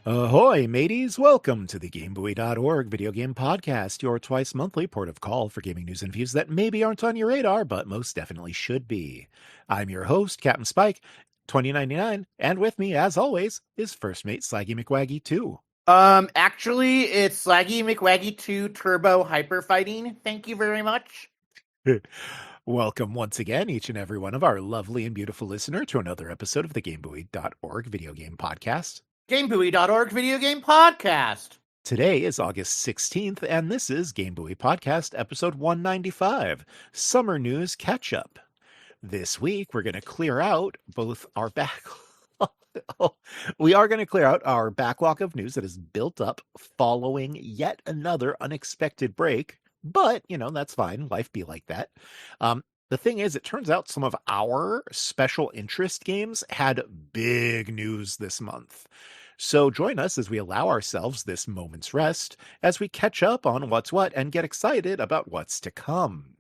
Ahoy, mateys! Welcome to the GameBuoy.org video game podcast, your twice monthly port of call for gaming news and views that maybe aren't on your radar, but most definitely should be. I'm your host, Captain Spike, 2099, and with me, as always, is first mate Slaggy McWaggy 2. Actually, it's Slaggy McWaggy 2 Turbo Hyper Fighting. Thank you very much. Welcome once again, each and every one of our lovely and beautiful listener, to another episode of the GameBuoy.org video game podcast. GameBuoy.org video game podcast. Today is August 16th, and this is Game Buoy Podcast, episode 195, Summer News Catch-Up. This week, we're going to clear out both our we are going to clear out our backlog of news that is built up following yet another unexpected break, but, that's fine. Life be like that. The thing is, it turns out some of our special interest games had big news this month. So join us as we allow ourselves this moment's rest as we catch up on what's what and get excited about what's to come.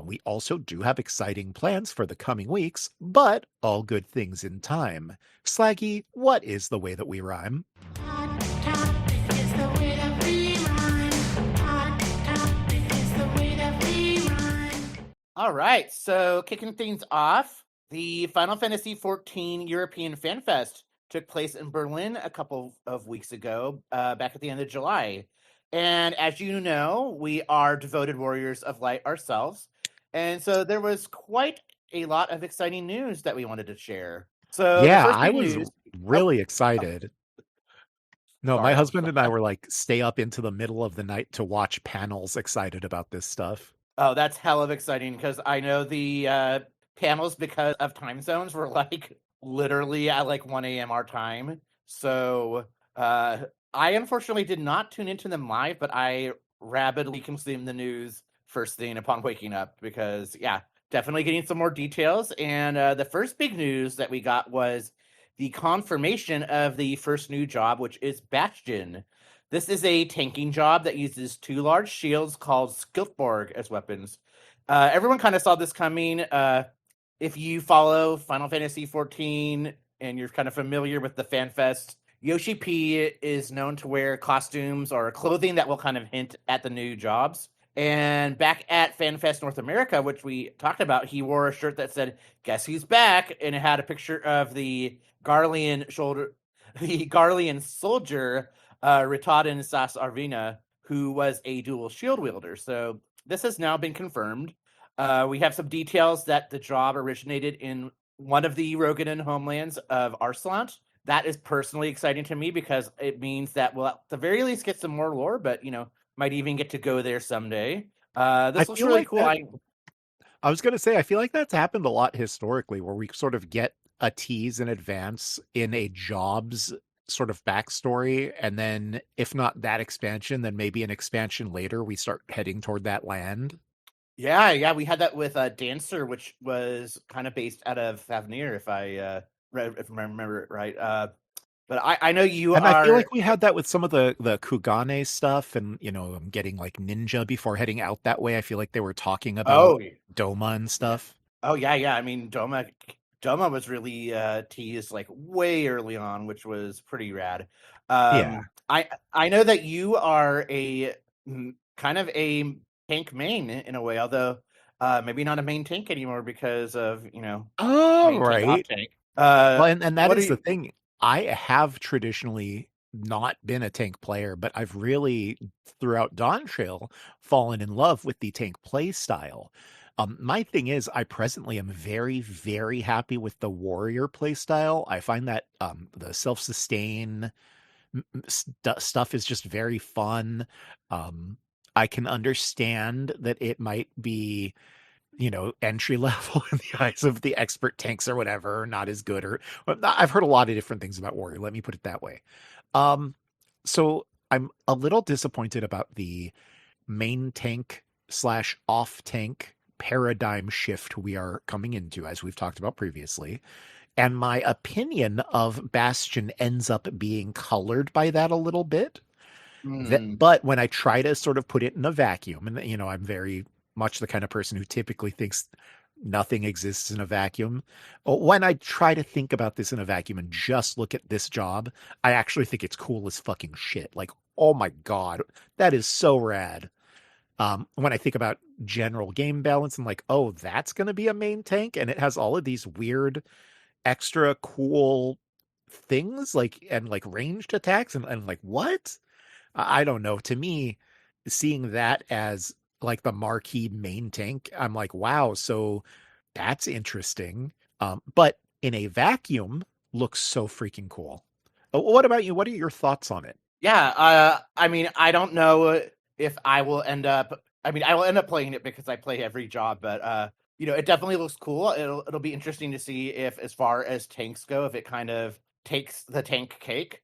We also do have exciting plans for the coming weeks, but all good things in time. Slaggy, what is the way that we rhyme? Hot topic is the way that we rhyme. Hot topic is the way that we rhyme. All right, so kicking things off, the Final Fantasy XIV European Fan Fest took place in Berlin a couple of weeks ago, back at the end of July. And as you know, we are devoted warriors of light ourselves. And so there was quite a lot of exciting news that we wanted to share. So yeah, the first I big was news, really excited. No, Sorry, my I'm husband and I sorry. were like, stay up into the middle of the night to watch panels excited about this stuff. Oh, that's hell of exciting because I know the panels, because of time zones, were like literally at like 1 a.m. our time. So I unfortunately did not tune into them live, but I rapidly consumed the news first thing upon waking up because, yeah, definitely getting some more details. And the first big news that we got was the confirmation of the first new job, which is Bastion. This is a tanking job that uses two large shields called Skiltborg as weapons. Everyone kind of saw this coming. If you follow Final Fantasy XIV and you're kind of familiar with the FanFest, Yoshi P is known to wear costumes or clothing that will kind of hint at the new jobs. And back at FanFest North America, which we talked about, he wore a shirt that said, "Guess who's back?" And it had a picture of the Garlean soldier, Ritadin Sas Arvina, who was a dual shield wielder. So this has now been confirmed. We have some details that the job originated in one of the Rogadan homelands of Arslant. That is personally exciting to me because it means that we'll at the very least get some more lore, but might even get to go there someday. This looks feel really like cool. I was going to say, I feel like that's happened a lot historically, where we sort of get a tease in advance in a job's sort of backstory, and then if not that expansion, then maybe an expansion later, we start heading toward that land. Yeah, we had that with Dancer, which was kind of based out of Favnir, if I remember it right. But I know you And are. I feel like we had that with some of the Kugane stuff, and getting like ninja before heading out that way. I feel like they were talking about Doma and stuff. Oh yeah. I mean, Doma was really teased like way early on, which was pretty rad. Yeah. I know that you are a kind of a tank main in a way, although maybe not a main tank anymore because of Oh, main tank, right. off tank. Well, and that what is do the you? thing. I have traditionally not been a tank player, but I've really, throughout Dawn Trail, fallen in love with the tank play style. My thing is, I presently am very, very happy with the warrior play style. I find that the self-sustain stuff is just very fun. I can understand that it might be entry level in the eyes of the expert tanks or whatever, not as good, or I've heard a lot of different things about Warrior. Let me put it that way. So I'm a little disappointed about the main tank slash off tank paradigm shift we are coming into, as we've talked about previously. And my opinion of Bastion ends up being colored by that a little bit. But when I try to sort of put it in a vacuum, and I'm very much the kind of person who typically thinks nothing exists in a vacuum. When I try to think about this in a vacuum and just look at this job, I actually think it's cool as fucking shit. Like, oh my God, that is so rad. When I think about general game balance, I'm like, oh, that's going to be a main tank. And it has all of these weird, extra cool things like, and like ranged attacks. And like, what? I don't know. To me, seeing that as like the marquee main tank, I'm like, wow, so that's interesting. But in a vacuum, looks so freaking cool. What about you? What are your thoughts on it? Yeah, I mean, I don't know if I will end up. I mean, I will end up playing it because I play every job, but it definitely looks cool. It'll be interesting to see if, as far as tanks go, if it kind of takes the tank cake.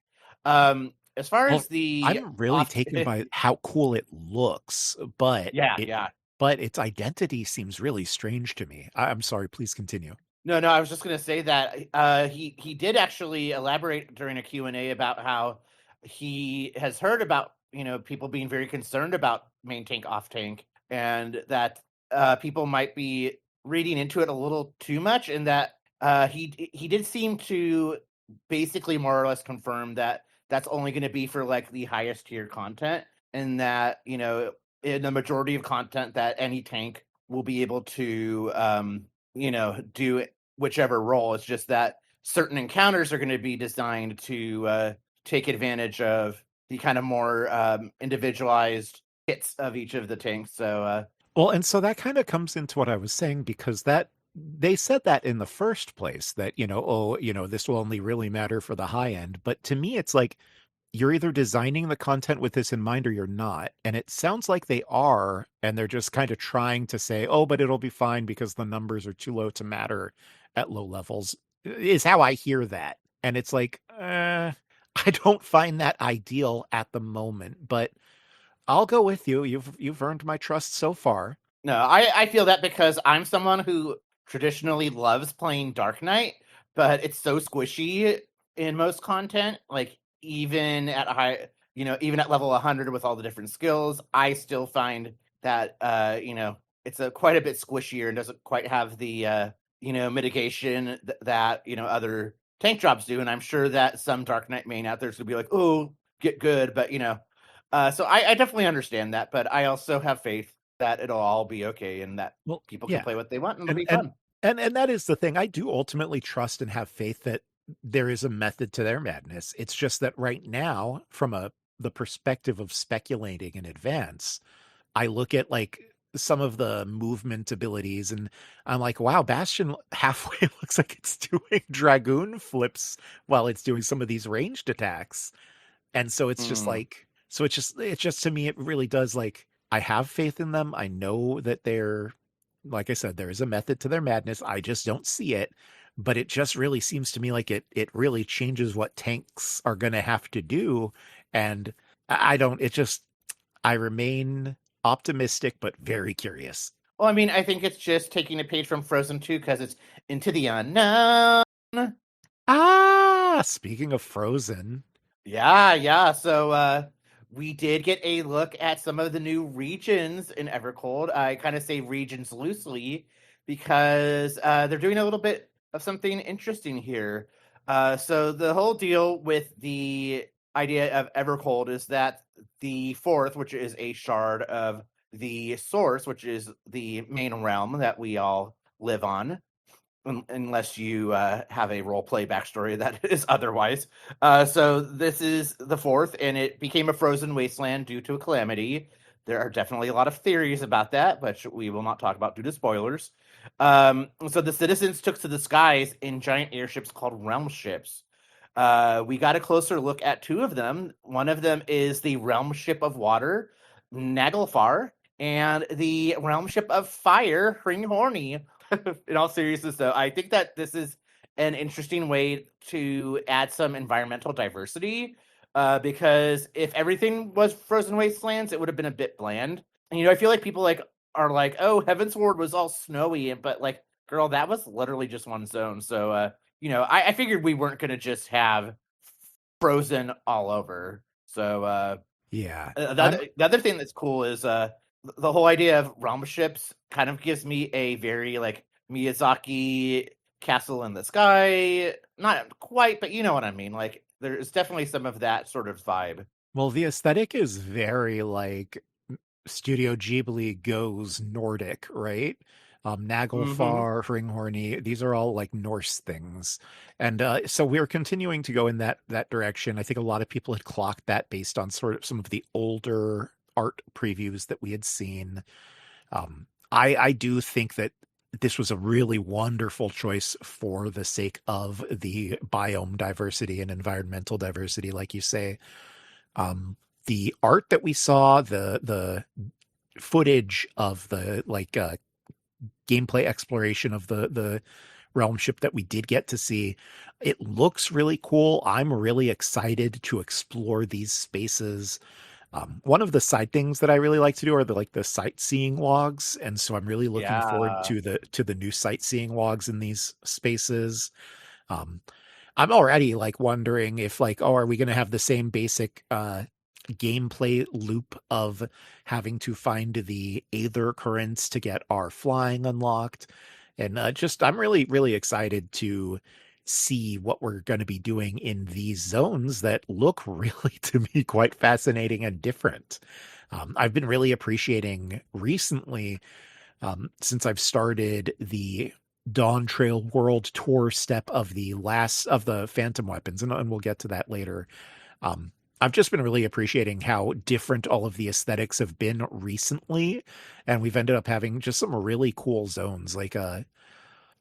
As far Well, as the I'm really off, taken by how cool it looks, but yeah, it yeah. but its identity seems really strange to me. I'm sorry, please continue. No, I was just gonna say that he did actually elaborate during a Q&A about how he has heard about people being very concerned about main tank off tank, and that people might be reading into it a little too much, and that he did seem to basically more or less confirm that that's only going to be for like the highest tier content, and that in the majority of content that any tank will be able to do whichever role. It's just that certain encounters are going to be designed to take advantage of the kind of more individualized hits of each of the tanks. So Well, and so that kind of comes into what I was saying because that they said that in the first place that, oh, this will only really matter for the high end. But to me, it's like you're either designing the content with this in mind or you're not. And it sounds like they are, and they're just kind of trying to say, oh, but it'll be fine because the numbers are too low to matter at low levels, is how I hear that. And it's like, I don't find that ideal at the moment, but I'll go with you. You've earned my trust so far. no, I feel that because I'm someone who traditionally loves playing Dark Knight, but it's so squishy in most content. Like even at even at level 100 with all the different skills, I still find that it's a quite a bit squishier and doesn't quite have the mitigation that other tank jobs do. And I'm sure that some Dark Knight main out there is gonna be like, oh, get good, but so I definitely understand that, but I also have faith that it'll all be okay and that Well, people can yeah. play what they want and it'll And be and fun. and that is the thing. I do ultimately trust and have faith that there is a method to their madness. It's just that right now, from the perspective of speculating in advance, I look at like some of the movement abilities and I'm like, wow, Bastion halfway looks like it's doing dragoon flips while it's doing some of these ranged attacks. And so it's just Mm. like, so it's just to me, it really does like, I have faith in them. I know that they're, like I said, there is a method to their madness. I just don't see it. But it just really seems to me like it really changes what tanks are going to have to do. And I don't, it just, I remain optimistic, but very curious. Well, I mean, I think it's just taking a page from Frozen 2 because it's into the unknown. Speaking of Frozen, Yeah. So we did get a look at some of the new regions in Evercold. I kind of say regions loosely because they're doing a little bit of something interesting here. So the whole deal with the idea of Evercold is that the fourth, which is a shard of the source, which is the main realm that we all live on, unless you have a role play backstory that is otherwise. So this is the fourth, and it became a frozen wasteland due to a calamity. There are definitely a lot of theories about that, but we will not talk about due to spoilers. So the citizens took to the skies in giant airships called realm ships. We got a closer look at two of them. One of them is the realm ship of water, Naglfar, and the realm ship of fire, Hringhorny. In all seriousness, though, I think that this is an interesting way to add some environmental diversity. Because if everything was frozen wastelands, it would have been a bit bland. And, I feel like people are like, "Oh, Heaven's Ward was all snowy," but like, girl, that was literally just one zone. So, I figured we weren't gonna just have frozen all over. So, yeah, I'm the other thing that's cool is the whole idea of realm ships kind of gives me a very like Miyazaki Castle in the Sky. Not quite, but you know what I mean. Like there's definitely some of that sort of vibe. Well, the aesthetic is very like Studio Ghibli goes Nordic, right? Hmm. Naglfar, Hringhorny, these are all like Norse things. And so we're continuing to go in that direction. I think a lot of people had clocked that based on sort of some of the older art previews that we had seen. I do think that this was a really wonderful choice for the sake of the biome diversity and environmental diversity, like you say. Um, the art that we saw, the footage of the like gameplay exploration of the realm ship that we did get to see, it looks really cool. I'm really excited to explore these spaces. One of the side things that I really like to do are the sightseeing logs, and so I'm really looking forward Yeah. to the new sightseeing logs in these spaces. Um, I'm already like wondering if like, oh, are we going to have the same basic gameplay loop of having to find the Aether currents to get our flying unlocked? And just I'm really really excited to see what we're going to be doing in these zones that look really to me quite fascinating and different. I've been really appreciating recently, since I've started the Dawn Trail World Tour step of the last of the Phantom Weapons, and we'll get to that later. Um, I've just been really appreciating how different all of the aesthetics have been recently, and we've ended up having just some really cool zones. Like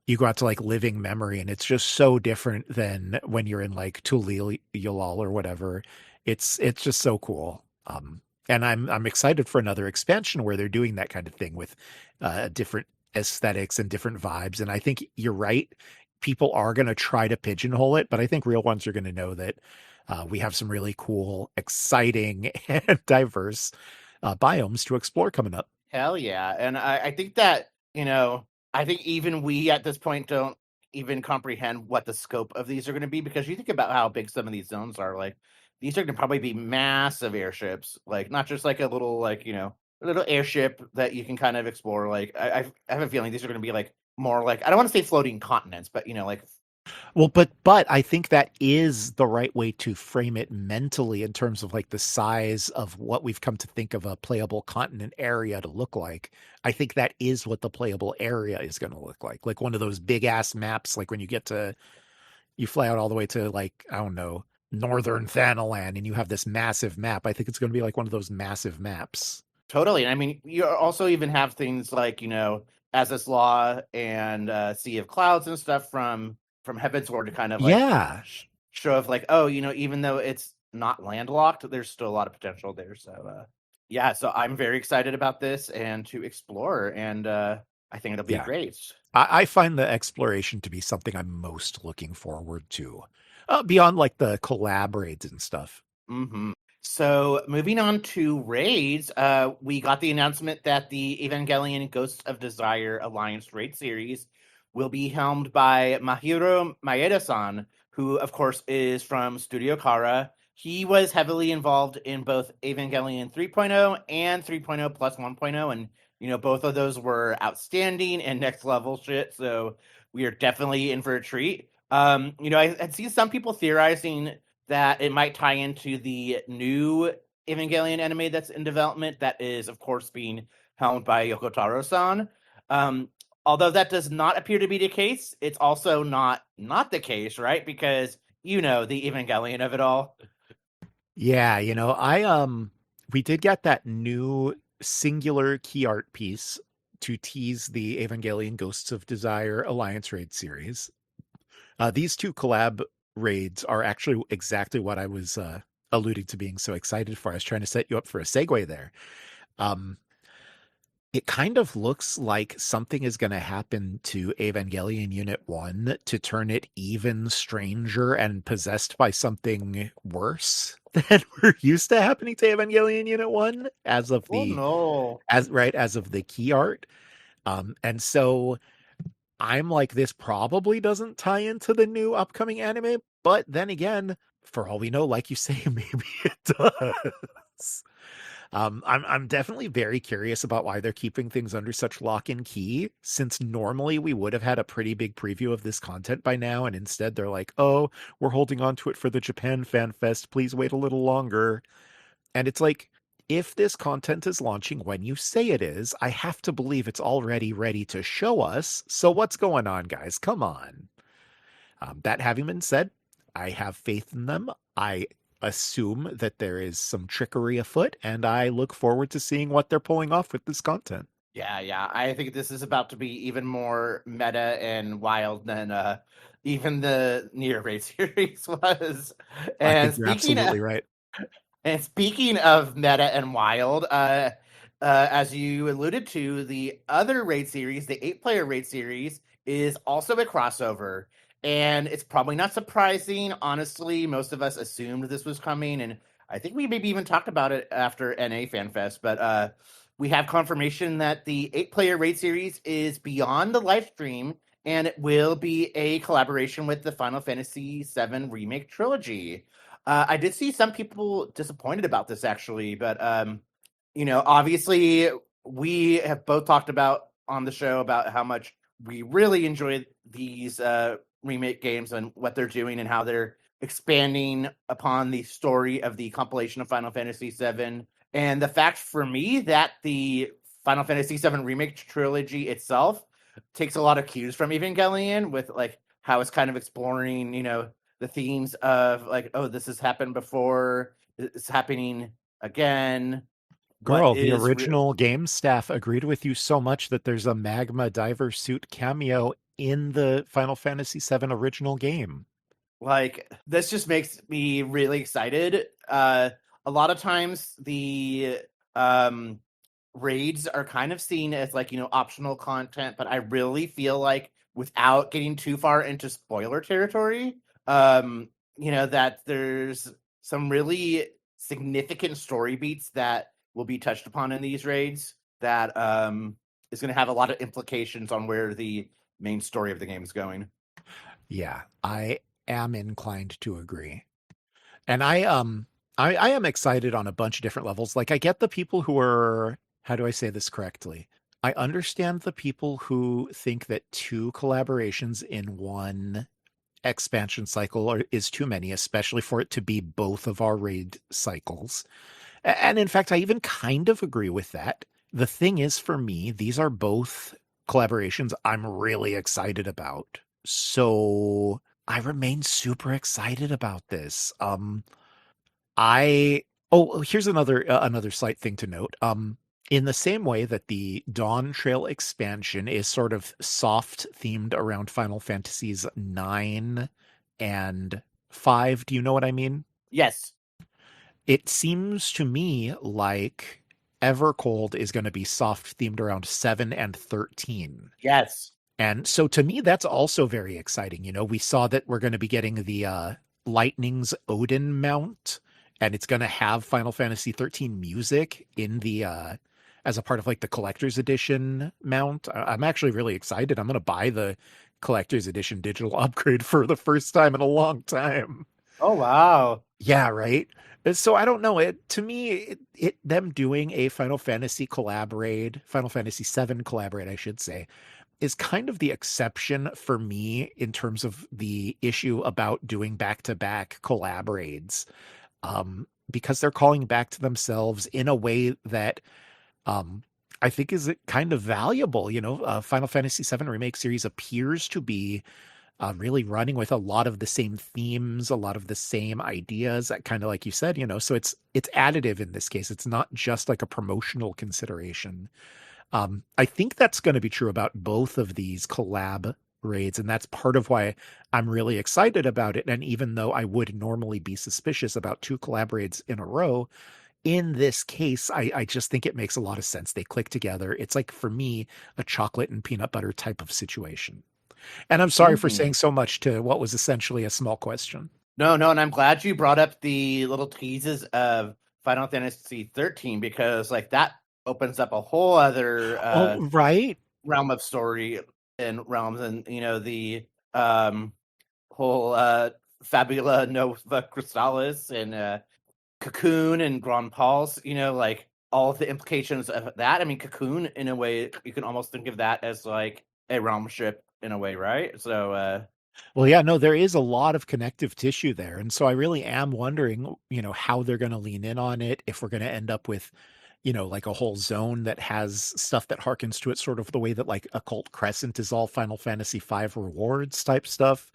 you go out to like Living Memory, and it's just so different than when you're in like Tulil Yalal or whatever. It's just so cool. And I'm excited for another expansion where they're doing that kind of thing with different aesthetics and different vibes. And I think you're right. People are going to try to pigeonhole it, but I think real ones are going to know that we have some really cool, exciting, and diverse biomes to explore coming up. Hell yeah. And I think that, I think even we at this point don't even comprehend what the scope of these are going to be because you think about how big some of these zones are. Like, these are going to probably be massive airships, like, not just like a little, like, a little airship that you can kind of explore. Like, I have a feeling these are going to be like more like, I don't want to say floating continents, but, like, Well, but I think that is the right way to frame it mentally in terms of like the size of what we've come to think of a playable continent area to look like. I think that is what the playable area is going to look like one of those big ass maps. Like when you fly out all the way to like, I don't know, northern Thanalan, and you have this massive map. I think it's going to be like one of those massive maps. totally. And I mean, you also even have things like, As This Law and Sea of Clouds and stuff from Heavensward to kind of like Yeah. show of like, oh, even though it's not landlocked, there's still a lot of potential there. So yeah, so I'm very excited about this and to explore, and I think it'll be Yeah. great. I find the exploration to be something I'm most looking forward to, beyond like the collab raids and stuff. So moving on to raids, we got the announcement that the Evangelion Ghosts of Desire Alliance raid series will be helmed by Mahiro Maeda-san, who of course is from Studio Kara. He was heavily involved in both Evangelion 3.0 and 3.0 plus 1.0, and both of those were outstanding and next level shit. So we are definitely in for a treat. I had seen some people theorizing that it might tie into the new Evangelion anime that's in development that is, of course, being helmed by Yoko Taro-san. Although that does not appear to be the case, it's also not the case, right? Because the Evangelion of it all. Yeah, we did get that new singular key art piece to tease the Evangelion Ghosts of Desire Alliance raid series. These two collab raids are actually exactly what I was alluding to being so excited for. I was trying to set you up for a segue there. Um, it kind of looks like something is going to happen to Evangelion Unit 1 to turn it even stranger and possessed by something worse than we're used to happening to Evangelion Unit 1 as of Oh the no. as of the key art. And so I'm like, this probably doesn't tie into the new upcoming anime, but then again, for all we know, like you say, maybe it does. I'm definitely very curious about why they're keeping things under such lock and key, since normally we would have had a pretty big preview of this content by now, and instead they're like, "Oh, we're holding on to it for the Japan Fan Fest. Please wait a little longer." And it's like, if this content is launching when you say it is, I have to believe it's already ready to show us. So what's going on, guys? Come on. That having been said, I have faith in them. I assume that there is some trickery afoot, and I look forward to seeing what they're pulling off with this content. Yeah. I think this is about to be even more meta and wild than even the Nier Raid series was. I And think you're speaking of, absolutely right. And speaking of meta and wild, as you alluded to, the other raid series, the 8-player raid series, is also a crossover. And it's probably not surprising. Honestly, most of us assumed this was coming. And I think we maybe even talked about it after NA FanFest. But we have confirmation that the 8-player raid series is beyond the live stream. And it will be a collaboration with the Final Fantasy VII Remake Trilogy. I did see some people disappointed about this actually, but obviously we have both talked about on the show about how much we really enjoy these remake games and what they're doing and how they're expanding upon the story of the compilation of Final Fantasy VII. And the fact for me that the Final Fantasy VII Remake trilogy itself takes a lot of cues from Evangelion with like how it's kind of exploring, the themes of like, oh, this has happened before, it's happening again. Girl, the original game staff agreed with you so much that there's a magma diver suit cameo in the Final Fantasy VII original game. Like, this just makes me really excited. A lot of times the raids are kind of seen as like, optional content, but I really feel like without getting too far into spoiler territory, that there's some really significant story beats that will be touched upon in these raids that is going to have a lot of implications on where the main story of the game is going. Yeah, I am inclined to agree. And I am excited on a bunch of different levels. Like I get the people who are, how do I say this correctly? I understand the people who think that 2 collaborations in one expansion cycle is too many, especially for it to be both of our raid cycles. And in fact, I even kind of agree with that. The thing is, for me, these are both collaborations I'm really excited about. So I remain super excited about this. Here's another slight thing to note. In the same way that the Dawn Trail expansion is sort of soft themed around Final Fantasies 9 and 5, do you know what I mean? Yes. It seems to me like Evercold is going to be soft themed around 7 and 13. Yes. And so to me, that's also very exciting. We saw that we're going to be getting the Lightning's Odin mount, and it's going to have Final Fantasy 13 music in the as a part of like the collector's edition mount. I'm actually really excited. I'm going to buy the collector's edition digital upgrade for the first time in a long time. Oh, wow. Yeah, right. So I don't know. To me, them doing a Final Fantasy Final Fantasy VII collaborate, I should say, is kind of the exception for me in terms of the issue about doing back-to-back collaborates, because they're calling back to themselves in a way that I think is kind of valuable. Final Fantasy VII Remake series appears to be really running with a lot of the same themes, a lot of the same ideas, kind of like you said, so it's additive in this case. It's not just like a promotional consideration. I think that's going to be true about both of these collab raids, and that's part of why I'm really excited about it. And even though I would normally be suspicious about 2 collab raids in a row, in this case, I just think it makes a lot of sense. They click together. It's like, for me, a chocolate and peanut butter type of situation. And I'm sorry for saying so much to what was essentially a small question. No, and I'm glad you brought up the little teases of Final Fantasy 13 because like that opens up a whole other right realm of story and realms, and the whole Fabula Nova Crystallis and Cocoon and Grand Pulse, like all of the implications of that. I mean, Cocoon, in a way, you can almost think of that as like a realm ship in a way, right? So, Well, yeah, no, there is a lot of connective tissue there. And so I really am wondering, how they're going to lean in on it, if we're going to end up with, like a whole zone that has stuff that harkens to it, sort of the way that like Occult Crescent is all Final Fantasy V rewards type stuff.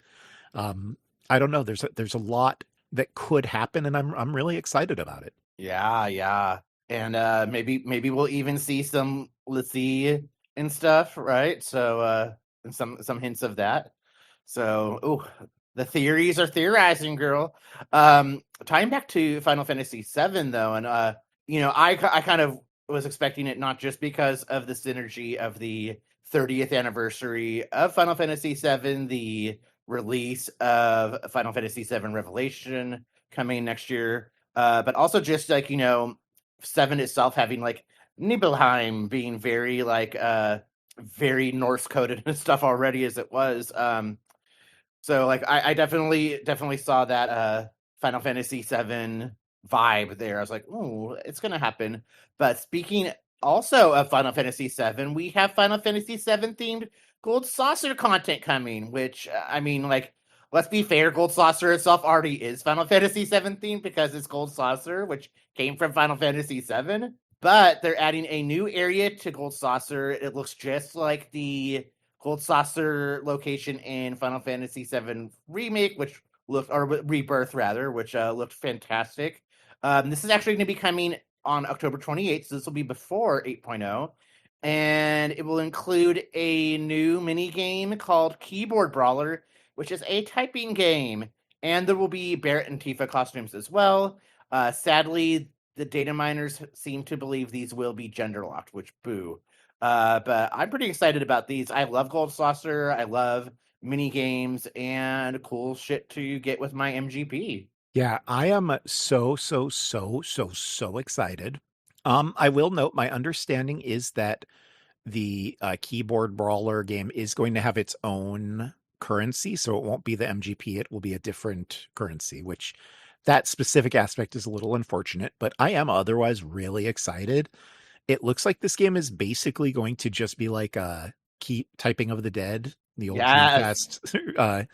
Um, I don't know. There's a lot that could happen, and I'm really excited about it. yeah. And maybe we'll even see some Lassie and stuff, right? So, and some hints of that. So, the theories are theorizing, girl. Tying back to Final Fantasy VII, though, and I kind of was expecting it not just because of the synergy of the 30th anniversary of Final Fantasy VII, the release of Final Fantasy VII Revelation coming next year, but also just like Seven itself having like Nibelheim being very like very Norse coded and stuff already as it was. So like I definitely saw that Final Fantasy VII vibe there. I was like, oh, it's gonna happen. But speaking also of Final Fantasy VII, we have Final Fantasy VII themed Gold Saucer content coming, which I mean, like, let's be fair, Gold Saucer itself already is Final Fantasy VII themed because it's Gold Saucer, which came from Final Fantasy VII. But they're adding a new area to Gold Saucer. It looks just like the Gold Saucer location in Final Fantasy VII Remake, which looked, or Rebirth rather, which looked fantastic. This is actually going to be coming on October 28th, so this will be before 8.0. And it will include a new mini game called Keyboard Brawler, which is a typing game. And there will be Barrett and Tifa costumes as well. Sadly, the data miners seem to believe these will be gender locked, which boo. But I'm pretty excited about these. I love Gold Saucer. I love mini games and cool shit to get with my MGP. Yeah, I am so excited. I will note my understanding is that the keyboard brawler game is going to have its own currency, so it won't be the MGP, it will be a different currency, which that specific aspect is a little unfortunate, but I am otherwise really excited. It looks like this game is basically going to just be like a keep typing of the dead, the old Yes. Dreamcast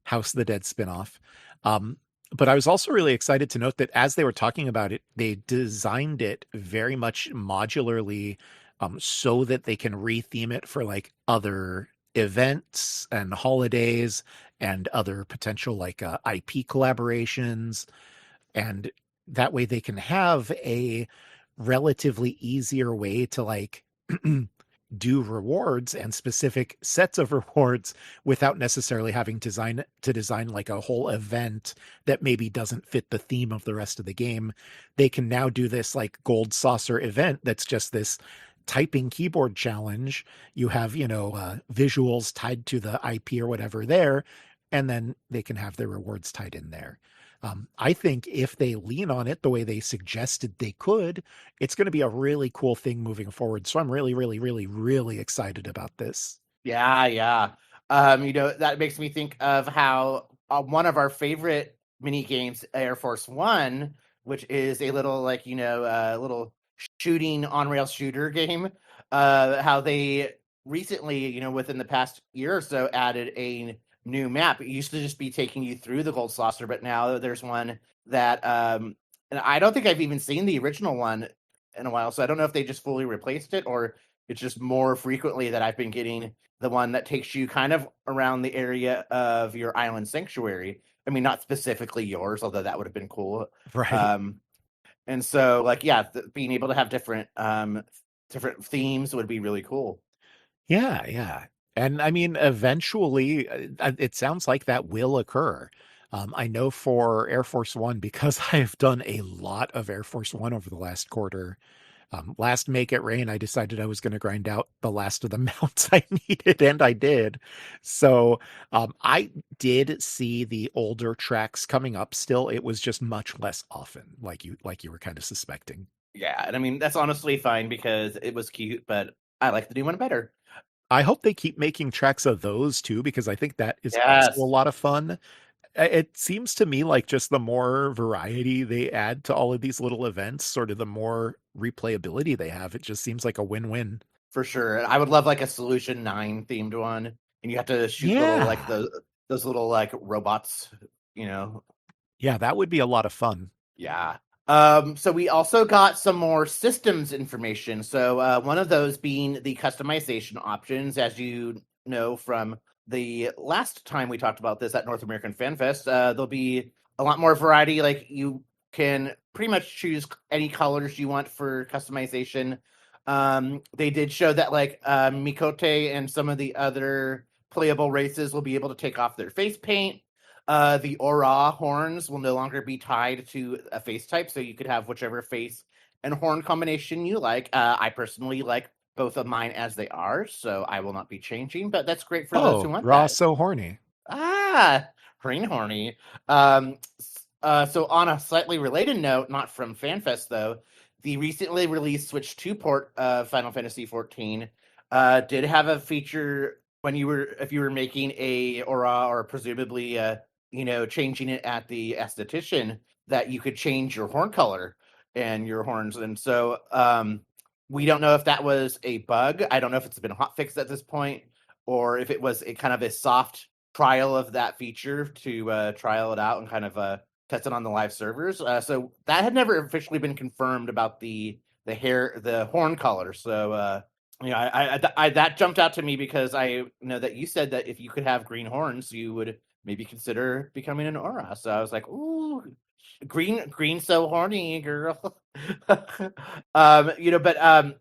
House of the Dead spinoff. Um, but I was also really excited to note that as they were talking about it, they designed it very much modularly, so that they can retheme it for like other events and holidays and other potential like IP collaborations. And that way they can have a relatively easier way to like do rewards and specific sets of rewards without necessarily having to design like a whole event that maybe doesn't fit the theme of the rest of the game. They can now do this like Gold Saucer event that's just this typing keyboard challenge. You have, visuals tied to the IP or whatever there, and then they can have their rewards tied in there. I think if they lean on it the way they suggested they could, it's going to be a really cool thing moving forward. So I'm really, really, really, really excited about this. Yeah. That makes me think of how one of our favorite mini games, Air Force One, which is a little like little shooting on rail shooter game. How they recently, within the past year or so, added a new map. It used to just be taking you through the Gold Saucer, but now there's one that, and I don't think I've even seen the original one in a while. So I don't know if they just fully replaced it or it's just more frequently that I've been getting the one that takes you kind of around the area of your island sanctuary. I mean, not specifically yours, although that would have been cool. Right. And so, like, yeah, being able to have different themes would be really cool. Yeah. And I mean, eventually, it sounds like that will occur. I know for Air Force One, because I've done a lot of Air Force One over the last quarter. Last Make It Rain, I decided I was going to grind out the last of the mounts I needed, and I did. So I did see the older tracks coming up still. It was just much less often, like you were kind of suspecting. Yeah, and I mean that's honestly fine because it was cute, but I like the new one better. I hope they keep making tracks of those too, because I think that is also a Yes. lot of fun. It seems to me like just the more variety they add to all of these little events, sort of the more replayability they have. It just seems like a win-win. For sure. I would love like a Solution 9 themed one, and you have to shoot little like Yeah. those little like robots, you know. Yeah, that would be a lot of fun. Yeah. So we also got some more systems information. So one of those being the customization options, as you know from the last time we talked about this at North American Fan Fest, there'll be a lot more variety. Like you can pretty much choose any colors you want for customization. They did show that like Mikote and some of the other playable races will be able to take off their face paint. The Aura horns will no longer be tied to a face type, so you could have whichever face and horn combination you like. I personally like both of mine as they are, so I will not be changing, but that's great for those who Oh, want Raw that. so horny. Ah, green horny. So on a slightly related note, not from FanFest though, the recently released Switch 2 port of Final Fantasy 14 did have a feature when if you were making a aura or presumably changing it at the esthetician, that you could change your horn color and your horns. And so we don't know if that was a bug. I don't know if it's been hotfixed at this point, or if it was a kind of a soft trial of that feature to trial it out and kind of test it on the live servers. So that had never officially been confirmed about the horn color. So that jumped out to me because I know that you said that if you could have green horns, you would maybe consider becoming an aura. So I was like, ooh, green so horny, girl. But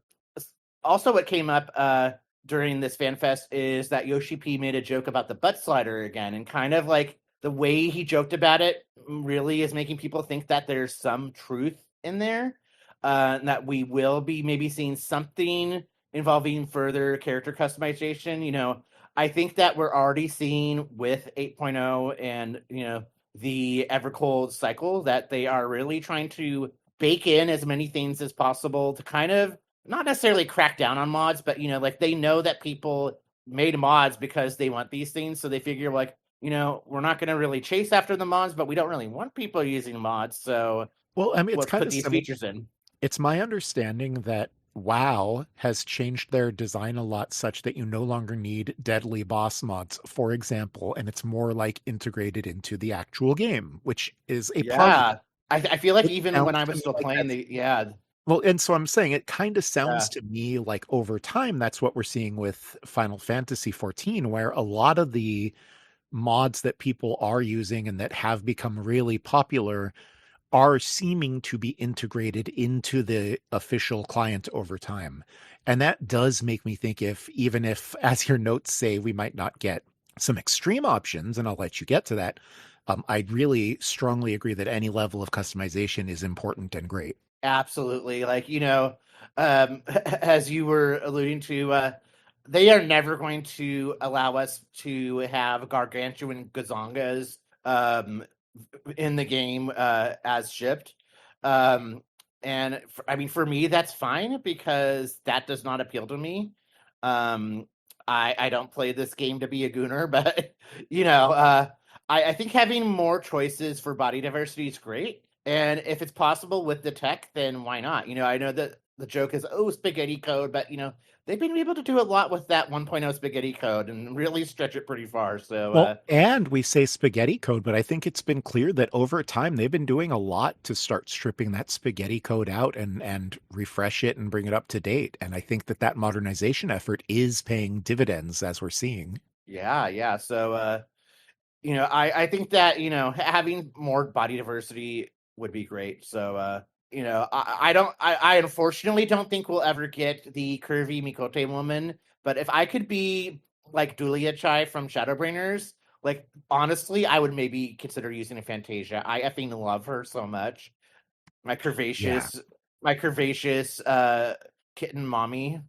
also what came up during this fan fest is that Yoshi P made a joke about the butt slider again, and kind of like the way he joked about it really is making people think that there's some truth in there, and that we will be maybe seeing something involving further character customization. I think that we're already seeing with 8.0 and the Evercold cycle that they are really trying to bake in as many things as possible to kind of not necessarily crack down on mods, but like they know that people made mods because they want these things, so they figure like, we're not going to really chase after the mods, but we don't really want people using mods, so Well, I mean, it's let's kind put of these similar. features in. It's my understanding that WoW has changed their design a lot such that you no longer need deadly boss mods, for example, and it's more like integrated into the actual game, which is a positive. Yeah, I feel like It even when sounds I to was me still like playing that's the yeah well, and so I'm saying it kind of sounds yeah to me like over time that's what we're seeing with Final Fantasy 14, where a lot of the mods that people are using and that have become really popular are seeming to be integrated into the official client over time. And that does make me think even if, as your notes say, we might not get some extreme options, and I'll let you get to that, I really strongly agree that any level of customization is important and great. absolutely. Like, as you were alluding to, they are never going to allow us to have gargantuan gazongas in the game as shipped. Um, and I mean, for me, that's fine because that does not appeal to me. Um, I don't play this game to be a gooner, but I think having more choices for body diversity is great. And if it's possible with the tech, then why not? I know that the joke is, oh, spaghetti code, but they've been able to do a lot with that 1.0 spaghetti code and really stretch it pretty far. So Well, and we say spaghetti code, but I think it's been clear that over time they've been doing a lot to start stripping that spaghetti code out and refresh it and bring it up to date. And I think that modernization effort is paying dividends as we're seeing. yeah. So I think that having more body diversity would be great. So I unfortunately don't think we'll ever get the curvy Mikote woman. But if I could be like Dulia Chai from Shadowbringers, like honestly, I would maybe consider using a Fantasia. I effing love her so much. My Yeah. curvaceous, kitten mommy.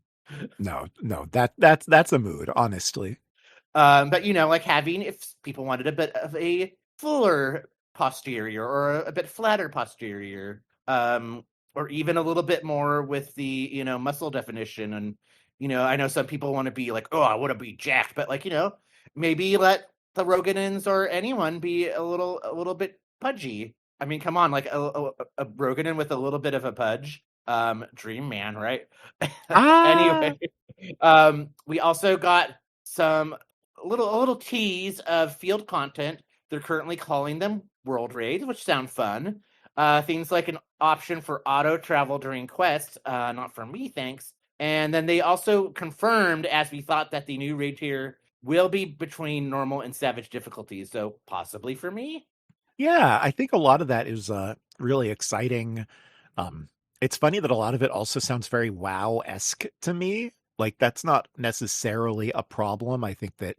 No, that's a mood, honestly. But like having, if people wanted a bit of a fuller posterior or a bit flatter posterior, or even a little bit more with the muscle definition, and I know some people want to be like, oh, I want to be jacked, but like maybe let the Roganins or anyone be a little bit pudgy. I mean, come on, like a Roganin with a little bit of a pudge. Dream man, right? Ah, Anyway, we also got some a little tease of field content. They're currently calling them world raids, which sound fun. Things like an option for auto travel during quests. Not for me, thanks. And then they also confirmed, as we thought, that the new raid tier will be between normal and savage difficulties. So possibly for me. yeah, I think a lot of that is really exciting. Um, it's funny that a lot of it also sounds very WoW-esque to me. Like that's not necessarily a problem. I think that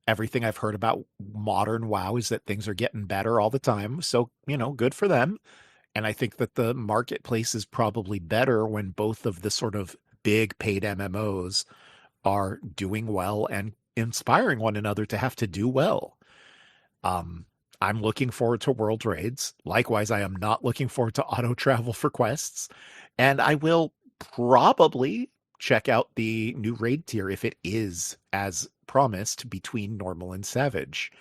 everything I've heard about modern WoW is that things are getting better all the time. So, good for them. And I think that the marketplace is probably better when both of the sort of big paid MMOs are doing well and inspiring one another to have to do well. Um, I'm looking forward to world raids. Likewise, I am not looking forward to auto travel for quests. And I will probably check out the new raid tier if it is as promised between normal and savage.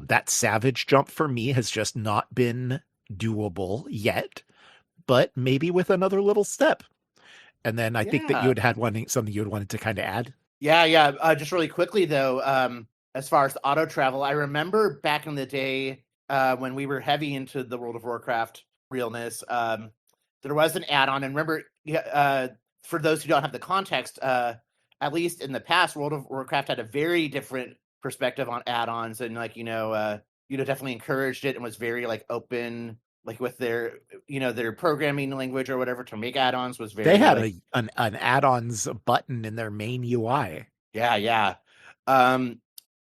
That savage jump for me has just not been doable yet, but maybe with another little step. And then I think that you Yeah. had something you had wanted to kind of add. Yeah. Just really quickly though, as far as the auto travel, I remember back in the day when we were heavy into the World of Warcraft realness, there was an add-on, and remember, for those who don't have the context, at least in the past, World of Warcraft had a very different perspective on add-ons, and definitely encouraged it and was very like open, like with their programming language or whatever to make add-ons was They very had like an add-ons button in their main UI. yeah. Um,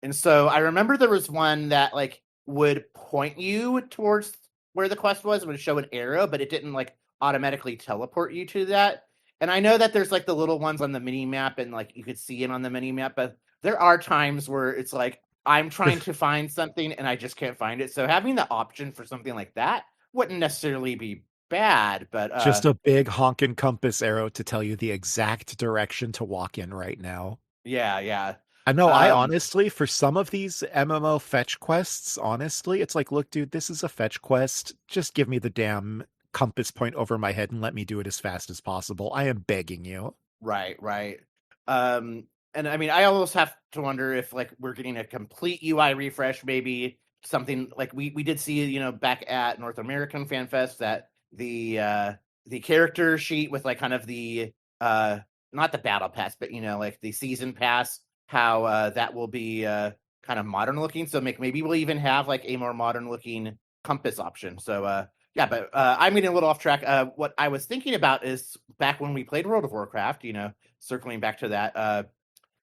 and so I remember there was one that like would point you towards where the quest was, it would show an arrow, but it didn't like automatically teleport you to that. And I know that there's like the little ones on the mini map and like you could see it on the mini map, but there are times where it's like I'm trying to find something and I just can't find it. So having the option for something like that wouldn't necessarily be bad, but Just a big honking compass arrow to tell you the exact direction to walk in right now. yeah. I know, I Um, honestly, for some of these MMO fetch quests, honestly, it's like, look, dude, this is a fetch quest. Just give me the damn compass point over my head and let me do it as fast as possible. I am begging you. Right. And I mean, I almost have to wonder if like we're getting a complete UI refresh, maybe something like we did see, back at North American Fan Fest that the character sheet with like kind of the not the battle pass, but like the season pass, how that will be kind of modern looking. So maybe we'll even have like a more modern looking compass option. So yeah, but I'm getting a little off track. What I was thinking about is back when we played World of Warcraft, circling back to that,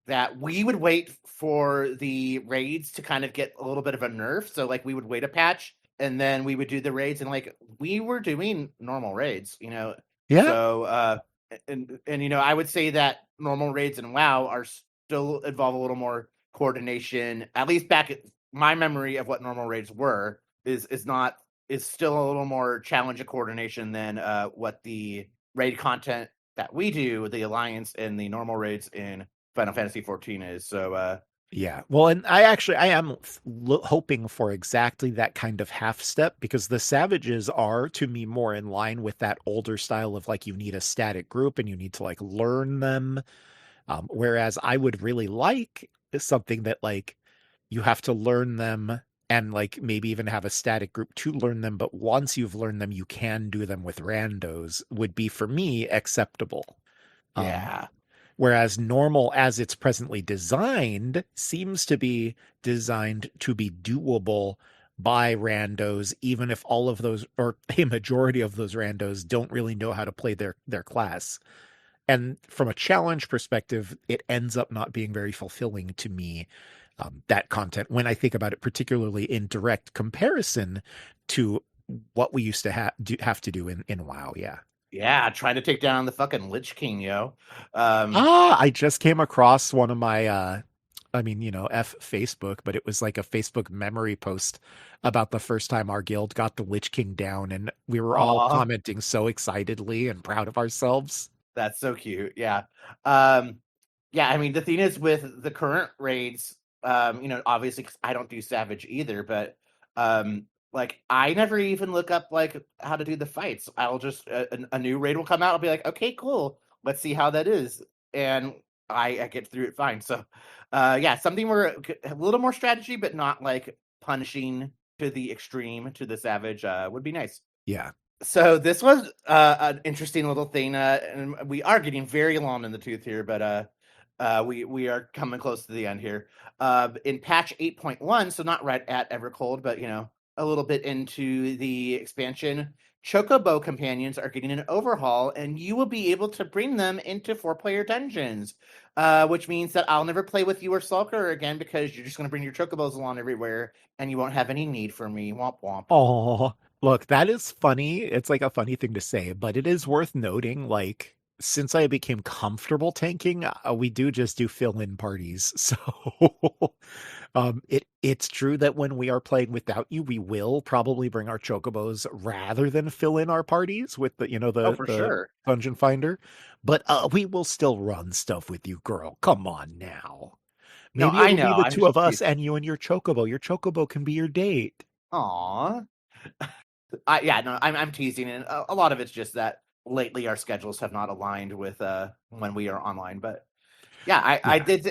that we would wait for the raids to kind of get a little bit of a nerf. So like we would wait a patch and then we would do the raids, and like we were doing normal raids. Yeah. So and I would say that normal raids in WoW are still involve a little more coordination. At least back at my memory of what normal raids were is still a little more challenge of coordination than what the raid content that we do, the Alliance and the normal raids in Final Fantasy 14 is. So Yeah. Well, and I am hoping for exactly that kind of half step because the Savages are to me more in line with that older style of like you need a static group and you need to like learn them. Whereas I would really like something that like you have to learn them and like maybe even have a static group to learn them, but once you've learned them, you can do them with randos would be for me acceptable. Um, yeah. Whereas normal, as it's presently designed, seems to be designed to be doable by randos, even if all of those or a majority of those randos don't really know how to play their class. And from a challenge perspective, it ends up not being very fulfilling to me. That content, when I think about it, particularly in direct comparison to what we used to have to do in WoW. Yeah. Yeah, trying to take down the fucking Lich King, yo. I just came across one of my F Facebook, but it was like a Facebook memory post about the first time our guild got the Lich King down, and we were all Aw, commenting so excitedly and proud of ourselves. that's so cute. Yeah. Yeah, I mean, the thing is with the current raids, obviously 'cause I don't do Savage either, but like I never even look up like how to do the fights. I'll just a new raid will come out. I'll be like, okay, cool. Let's see how that is, and I get through it fine. So, yeah, something where a little more strategy, but not like punishing to the extreme to the Savage would be nice. Yeah. So this was an interesting little thing, and we are getting very long in the tooth here, but we are coming close to the end here. In patch 8.1, so not right at Evercold, but a little bit into the expansion, Chocobo companions are getting an overhaul, and you will be able to bring them into 4-player dungeons, which means that I'll never play with you or Sulker again because you're just going to bring your Chocobos along everywhere, and you won't have any need for me. Womp womp. Oh, look, that is funny. It's like a funny thing to say, but it is worth noting, like, since I became comfortable tanking, we do just do fill-in parties. So, it's true that when we are playing without you, we will probably bring our chocobos rather than fill in our parties with the, Oh, the for the sure. dungeon finder. But we will still run stuff with you, girl. Come on now. No, Maybe I it'll know. be the I'm two just of us teasing. and you and your chocobo. Your chocobo can be your date. Aw. Yeah, no, I'm teasing, and a lot of it's just that lately our schedules have not aligned with when we are online. But yeah, Yeah. I did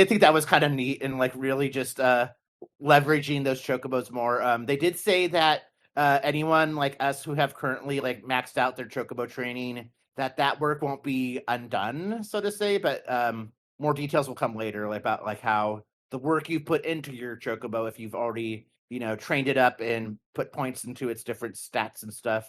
think that was kind of neat and like really just leveraging those chocobos more. They did say that anyone like us who have currently like maxed out their chocobo training, that work won't be undone, so to say. But more details will come later, like about like how the work you put into your chocobo, if you've already trained it up and put points into its different stats and stuff,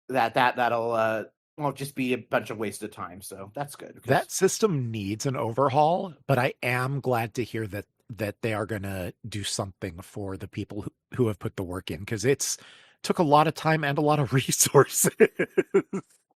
that'll won't just be a bunch of wasted time. So that's good because That system needs an overhaul, but I am glad to hear that they are gonna do something for the people who have put the work in, because it's took a lot of time and a lot of resources.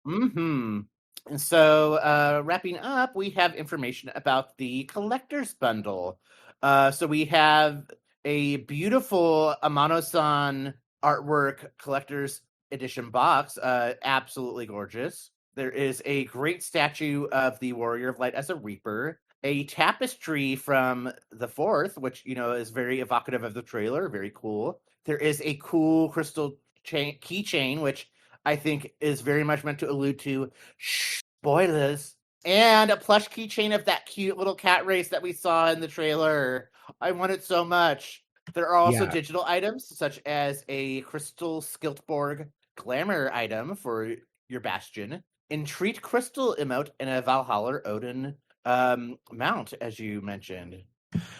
Mhm. And so, wrapping up, we have information about the collector's bundle. So we have a beautiful Amano-san artwork collector's edition box, absolutely gorgeous. There is a great statue of the Warrior of Light as a Reaper, a tapestry from the fourth, which is very evocative of the trailer, very cool. There is a cool crystal keychain, which I think is very much meant to allude to spoilers, and a plush keychain of that cute little cat race that we saw in the trailer. I want it so much. There are also Yeah. digital items such as a crystal Skiltborg glamour item for your Bastion, Entreat crystal emote, and a Valhalla Odin mount, as you mentioned.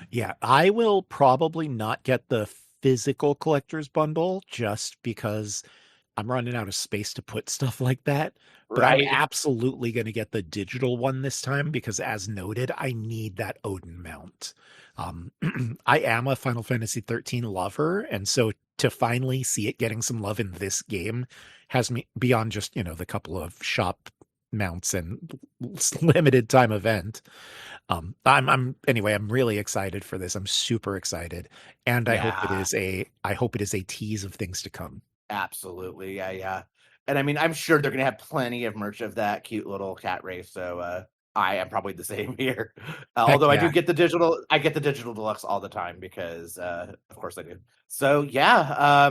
Yeah, I will probably not get the physical collector's bundle just because I'm running out of space to put stuff like that, but I'm Right. absolutely going to get the digital one this time because, as noted, I need that Odin mount. Um, I am a Final Fantasy 13 lover, and so to finally see it getting some love in this game has me beyond just, the couple of shop mounts and limited time event. Anyway, I'm really excited for this. I'm super excited, and Yeah. I hope it is a tease of things to come. Absolutely, yeah, yeah. And I mean, I'm sure they're gonna have plenty of merch of that cute little cat race, so, I am probably the same here. Heck Although yeah. I get the digital deluxe all the time because, of course I do. So, yeah,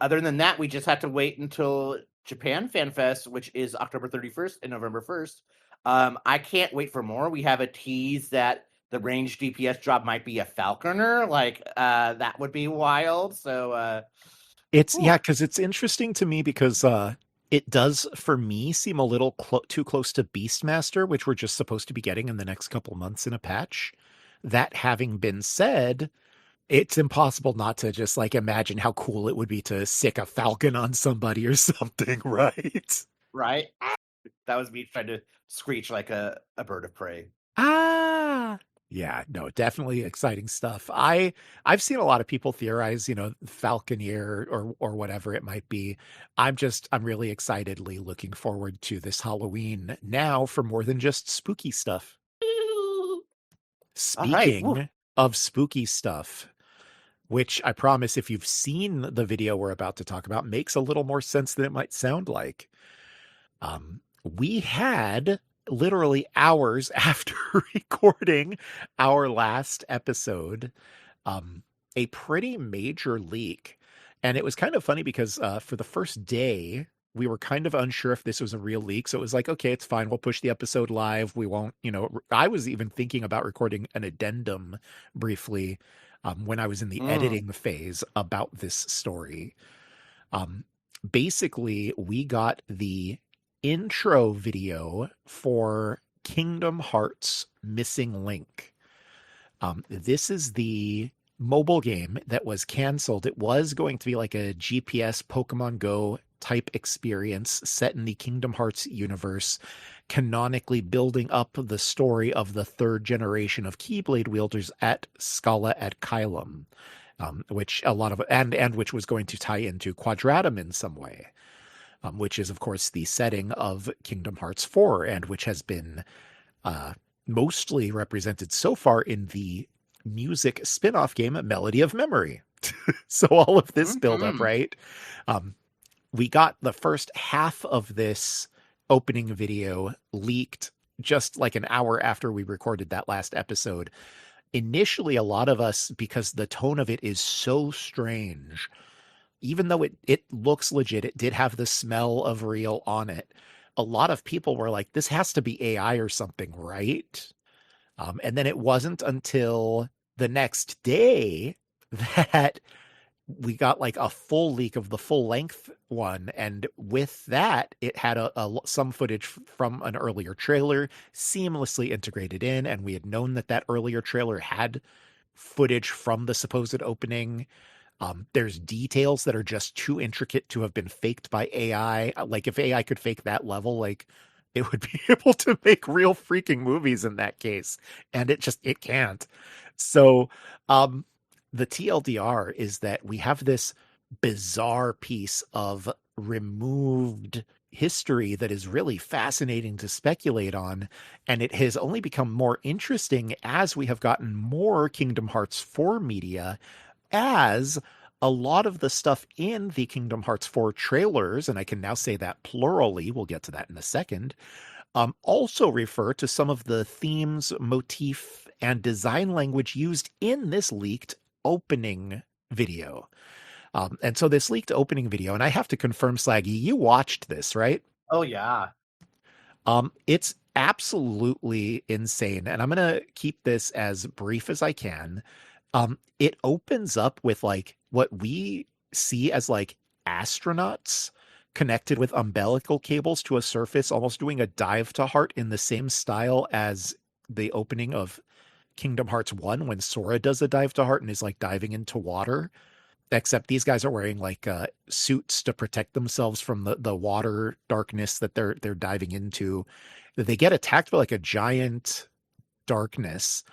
other than that, we just have to wait until Japan Fan Fest, which is October 31st and November 1st. I can't wait for more. We have a tease that the range DPS drop might be a Falconer, like, that would be wild, so, It's whew. yeah, because it's interesting to me because it does for me seem a little too close to Beastmaster, which we're just supposed to be getting in the next couple months in a patch. That having been said, it's impossible not to just like imagine how cool it would be to sick a falcon on somebody or something, right? Right? That was me trying to screech like a bird of prey. Ah, yeah, no, definitely exciting stuff. I've seen a lot of people theorize, Falconeer or whatever it might be. I'm really excitedly looking forward to this Halloween now for more than just spooky stuff. All right. Woo. Speaking of spooky stuff, which I promise if you've seen the video we're about to talk about makes a little more sense than it might sound like. We had literally hours after recording our last episode, um, a pretty major leak. And it was kind of funny because for the first day, we were kind of unsure if this was a real leak. So it was like, okay, it's fine. We'll push the episode live. We won't, I was even thinking about recording an addendum briefly when I was in the Mm. editing phase about this story. Um, Basically, we got the intro video for Kingdom Hearts Missing Link. This is the mobile game that was canceled. It was going to be like a GPS Pokemon Go type experience set in the Kingdom Hearts universe, canonically building up the story of the third generation of Keyblade wielders at Scala at Kylum, which a lot of and which was going to tie into Quadratum in some way, which is of course the setting of Kingdom Hearts 4, and which has been uh, mostly represented so far in the music spin-off game Melody of Memory. So all of this buildup, Mhm. right? Um, we got the first half of this opening video leaked just like an hour after we recorded that last episode. Initially, a lot of us, because the tone of it is so strange, even though it looks legit, it did have the smell of real on it. A lot of people were like, this has to be AI or something, right? And then it wasn't until the next day that we got like a full leak of the full length one. And with that, it had some footage from an earlier trailer seamlessly integrated in. And we had known that that earlier trailer had footage from the supposed opening. There's details that are just too intricate to have been faked by AI. Like if AI could fake that level, like it would be able to make real freaking movies in that case. And it can't. So, the TLDR is that we have this bizarre piece of removed history that is really fascinating to speculate on. And it has only become more interesting as we have gotten more Kingdom Hearts 4 media, as a lot of the stuff in the Kingdom Hearts 4 trailers, and I can now say that plurally, we'll get to that in a second, also refer to some of the themes, motif, and design language used in this leaked opening video. And so this leaked opening video, and I have to confirm, Slaggy, you watched this, right? Oh yeah. It's absolutely insane, and I'm gonna keep this as brief as I can. It opens up with like what we see as like astronauts connected with umbilical cables to a surface, almost doing a dive to heart in the same style as the opening of Kingdom Hearts 1 when Sora does a dive to heart and is like diving into water. Except these guys are wearing like suits to protect themselves from the water darkness that they're diving into. They get attacked by like a giant darkness.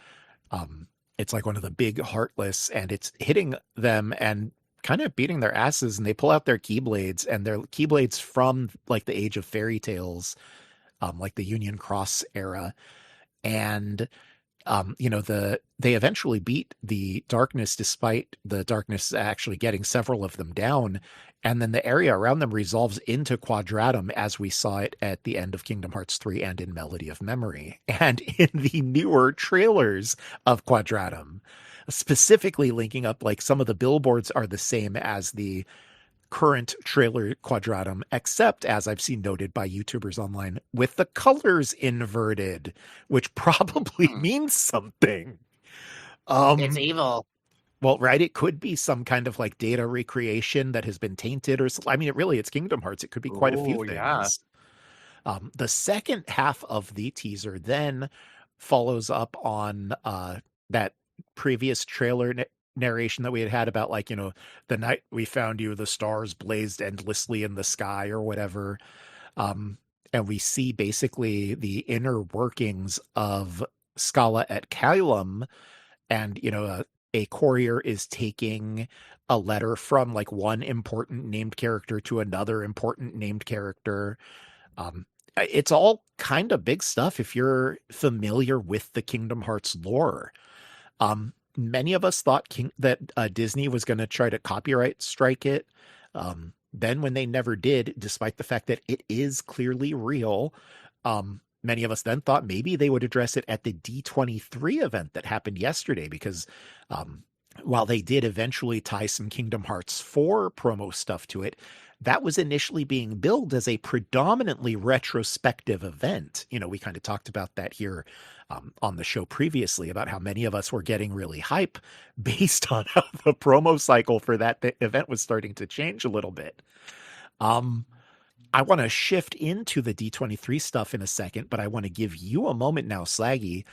It's like one of the big heartless, and it's hitting them and kind of beating their asses. And they pull out their keyblades, and they're keyblades from like the Age of Fairy Tales, like the Union Cross era. And they eventually beat the darkness despite the darkness actually getting several of them down. And then the area around them resolves into Quadratum as we saw it at the end of Kingdom Hearts 3 and in Melody of Memory. And in the newer trailers of Quadratum, specifically linking up, like some of the billboards are the same as the current trailer Quadratum, except as I've seen noted by YouTubers online, with the colors inverted, which probably Hmm. means something. It's Um, evil. well, right, it could be some kind of like data recreation that has been tainted, or I mean, it's Kingdom Hearts. It could be quite a few Oh yeah. things. The second half of the teaser then follows up on that previous trailer narration that we had about, like, the night we found you, the stars blazed endlessly in the sky or whatever. Um, and we see basically the inner workings of Scala at Kylum, and a courier is taking a letter from like one important named character to another important named character. It's all kind of big stuff if you're familiar with the Kingdom Hearts lore. Many of us thought that Disney was going to try to copyright strike it. Then when they never did, despite the fact that it is clearly real, many of us then thought maybe they would address it at the D23 event that happened yesterday, because um, while they did eventually tie some Kingdom Hearts 4 promo stuff to it, that was initially being billed as a predominantly retrospective event. We kind of talked about that here on the show previously, about how many of us were getting really hype based on how the promo cycle for that event was starting to change a little bit. I want to shift into the D23 stuff in a second, but I want to give you a moment now, Slaggy.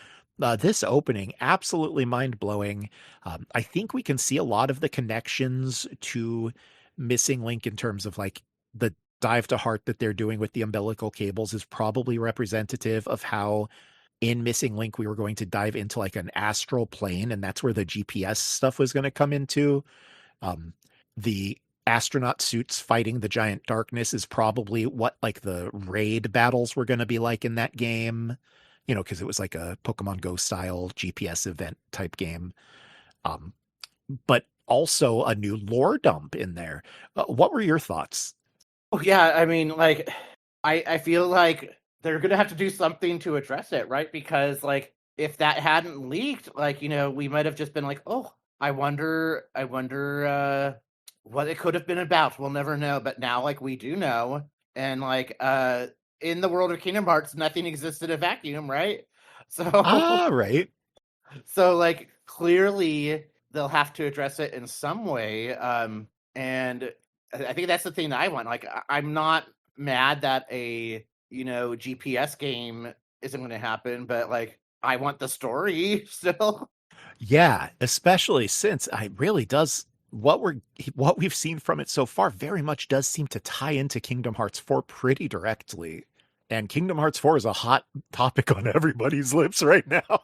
This opening, absolutely mind blowing. I think we can see a lot of the connections to Missing Link in terms of like the dive to heart that they're doing with the umbilical cables is probably representative of how in Missing Link we were going to dive into like an astral plane, and that's where the GPS stuff was going to come into. The astronaut suits fighting the giant darkness is probably what like the raid battles were going to be like in that game, because it was like a Pokemon Go style GPS event type game. But also a new lore dump in there. What were your thoughts? Oh yeah, I mean, like, I feel like they're gonna have to do something to address it, right? Because like, if that hadn't leaked, like, we might have just been like, oh, I wonder, what it could have been about. We'll never know. But now, like, we do know, and like, in the world of Kingdom Hearts, nothing exists in a vacuum, right? So, Right. so like, clearly they'll have to address it in some way. And I think that's the thing that I want. Like, I'm not mad that a GPS game isn't going to happen, but like, I want the story still. Yeah, especially since I really does what we've seen from it so far very much does seem to tie into Kingdom Hearts 4 pretty directly. And Kingdom Hearts 4 is a hot topic on everybody's lips right now.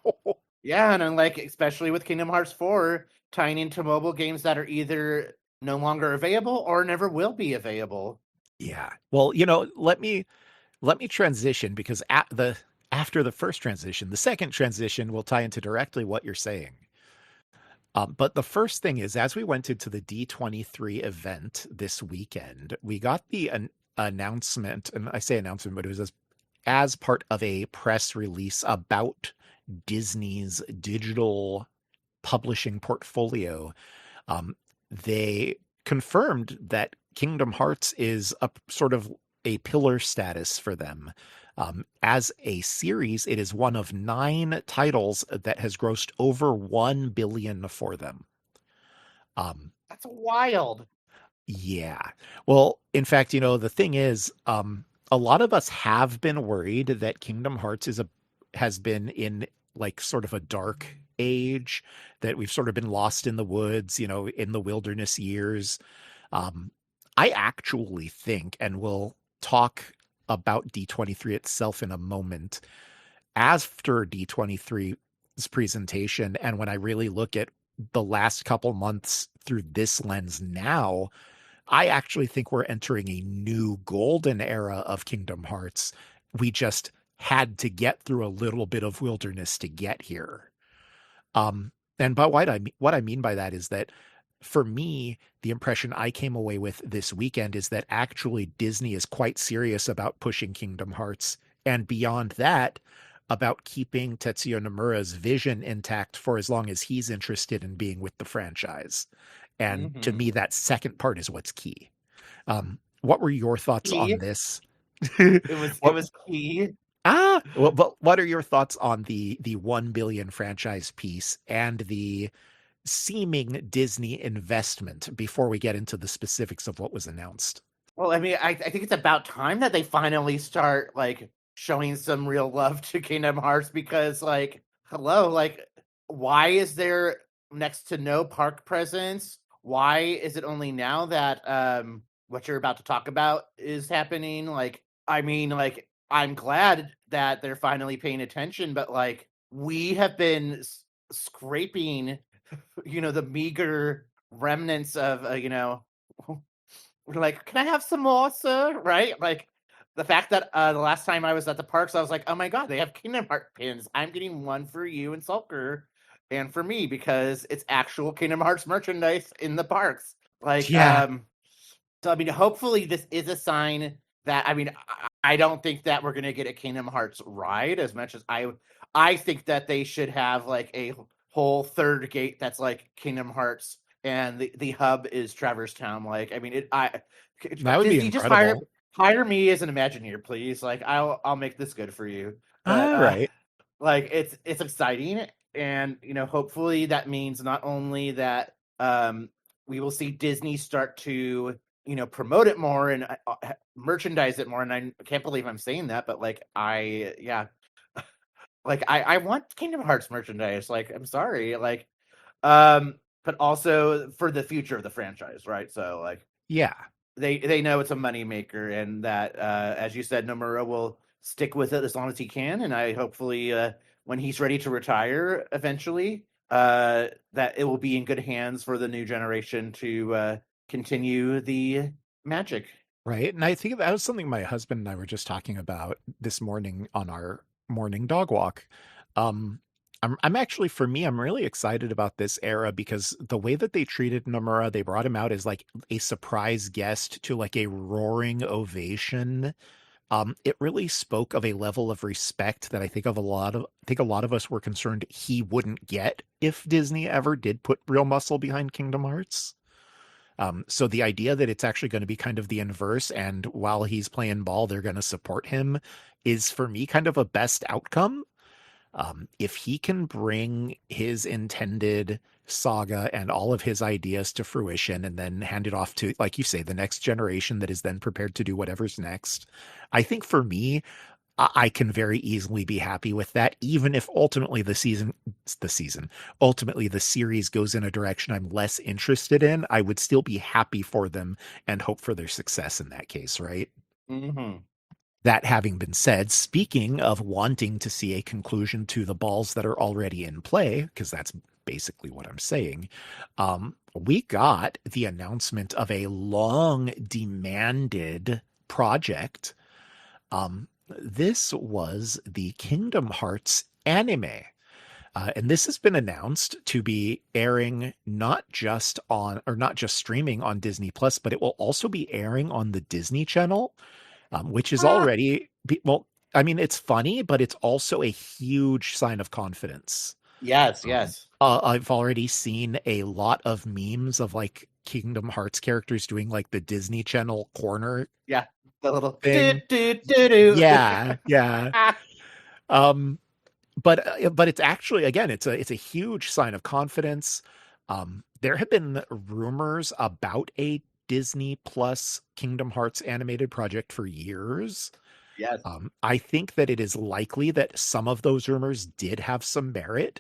Yeah, and then, like, especially with Kingdom Hearts 4 tying into mobile games that are either no longer available or never will be available. Yeah. Well, let me transition, because after the first transition, the second transition will tie into directly what you're saying. But the first thing is, as we went into the D23 event this weekend, we got the announcement, and I say announcement, but it was as part of a press release about Disney's digital publishing portfolio. They confirmed that Kingdom Hearts is a sort of a pillar status for them. As a series, it is one of 9 titles that has grossed over 1 billion for them. That's wild. Yeah. Well, in fact, the thing is, a lot of us have been worried that Kingdom Hearts has been in like sort of a dark age, that we've sort of been lost in the woods, in the wilderness years. I actually think, and we'll talk about D23 itself in a moment, after D23's presentation, and when I really look at the last couple months through this lens now, I actually think we're entering a new golden era of Kingdom Hearts. We just had to get through a little bit of wilderness to get here. And by what I mean by that is that, for me, the impression I came away with this weekend is that actually Disney is quite serious about pushing Kingdom Hearts, and beyond that, about keeping Tetsuya Nomura's vision intact for as long as he's interested in being with the franchise. And to me, that second part is what's key. What were your thoughts Key? on this? It was key. Well, but what are your thoughts on the 1 billion franchise piece and the seeming Disney investment before we get into the specifics of what was announced? Well, I mean, I think it's about time that they finally start like showing some real love to Kingdom Hearts, because like, hello, like, why is there next to no park presence? Why is it only now that what you're about to talk about is happening? Like, I mean, like, I'm glad that they're finally paying attention, but like, we have been scraping, the meager remnants of, we're like, can I have some more, sir? Right? Like, the fact that the last time I was at the parks, I was like, oh my God, they have Kingdom Hearts pins. I'm getting one for you and Sulker and for me, because it's actual Kingdom Hearts merchandise in the parks. Like, Yeah. so I mean, hopefully this is a sign that, I mean, I don't think that we're gonna get a Kingdom Hearts ride as much as I think that they should have like a whole third gate that's like Kingdom Hearts and the hub is Traverse Town. Like, I mean, That would be Disney just hire incredible. hire me as an Imagineer, please. Like, I'll make this good for you. But All right. like it's exciting, and hopefully that means not only that we will see Disney start to promote it more and merchandise it more. And I can't believe I'm saying that, but like I want Kingdom Hearts merchandise. Like, I'm sorry, like but also for the future of the franchise, right? So like Yeah. they know it's a moneymaker, and that as you said, Nomura will stick with it as long as he can, and I hopefully when he's ready to retire eventually, that it will be in good hands for the new generation to continue the magic. Right. And I think that was something my husband and I were just talking about this morning on our morning dog walk. Um, I'm actually, for me, I'm really excited about this era because the way that they treated Nomura, they brought him out as like a surprise guest to like a roaring ovation. It really spoke of a level of respect that I think a lot of us were concerned he wouldn't get if Disney ever did put real muscle behind Kingdom Hearts. So the idea that it's actually going to be kind of the inverse, and while he's playing ball, they're going to support him, is for me kind of a best outcome. If he can bring his intended saga and all of his ideas to fruition and then hand it off to, like you say, the next generation that is then prepared to do whatever's next, I think for me, I can very easily be happy with that, even if ultimately ultimately the series goes in a direction I'm less interested in. I would still be happy for them and hope for their success in that case, right? Mm-hmm. That having been said, speaking of wanting to see a conclusion to the balls that are already in play, because that's basically what I'm saying, we got the announcement of a long demanded project. This was the Kingdom Hearts anime. And this has been announced to be airing not just streaming on Disney Plus, but it will also be airing on the Disney Channel, which is Ah, already, well, I mean, it's funny, but it's also a huge sign of confidence. yes, yes, I've already seen a lot of memes of like Kingdom Hearts characters doing like the Disney Channel corner yeah. The little do thing. do do do. Yeah, yeah. Um, but it's actually, again, it's a huge sign of confidence. There have been rumors about a Disney Plus Kingdom Hearts animated project for years. Yes. I think that it is likely that some of those rumors did have some merit.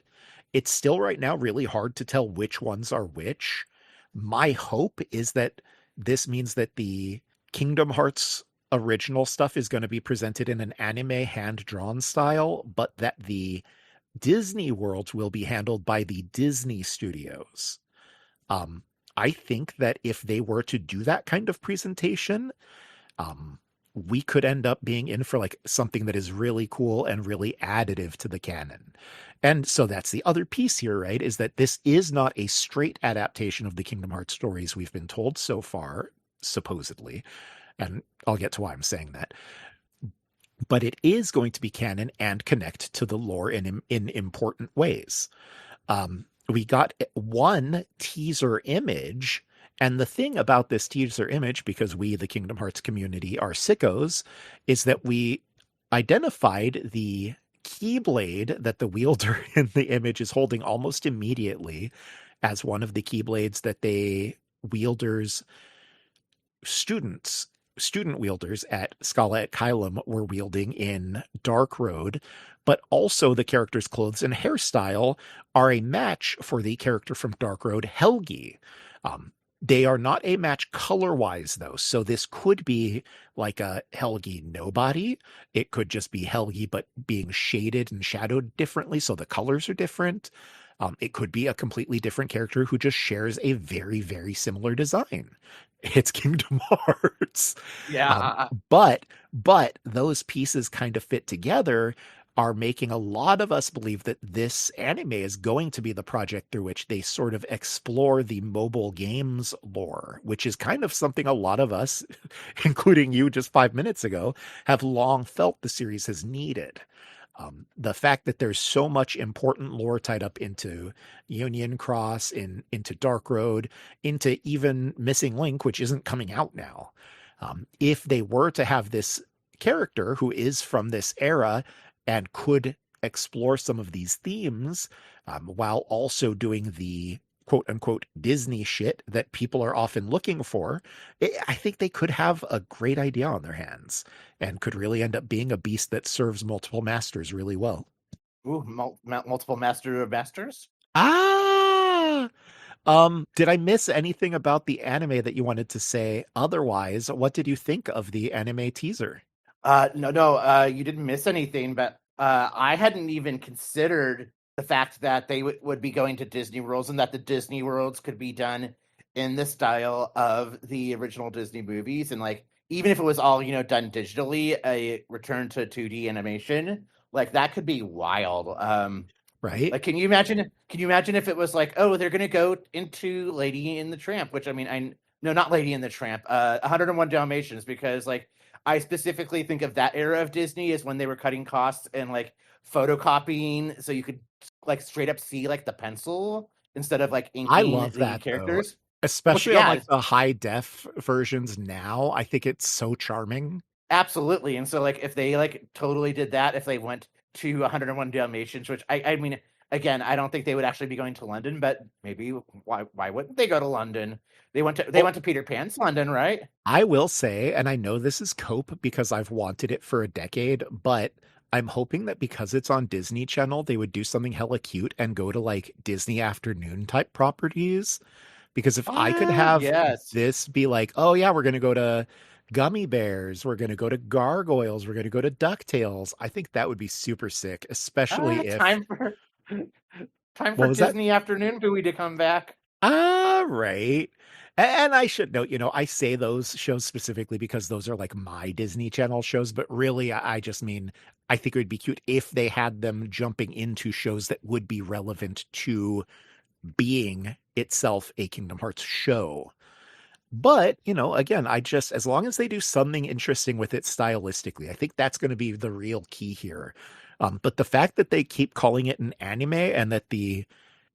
It's still right now really hard to tell which ones are which. My hope is that this means that the Kingdom Hearts original stuff is going to be presented in an anime hand-drawn style, but that the Disney worlds will be handled by the Disney studios. Um, I think that if they were to do that kind of presentation, um, we could end up being in for like something that is really cool and really additive to the canon. And so that's the other piece here, right? Is that this is not a straight adaptation of the Kingdom Hearts stories we've been told so far, supposedly. And I'll get to why I'm saying that. But it is going to be canon and connect to the lore in important ways. We got one teaser image. And the thing about this teaser image, because we, the Kingdom Hearts community, are sickos, is that we identified the keyblade that the wielder in the image is holding almost immediately as one of the keyblades that they wielders student wielders at Scala at Kylum were wielding in Dark Road, but also the character's clothes and hairstyle are a match for the character from Dark Road, Helgi. Um, they are not a match color-wise, though, so this could be like a Helgi nobody. It could just be Helgi, but being shaded and shadowed differently, so the colors are different. It could be a completely different character who just shares a very, very similar design. It's Kingdom Hearts. Um, Yeah. but those pieces kind of fit together. are making a lot of us believe that this anime is going to be the project through which they sort of explore the mobile games lore, which is kind of something a lot of us, including you just 5 minutes ago, have long felt the series has needed. The fact that there's so much important lore tied up into Union Cross, into Dark Road, into even Missing Link, which isn't coming out now. If they were to have this character who is from this era and could explore some of these themes while also doing the quote unquote Disney shit that people are often looking for, I think they could have a great idea on their hands and could really end up being a beast that serves multiple masters really well. Ooh, multiple master of masters. Ah, did I miss anything about the anime that you wanted to say? Otherwise, what did you think of the anime teaser? No, you didn't miss anything, but I hadn't even considered the fact that they would be going to Disney Worlds and that the Disney Worlds could be done in the style of the original Disney movies. And like, even if it was all, done digitally, a return to 2D animation, like that could be wild. Right? Like, can you imagine if it was like, oh, they're gonna go into Lady and the Tramp, which I mean, no, not Lady and the Tramp, 101 Dalmatians, because like I specifically think of that era of Disney as when they were cutting costs and like photocopying, so you could like straight up see like the pencil instead of like I inking love the that though, characters. Which especially on yeah, like the high def versions now. I think it's so charming. absolutely. And so like if they like totally did that, if they went to 101 Dalmatians, which I mean again, I don't think they would actually be going to London, but maybe why wouldn't they go to London? They Well, went to Peter Pan's London, right? I will say, and I know this is cope because I've wanted it for a decade, but I'm hoping that because it's on Disney Channel, they would do something hella cute and go to like Disney afternoon type properties. Because if I could Ah, have yes. this be like, oh yeah, we're going to go to Gummy Bears, we're going to go to Gargoyles, we're going to go to DuckTales, I think that would be super sick, especially if, Time for time for what was that? Disney afternoon Buoy to come back. Ah, right. And I should note, I say those shows specifically because those are like my Disney Channel shows, but really, I just mean, I think it would be cute if they had them jumping into shows that would be relevant to being itself a Kingdom Hearts show. But, again, as long as they do something interesting with it stylistically, I think that's going to be the real key here. But the fact that they keep calling it an anime and that the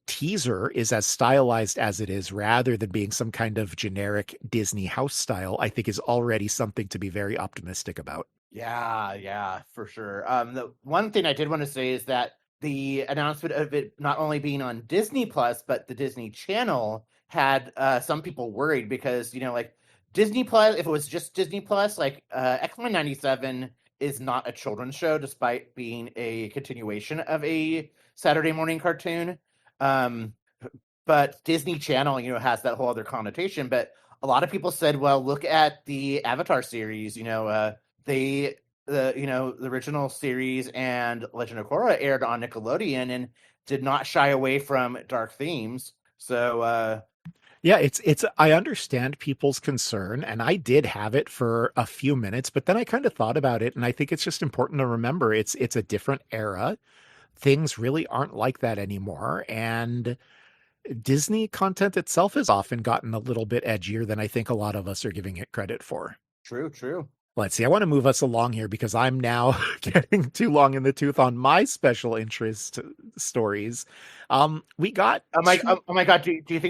teaser is as stylized as it is rather than being some kind of generic Disney house style, I think is already something to be very optimistic about. Yeah, for sure. The one thing I did want to say is that the announcement of it not only being on Disney Plus, but the Disney Channel had some people worried because, like Disney Plus, if it was just Disney Plus, like X-Men 97 is not a children's show, despite being a continuation of a Saturday morning cartoon. Um, but Disney Channel, has that whole other connotation. But a lot of people said, well, look at the Avatar series, they the original series and Legend of Korra aired on Nickelodeon and did not shy away from dark themes. So Yeah, it's I understand people's concern and I did have it for a few minutes, but then I kind of thought about it and I think it's just important to remember it's a different era. Things really aren't like that anymore and Disney content itself has often gotten a little bit edgier than I think a lot of us are giving it credit for. true. Let's see. I want to move us along here because I'm now getting too long in the tooth on my special interest stories. We got two. Oh my god, do you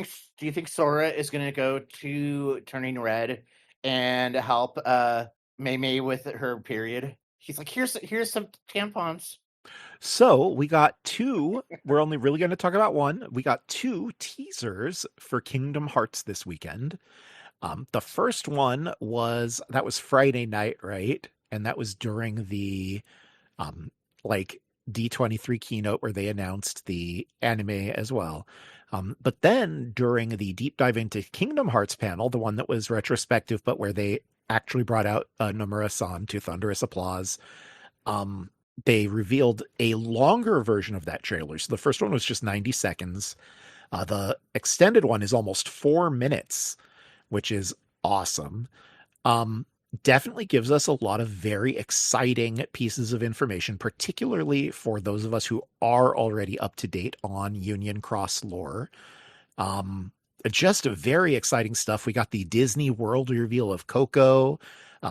think Sora is gonna go to Turning Red and help Mei Mei with her period? He's like, here's some tampons. So we got two. We're only really going to talk about one. We got two teasers for Kingdom Hearts this weekend. The first one was Friday night, right? And that was during the um like D23 keynote where they announced the anime as well. But then during the deep dive into Kingdom Hearts panel, the one that was retrospective, but where they actually brought out Nomura-san to thunderous applause, um, they revealed a longer version of that trailer. So the first one was just 90 seconds. The extended one is almost 4 minutes, which is awesome. Um, definitely gives us a lot of very exciting pieces of information, particularly for those of us who are already up to date on Union Cross lore. Um, just very exciting stuff. We got the Disney World reveal of Coco.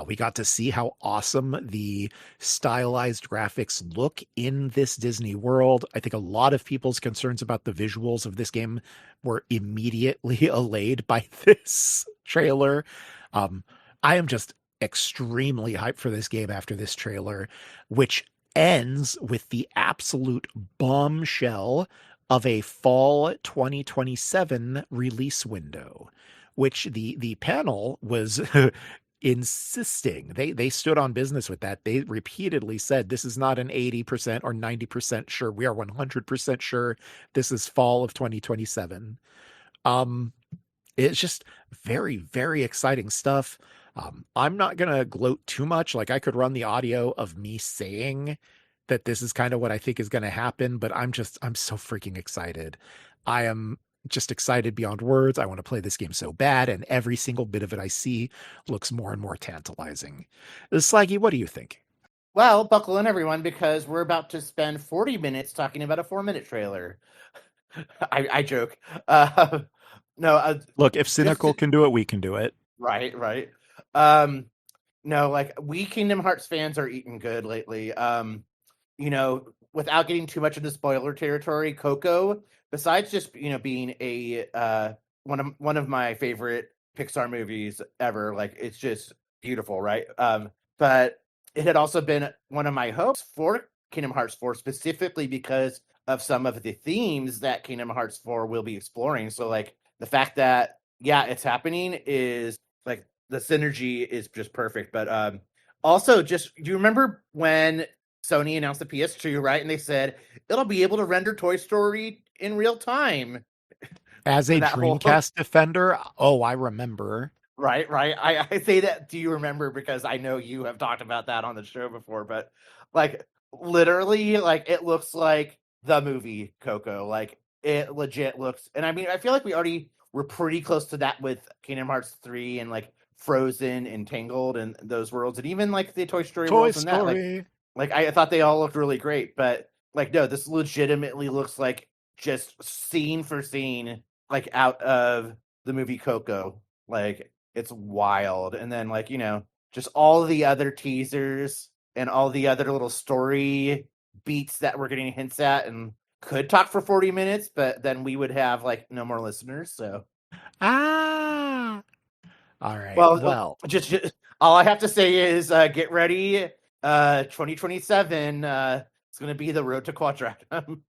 We got to see how awesome the stylized graphics look in this Disney World. I think a lot of people's concerns about the visuals of this game were immediately allayed by this trailer. Um, I am just extremely hyped for this game after this trailer, which ends with the absolute bombshell of a fall 2027 release window, which the panel was insisting. They stood on business with that. They repeatedly said this is not an 80% or 90% sure. We are 100% sure this is fall of 2027. Um it's just very, very exciting stuff. I'm not going to gloat too much. Like, I could run the audio of me saying that this is kind of what I think is going to happen, but I'm so freaking excited. I am just excited beyond words. I want to play this game so bad, and every single bit of it I see looks more and more tantalizing. Slaggy, what do you think? Well, buckle in, everyone, because we're about to spend 40 minutes talking about a 4-minute trailer. I joke. No, Look, if just Cynical can do it, we can do it. right. No, like, we Kingdom Hearts fans are eating good lately. Without getting too much into spoiler territory, Coco, besides just being a one of my favorite Pixar movies ever, like, it's just beautiful, right? But it had also been one of my hopes for Kingdom Hearts 4, specifically because of some of the themes that Kingdom Hearts 4 will be exploring. So, like, the fact that, yeah, it's happening is, like, the synergy is just perfect. But also, just, do you remember when Sony announced the PS2, right? And they said it'll be able to render Toy Story in real time. As a That whole Dreamcast defender, oh, I remember. right. I say that. Do you remember? Because I know you have talked about that on the show before. But, like, literally, like, it looks like the movie Coco. Like, it legit looks. And I mean, I feel like we already were pretty close to that with Kingdom Hearts 3 and, like, Frozen and Tangled and those worlds, and even, like, the Toy Story Toy worlds and that. Story. Like, I thought they all looked really great, but, like, no, this legitimately looks like just scene for scene, like, out of the movie Coco. Like, it's wild. And then, like, just all the other teasers and all the other little story beats that we're getting hints at, and could talk for 40 minutes, but then we would have, like, no more listeners. So, Ah. All right. well, Well, just all I have to say is get ready. 2027, it's going to be the road to Quadratum.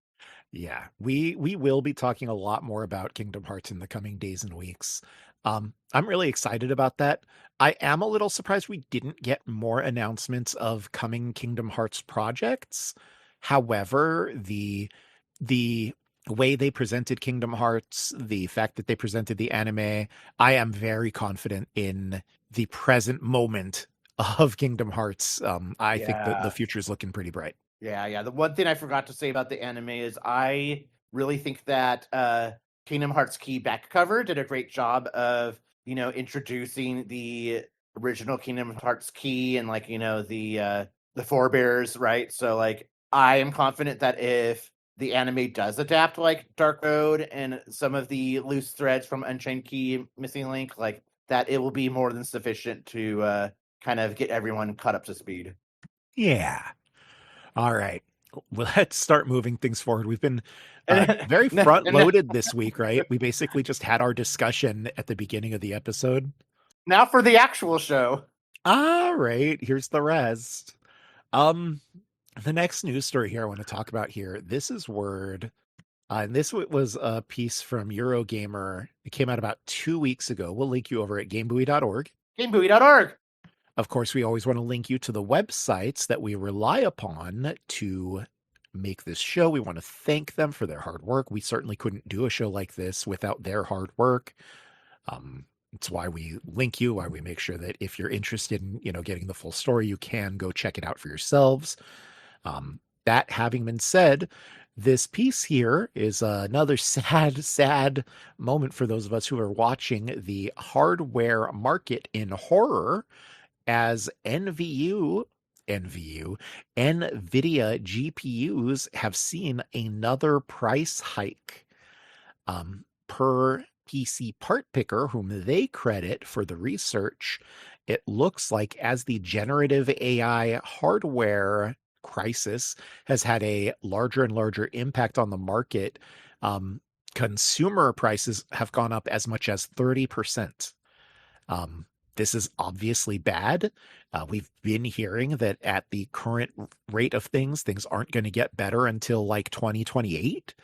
yeah, we will be talking a lot more about Kingdom Hearts in the coming days and weeks. I'm really excited about that. I am a little surprised we didn't get more announcements of coming Kingdom Hearts projects. However, the way they presented Kingdom Hearts, the fact that they presented the anime, I am very confident in the present moment of Kingdom Hearts. I think that the Yeah. future is looking pretty bright. Yeah. The one thing I forgot to say about the anime is I really think that Kingdom Hearts Key back cover did a great job of, introducing the original Kingdom Hearts Key and, like, the forebears, right? So, like, I am confident that if the anime does adapt, like, Dark Road and some of the loose threads from Unchained Key, Missing Link, like, that it will be more than sufficient to kind of get everyone caught up to speed. Yeah. All right. Well, let's start moving things forward. We've been And, very and, front and loaded this week, right? We basically just had our discussion at the beginning of the episode. now for the actual show. All right. Here's the rest. Um, the next news story here I want to talk about here. This is Word. And this was a piece from Eurogamer. It came out about 2 weeks ago. We'll link you over at gamebuoy.org. GameBuoy.org. Of course, we always want to link you to the websites that we rely upon to make this show. We want to thank them for their hard work. We certainly couldn't do a show like this without their hard work. It's why we link you, why we make sure that if you're interested in, getting the full story, you can go check it out for yourselves. That having been said, this piece here is another sad moment for those of us who are watching the hardware market in horror. as NVIDIA GPUs have seen another price hike. Per PC Part Picker, whom they credit for the research, it looks like as the generative AI hardware crisis has had a larger and larger impact on the market, consumer prices have gone up as much as 30%. Um, this is obviously bad. We've been hearing that at the current rate of things aren't going to get better until like 2028.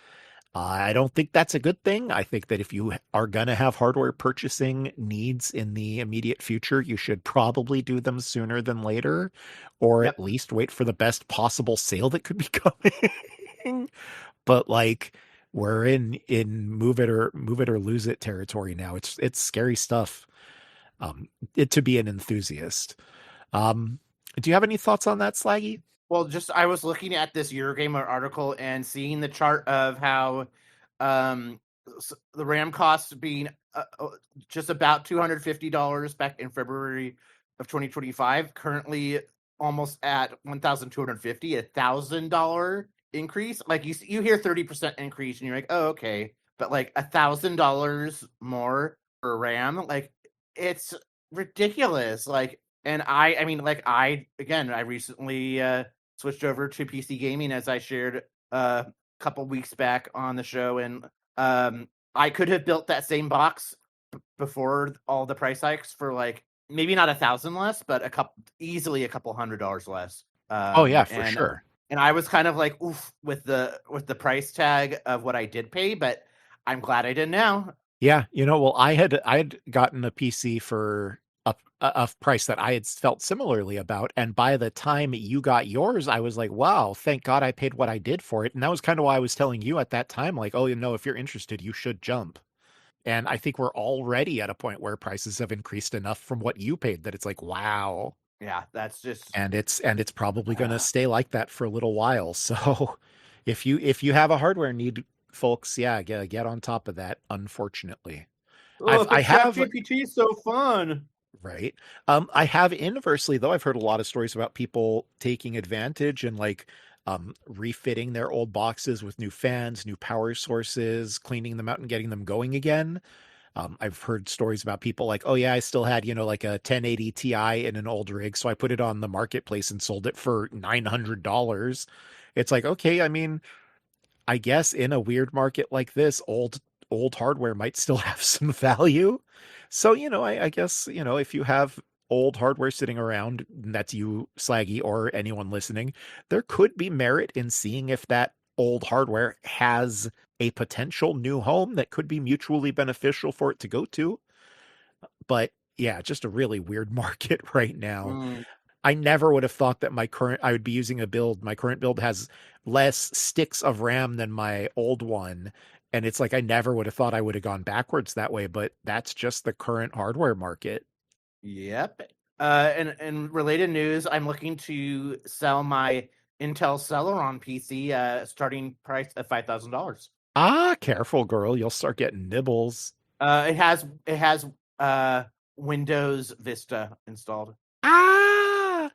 I don't think that's a good thing. I think that if you are going to have hardware purchasing needs in the immediate future, you should probably do them sooner than later, or at Yep. least wait for the best possible sale that could be coming. But like we're in move it or lose it territory now. It's scary stuff. To be an enthusiast. Do you have any thoughts on that, Slaggy? Well, just I was looking at this Eurogamer article and seeing the chart of how the RAM costs being just about $250 back in February of 2025, currently almost at 1,250, $1,000 increase. Like you hear 30% increase and you're like, oh, okay, but like $1,000 more for RAM, like it's ridiculous. Like, and I mean, like I recently switched over to PC gaming, as I shared a couple weeks back on the show, and I could have built that same box before all the price hikes for like maybe not 1,000 less, but easily a couple $100 less. Oh yeah, for And sure. I was kind of like, oof, with the price tag of what I did pay, but I'm glad I did now. Yeah, well, I had gotten a PC for a price that I had felt similarly about, and by the time you got yours, I was like, wow, thank God I paid what I did for it. And that was kind of why I was telling you at that time, like, oh, if you're interested, you should jump. And I think we're already at a point where prices have increased enough from what you paid that it's like, wow. Yeah, that's just And it's probably going to stay like that for a little while. So if you have a hardware need, folks, yeah, get on top of that, unfortunately. oh, I but have ChatGPT is so fun. right. I have inversely though, I've heard a lot of stories about people taking advantage and like refitting their old boxes with new fans, new power sources, cleaning them out and getting them going again. I've heard stories about people like, oh yeah, I still had, like a 1080 Ti in an old rig, so I put it on the marketplace and sold it for $900. It's like, okay, I mean, I guess in a weird market like this, old hardware might still have some value. So, I guess, if you have old hardware sitting around, and that's you, Slaggy, or anyone listening, there could be merit in seeing if that old hardware has a potential new home that could be mutually beneficial for it to go to. But yeah, just a really weird market right now. Mm, I never would have thought that I would be using my current build has less sticks of RAM than my old one. And it's like, I never would have thought I would have gone backwards that way, but that's just the current hardware market. yep. And related news, I'm looking to sell my Intel Celeron PC, starting price of $5,000. Ah, careful, girl. You'll start getting nibbles. It has Windows Vista installed. Ah!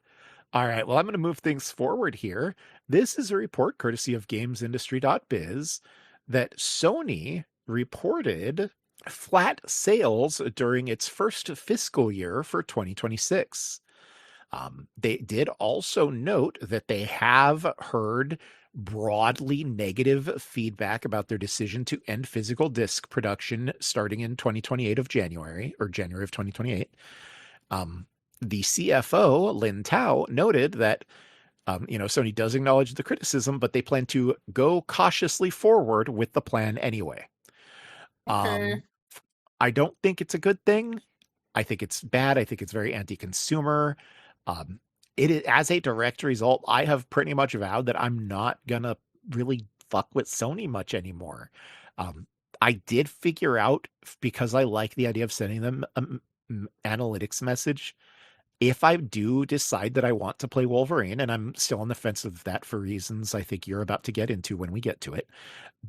All right. Well, I'm going to move things forward here. This is a report courtesy of gamesindustry.biz that Sony reported flat sales during its first fiscal year for 2026. They did also note that they have heard broadly negative feedback about their decision to end physical disc production starting in 2028 of January or January of 2028. The CFO, Lin Tao, noted that Sony does acknowledge the criticism, but they plan to go cautiously forward with the plan anyway. Okay. Um, I don't think it's a good thing. I think it's bad. I think it's very anti-consumer. Um, as a direct result, I have pretty much vowed that I'm not gonna really fuck with Sony much anymore. Um, I did figure out, because I like the idea of sending them an analytics message, if I do decide that I want to play Wolverine, and I'm still on the fence of that for reasons I think you're about to get into when we get to it.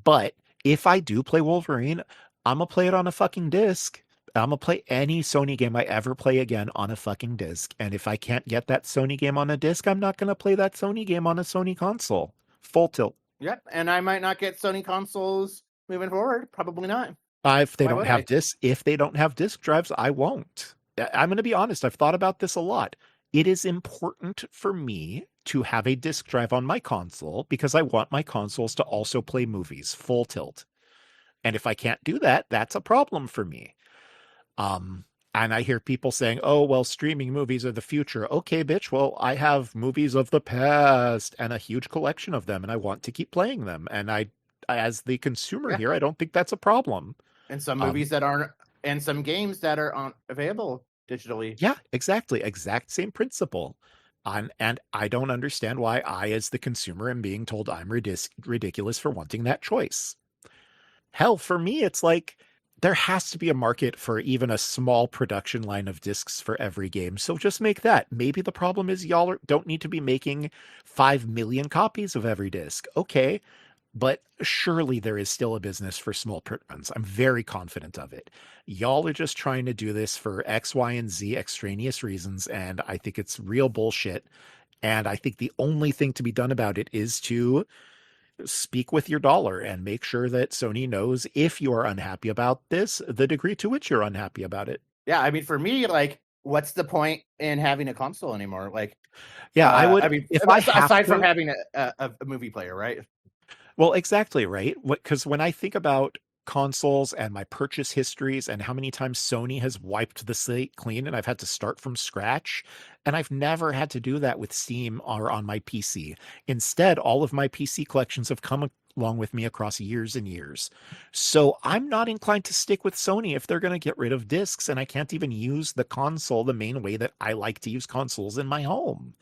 But if I do play Wolverine, I'm gonna play it on a fucking disc. I'm gonna play any Sony game I ever play again on a fucking disc. And if I can't get that Sony game on a disc, I'm not gonna play that Sony game on a Sony console. Full tilt. Yep, and I might not get Sony consoles moving forward. Probably not. If they Why don't would have I? discs, if they don't have disc drives, I won't. I'm going to be honest. I've thought about this a lot. It is important for me to have a disc drive on my console because I want my consoles to also play movies full tilt. And if I can't do that, that's a problem for me. Um, and I hear people saying, "Oh, well, streaming movies are the future." Okay, bitch. Well, I have movies of the past and a huge collection of them, and I want to keep playing them. And as the consumer Yeah, here, I don't think that's a problem. and some Um, movies that aren't, and some games that are on available digitally. Yeah, exactly. Exact same principle. And I don't understand why I, as the consumer, am being told I'm ridiculous for wanting that choice. Hell, for me, it's like there has to be a market for even a small production line of discs for every game. So just make that. Maybe the problem is y'all don't need to be making 5 million copies of every disc. Okay, but surely there is still a business for small print runs. I'm very confident of it. Y'all are just trying to do this for X, Y, and Z extraneous reasons, and I think it's real bullshit. And I think the only thing to be done about it is to speak with your dollar and make sure that Sony knows if you are unhappy about this, the degree to which you're unhappy about it. Yeah, I mean, for me, like, what's the point in having a console anymore? Like, Yeah, I would, I mean, if I have aside from to. having a movie player, right? Well, exactly, right? Because when I think about consoles and my purchase histories and how many times Sony has wiped the slate clean and I've had to start from scratch, and I've never had to do that with Steam or on my PC. Instead, all of my PC collections have come along with me across years and years. So I'm not inclined to stick with Sony if they're going to get rid of discs and I can't even use the console the main way that I like to use consoles in my home.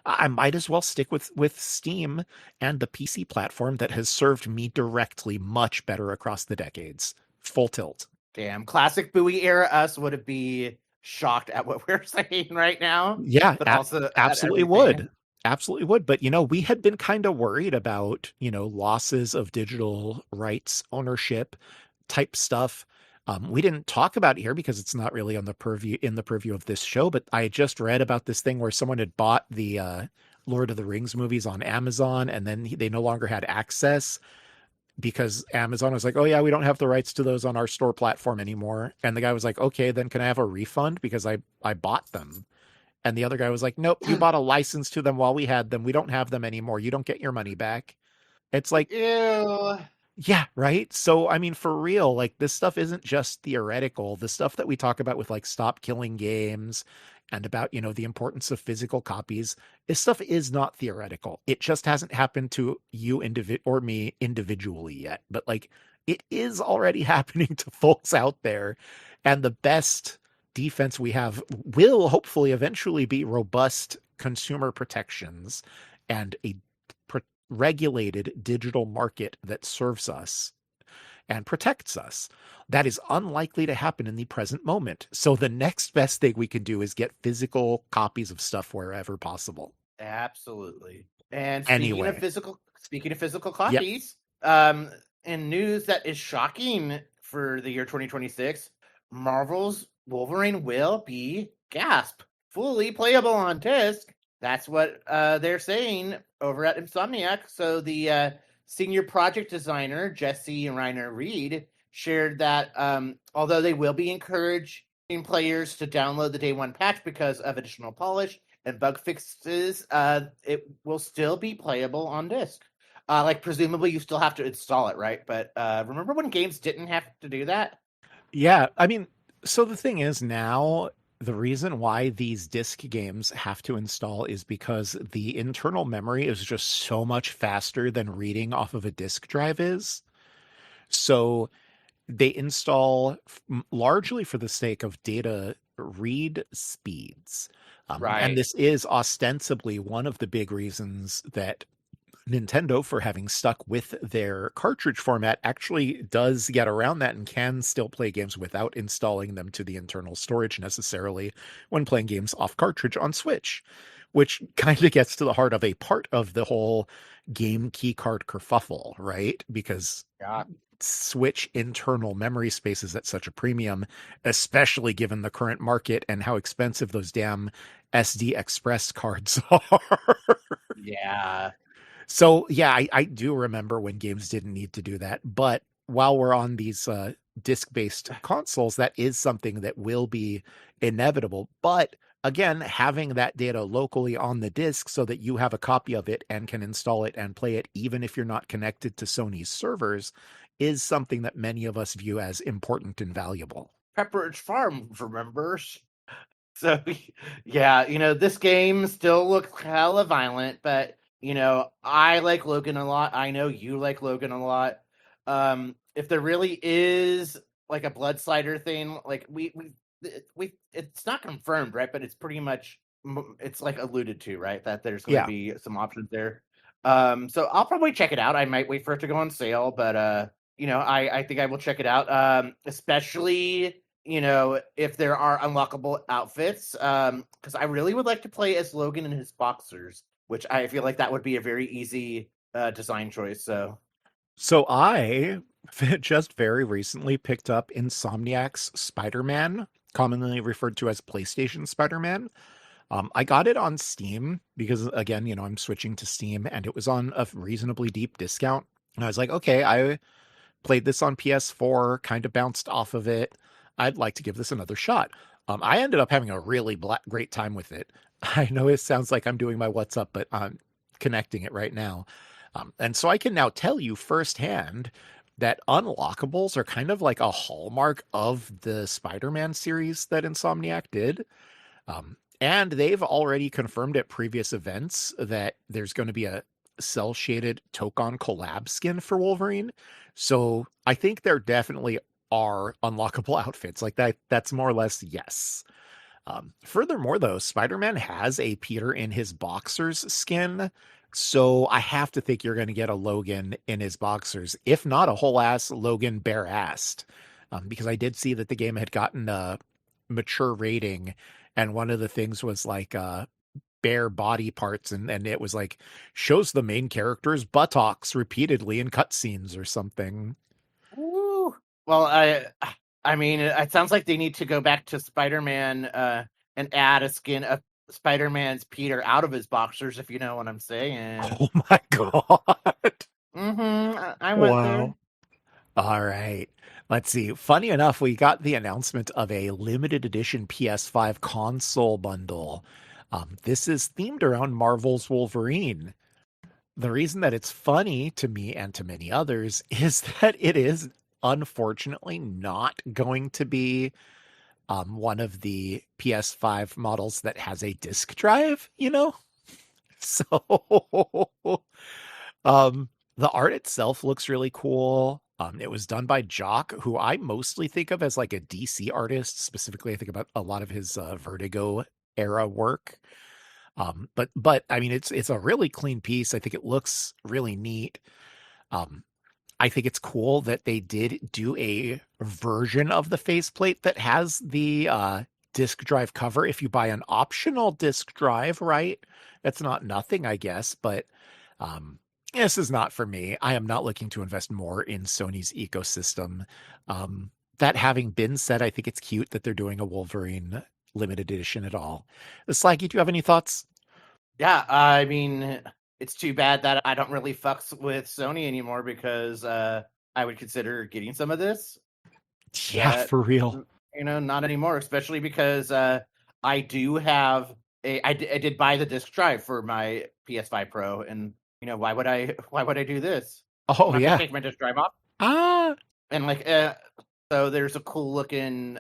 I might as well stick with Steam and the PC platform that has served me directly much better across the decades. Full tilt. Damn, classic Buoy era us would be shocked at what we're saying right now, Yeah, but also at absolutely everything. would. Absolutely would. But, we had been kind of worried about, losses of digital rights ownership type stuff. We didn't talk about it here because it's not really on the purview of this show, but I just read about this thing where someone had bought the Lord of the Rings movies on Amazon and then they no longer had access because Amazon was like, "Oh yeah, we don't have the rights to those on our store platform anymore." And the guy was like, "Okay, then can I have a refund because I bought them?" And the other guy was like, "Nope, you bought a license to them while we had them. We don't have them anymore. You don't get your money back." It's like, Ew. yeah, right. So, I mean, for real, like this stuff isn't just theoretical. The stuff that we talk about with like stop killing games and about, the importance of physical copies, this stuff is not theoretical. It just hasn't happened to you or me individually yet. But like it is already happening to folks out there. And the best defense we have will hopefully eventually be robust consumer protections and a regulated digital market that serves us and protects us. That is unlikely to happen in the present moment. So the next best thing we can do is get physical copies of stuff wherever possible. Absolutely. And Anyway. speaking of physical Yep. copies, in news that is shocking for the year 2026, Marvel's Wolverine will be gasp fully playable on disc. That's what they're saying over at Insomniac. So the senior project designer Jesse Reiner Reed shared that although they will be encouraging players to download the day one patch because of additional polish and bug fixes, it will still be playable on disc. Like presumably you still have to install it, right? But remember when games didn't have to do that? Yeah. I mean, so the thing is now the reason why these disc games have to install is because the internal memory is just so much faster than reading off of a disk drive is. So they install largely for the sake of data read speeds. And Right. this is ostensibly one of the big reasons that Nintendo, for having stuck with their cartridge format, actually does get around that and can still play games without installing them to the internal storage necessarily when playing games off cartridge on Switch, which kind of gets to the heart of a part of the whole game keycard kerfuffle, right? Because Yeah. Switch internal memory space is at such a premium, especially given the current market and how expensive those damn SD Express cards are. Yeah. So yeah, I do remember when games didn't need to do that. But while we're on these disc-based consoles, that is something that will be inevitable. But again, having that data locally on the disc so that you have a copy of it and can install it and play it, even if you're not connected to Sony's servers, is something that many of us view as important and valuable. Pepperidge Farm remembers. So yeah, this game still looks hella violent, but I like Logan a lot. I know you like Logan a lot. If there really is like a blood slider thing, like we it's not confirmed, right? But it's pretty much it's like alluded to, right? That there's going to Yeah. be some options there. So I'll probably check it out. I might wait for it to go on sale, but I think I will check it out. Especially if there are unlockable outfits, because I really would like to play as Logan in his boxers, which I feel like that would be a very easy design choice. So I just very recently picked up Insomniac's Spider-Man, commonly referred to as PlayStation Spider-Man. I got it on Steam because, again, I'm switching to Steam and it was on a reasonably deep discount. And I was like, okay, I played this on PS4, kind of bounced off of it. I'd like to give this another shot. I ended up having a really great time with it. I know it sounds like I'm doing my what's up, but I'm connecting it right now. And so I can now tell you firsthand that unlockables are kind of like a hallmark of the Spider-Man series that Insomniac did. And they've already confirmed at previous events that there's going to be a cell shaded Tokon collab skin for Wolverine. So I think there definitely are unlockable outfits like that. That's more or less yes. Furthermore, though, Spider-Man has a Peter in his boxers skin. So I have to think you're going to get a Logan in his boxers, if not a whole ass Logan bare-assed. Because I did see that the game had gotten a mature rating, and one of the things was like bare body parts, and it was like shows the main character's buttocks repeatedly in cutscenes or something. Woo. Well, I mean, it sounds like they need to go back to Spider-Man and add a skin of Spider-Man's Peter out of his boxers, if you know what I'm saying. Oh my god. I went there. All right. Let's see. Funny enough, we got the announcement of a limited edition PS5 console bundle. This is themed around Marvel's Wolverine. The reason that it's funny to me and to many others is that it is unfortunately not going to be one of the PS5 models that has a disk drive, So the art itself looks really cool. It was done by Jock, who I mostly think of as like a DC artist. Specifically, I think about a lot of his Vertigo era work. But I mean, it's a really clean piece. I think it looks really neat. I think it's cool that they did do a version of the faceplate that has the disk drive cover. If you buy an optional disk drive, right? That's not nothing, I guess, but this is not for me. I am not looking to invest more in Sony's ecosystem. That having been said, I think it's cute that they're doing a Wolverine limited edition at all. Slaggy, do you have any thoughts? Yeah, I mean, it's too bad that I don't really fucks with Sony anymore because I would consider getting some of this. Yeah, But, for real. not anymore, especially because I do have I did buy the disc drive for my PS5 Pro, and why would I do this? Oh, I'm not yeah. gonna take my disc drive off. Ah. And like so there's a cool looking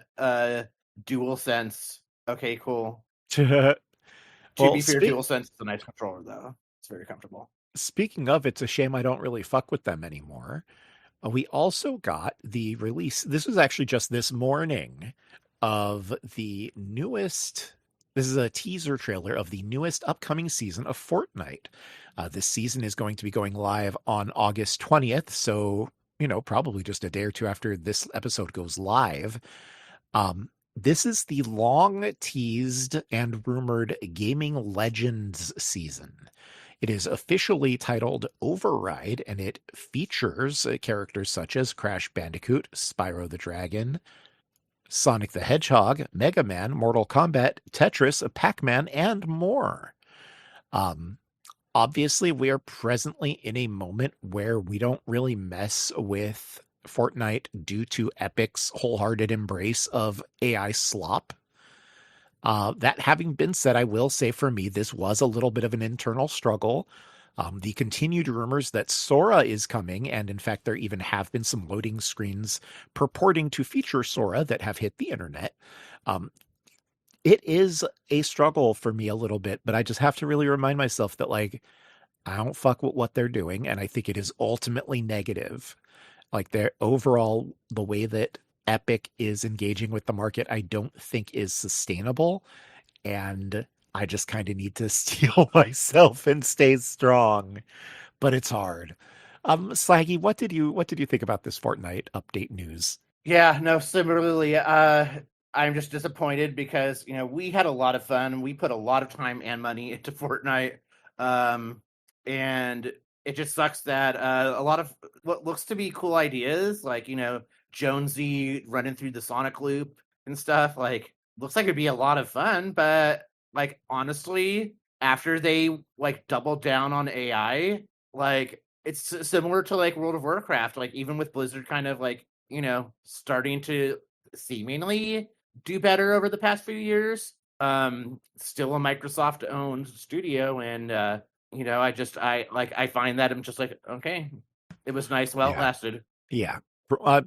dual sense. Okay, cool. To Well, be fair, dual sense is a nice controller though. It's very comfortable. speaking of, it's a shame I don't really fuck with them anymore. We also got the release. This was actually just this morning of the newest. This is a teaser trailer of the newest upcoming season of Fortnite. This season is going to be going live on August 20th. So, probably just a day or two after this episode goes live. This is the long teased and rumored Gaming Legends season. It is officially titled Override, and it features characters such as Crash Bandicoot, Spyro the Dragon, Sonic the Hedgehog, Mega Man, Mortal Kombat, Tetris, Pac-Man, and more. Um, Obviously, we are presently in a moment where we don't really mess with Fortnite due to Epic's wholehearted embrace of AI slop. That having been said, I will say for me, this was a little bit of an internal struggle. The continued rumors that Sora is coming, and in fact, there even have been some loading screens purporting to feature Sora that have hit the internet. Um, it is a struggle for me a little bit, but I just have to really remind myself that, like, I don't fuck with what they're doing, and I think it is ultimately negative. Like, their overall, the way that Epic is engaging with the market, I don't think is sustainable, and I just kind of need to steel myself and stay strong, but it's hard. Slaggy, what did you think about this Fortnite update news? Yeah, no, similarly, I'm just disappointed because, we had a lot of fun. We put a lot of time and money into Fortnite. And it just sucks that a lot of what looks to be cool ideas, like, Jonesy running through the Sonic loop and stuff, like, looks like it'd be a lot of fun, but, like, honestly, after they, like, doubled down on AI, like, it's similar to, like, World of Warcraft, like, even with Blizzard kind of, like, starting to seemingly do better over the past few years. Still a Microsoft owned studio, and I find that I'm just like, okay, it was nice while it Yeah. lasted. Yeah,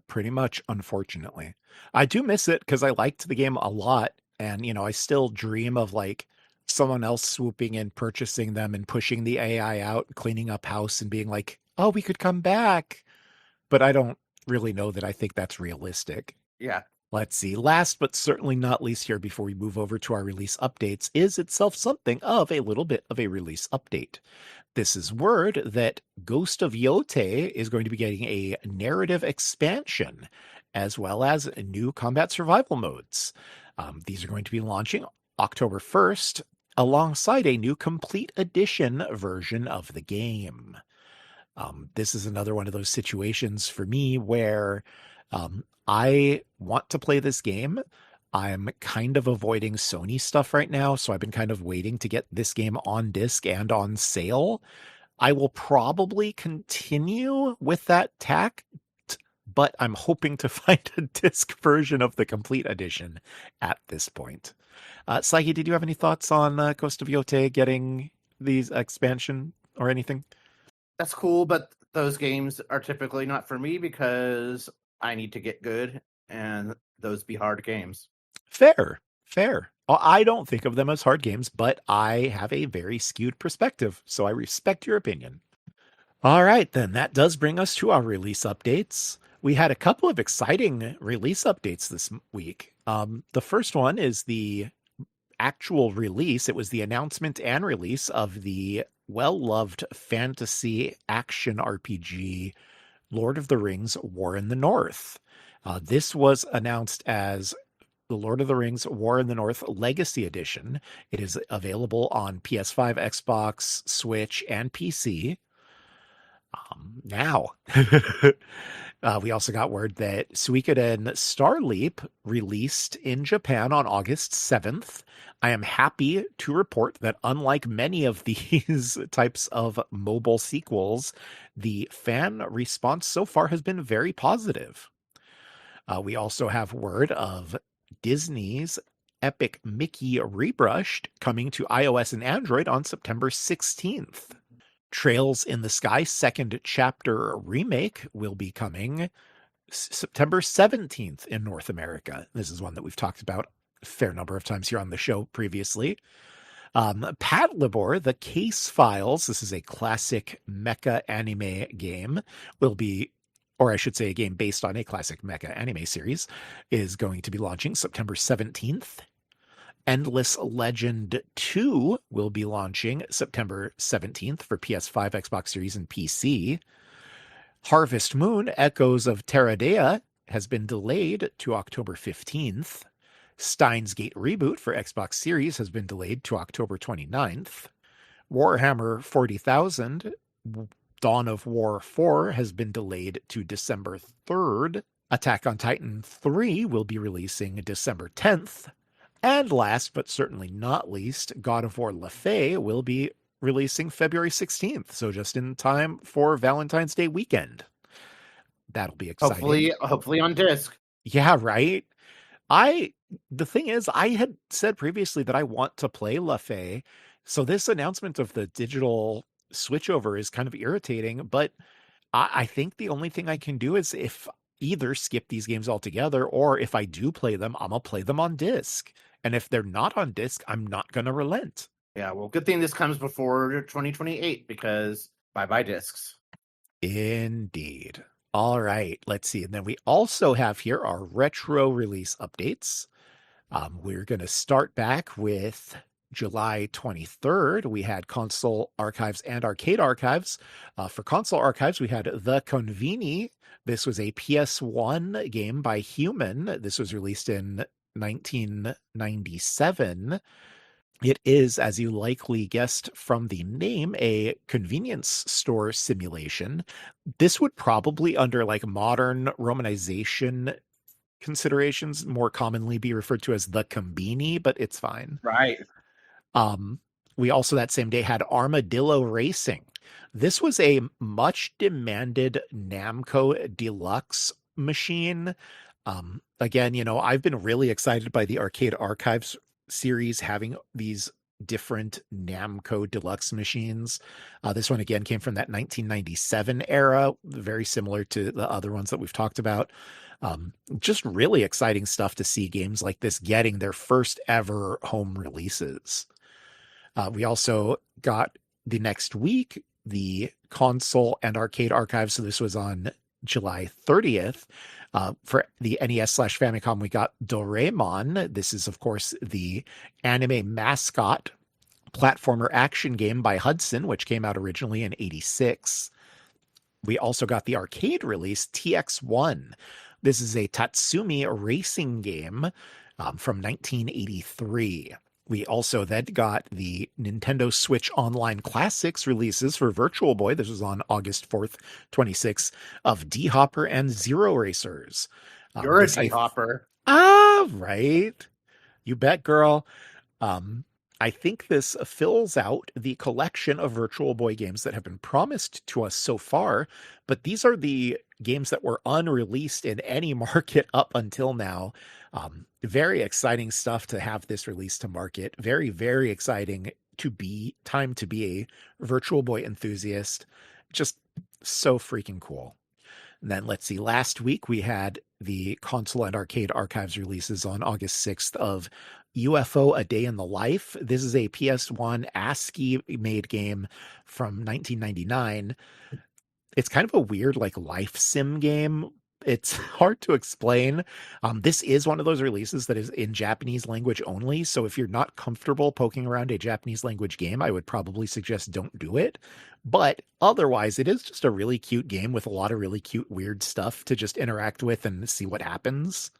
pretty much, unfortunately. I do miss it because I liked the game a lot, and I still dream of like someone else swooping in, purchasing them, and pushing the AI out, cleaning up house, and being like, "Oh, we could come back." But I don't really know that I think that's realistic. Yeah. Let's see. Last but certainly not least here, before we move over to our release updates, is itself something of a little bit of a release update. This is word that Ghost of Yote is going to be getting a narrative expansion, as well as new combat survival modes. These are going to be launching October 1st, alongside a new complete edition version of the game. This is another one of those situations for me where I want to play this game. I'm kind of avoiding Sony stuff right now, so I've been kind of waiting to get this game on disc and on sale. I will probably continue with that tact, but I'm hoping to find a disc version of the complete edition at this point. Slaggy, did you have any thoughts on Ghost of Yote getting these expansion or anything? That's cool, but those games are typically not for me because I need to get good, and those be hard games. Fair, fair. I don't think of them as hard games, but I have a very skewed perspective, so I respect your opinion. All right, then that does bring us to our release updates. We had a couple of exciting release updates this week. The first one is the actual release. It was the announcement and release of the well-loved fantasy action RPG Lord of the Rings War in the North. This was announced as the Lord of the Rings War in the North Legacy Edition. It is available on PS5, Xbox, Switch, and PC. Now, we also got word that Suikoden Starleap released in Japan on August 7th. I am happy to report that unlike many of these types of mobile sequels, the fan response so far has been very positive. We also have word of Disney's Epic Mickey Rebrushed coming to iOS and Android on September 16th. Trails in the Sky second chapter remake will be coming September 17th in North America. This is one that we've talked about a fair number of times here on the show previously. Patlabor, The Case Files, this is a classic mecha anime game, will be, or I should say a game based on a classic mecha anime series, is going to be launching September 17th. Endless Legend 2 will be launching September 17th for PS5, Xbox Series, and PC. Harvest Moon, Echoes of Terradea has been delayed to October 15th. Steins Gate Reboot for Xbox Series has been delayed to October 29th. Warhammer 40,000 Dawn of War 4 has been delayed to December 3rd. Attack on Titan 3 will be releasing December 10th. And last but certainly not least, God of War Le Fay will be releasing February 16th. So just in time for Valentine's Day weekend. That'll be exciting. Hopefully on disc. Yeah, right? The thing is, I had said previously that I want to play Le Fay, so this announcement of the digital switchover is kind of irritating, but I think the only thing I can do is if either skip these games altogether, or if I do play them, I'm gonna play them on disc. And if they're not on disc, I'm not gonna relent. Yeah, well, good thing this comes before 2028 because bye-bye discs. Indeed. All right, let's see. And then we also have here our retro release updates. We're going to start back with July 23rd. We had console archives and arcade archives. For console archives, we had The Conveni. This was a PS1 game by Human. This was released in 1997. It is, as you likely guessed from the name, a convenience store simulation. This would probably, under like modern romanization considerations, more commonly be referred to as the Combini, but it's fine. Right. We also that same day had Armadillo Racing. This was a much demanded Namco Deluxe machine. Again, I've been really excited by the Arcade Archives series having these different Namco Deluxe machines. This one again came from that 1997 era, very similar to the other ones that we've talked about. Just really exciting stuff to see games like this getting their first ever home releases. We also got the next week the console and arcade archives. So this was on July 30th. For the NES/Famicom, we got Doraemon. This is, of course, the anime mascot platformer action game by Hudson, which came out originally in 86. We also got the arcade release, TX1. This is a Tatsumi racing game from 1983. We also then got the Nintendo Switch Online Classics releases for Virtual Boy. This was on August 4th, 26, of D-Hopper and Zero Racers. You're a D-Hopper. Right. You bet, girl. I think this fills out the collection of Virtual Boy games that have been promised to us so far, but these are the games that were unreleased in any market up until now. Very exciting stuff to have this released to market. Very, very exciting time to be a Virtual Boy enthusiast. Just so freaking cool. And then let's see, last week we had the console and arcade archives releases on August 6th of UFO A Day in the Life. This is a PS1 ASCII made game from 1999. It's kind of a weird like life sim game. It's hard to explain. This is one of those releases that is in Japanese language only. So if you're not comfortable poking around a Japanese language game, I would probably suggest don't do it. But otherwise, it is just a really cute game with a lot of really cute, weird stuff to just interact with and see what happens.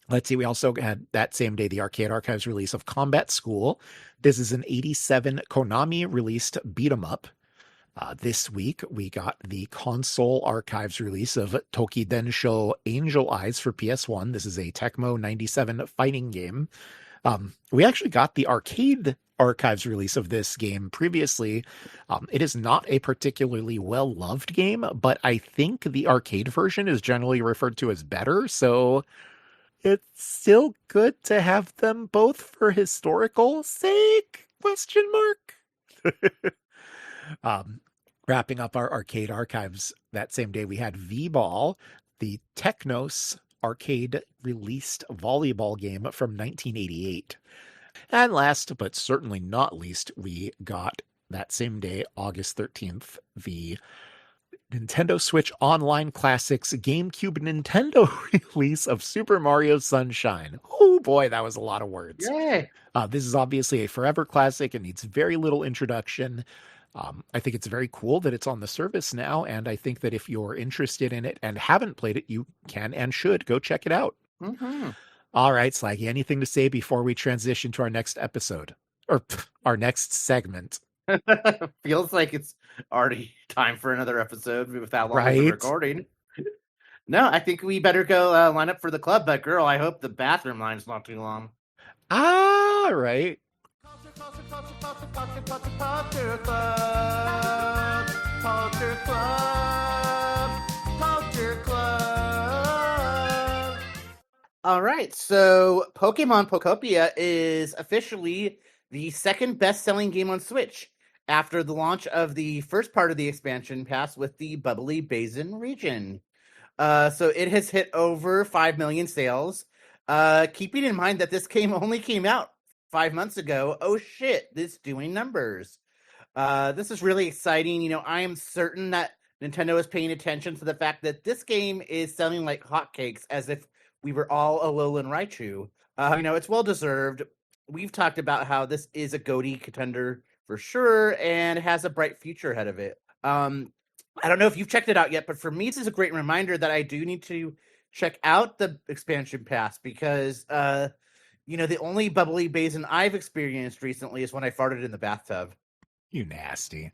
Let's see, we also had that same day the Arcade Archives release of Combat School. This is an 87 Konami released beat 'em up. This week, we got the console archives release of Toki Densho Angel Eyes for PS1. This is a Tecmo 97 fighting game. We actually got the arcade archives release of this game previously. It is not a particularly well-loved game, but I think the arcade version is generally referred to as better, so it's still good to have them both for historical sake? ? Wrapping up our arcade archives that same day, we had V-Ball, the Technos arcade released volleyball game from 1988. And last but certainly not least, we got that same day, August 13th, the Nintendo Switch Online Classics GameCube Nintendo release of Super Mario Sunshine. Oh boy, that was a lot of words. Yay. This is obviously a forever classic and needs very little introduction. I think it's very cool that it's on the service now, and I think that if you're interested in it and haven't played it, you can and should go check it out. Mm-hmm. All right, Slaggy, anything to say before we transition to our next episode? Or our next segment? Feels like it's already time for another episode with how long we've been Right? recording. No, I think we better go line up for the club, but girl, I hope the bathroom line's not too long. Ah, right. Culture Club. Culture Club. Culture Club. All right, so Pokemon Pokopia is officially the second best-selling game on Switch after the launch of the first part of the expansion pass with the Bubbly Basin region. So it has hit over 5 million sales. Keeping in mind that this game only came out 5 months ago. Oh shit, this doing numbers. This is really exciting. You know, I am certain that Nintendo is paying attention to the fact that this game is selling like hotcakes, as if we were all Alolan Raichu. You know, it's well deserved. We've talked about how this is a GOTY contender for sure, and has a bright future ahead of it. I don't know if you've checked it out yet, but for me, this is a great reminder that I do need to check out the expansion pass because, you know, the only bubbly basin I've experienced recently is when I farted in the bathtub. You nasty.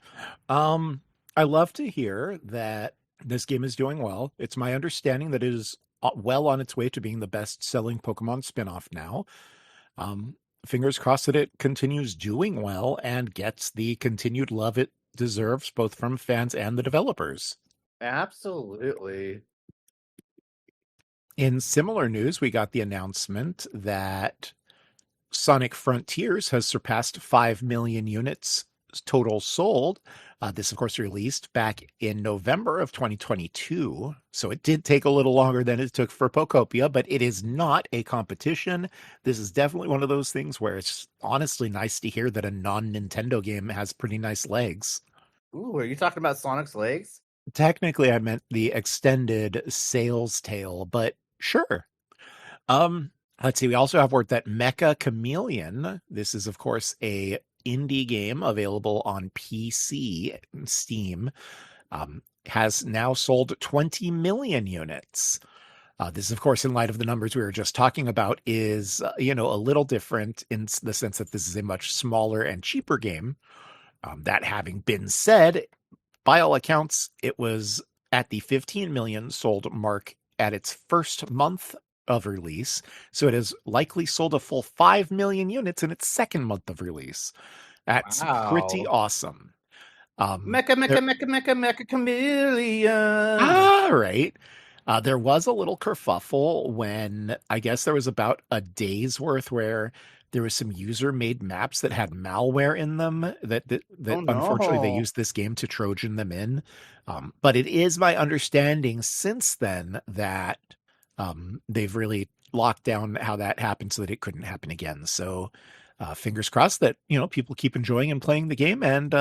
I love to hear that this game is doing well. It's my understanding that it is well on its way to being the best-selling Pokemon spin-off now. Fingers crossed that it continues doing well and gets the continued love it deserves, both from fans and the developers. Absolutely. In similar news, we got the announcement that Sonic Frontiers has surpassed 5 million units total sold. This, of course, released back in November of 2022. So it did take a little longer than it took for Pokopia, but it is not a competition. This is definitely one of those things where it's honestly nice to hear that a non-Nintendo game has pretty nice legs. Ooh, are you talking about Sonic's legs? Technically, I meant the extended sales tail, but sure. Let's see. We also have word that Mecha Chameleon. This is, of course, a indie game available on PC and Steam. Has now sold 20 million units. This is, of course, in light of the numbers we were just talking about, is a little different in the sense that this is a much smaller and cheaper game. That having been said, by all accounts, it was at the 15 million sold mark at its first month of release, so it has likely sold a full 5 million units in its second month of release. That's pretty Wow. awesome. Mecha Chameleon. Right. There was a little kerfuffle when I guess there was about a day's worth where there was some user-made maps that had malware in them that Oh unfortunately they no. used this game to Trojan them in. But it is my understanding since then that they've really locked down how that happened so that it couldn't happen again. So fingers crossed that people keep enjoying and playing the game, and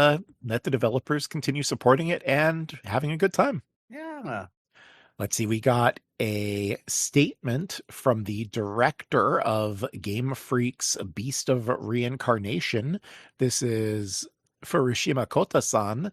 let the developers continue supporting it and having a good time. Yeah. Let's see, we got a statement from the director of Game Freak's Beast of Reincarnation. This is Furushima Kota-san.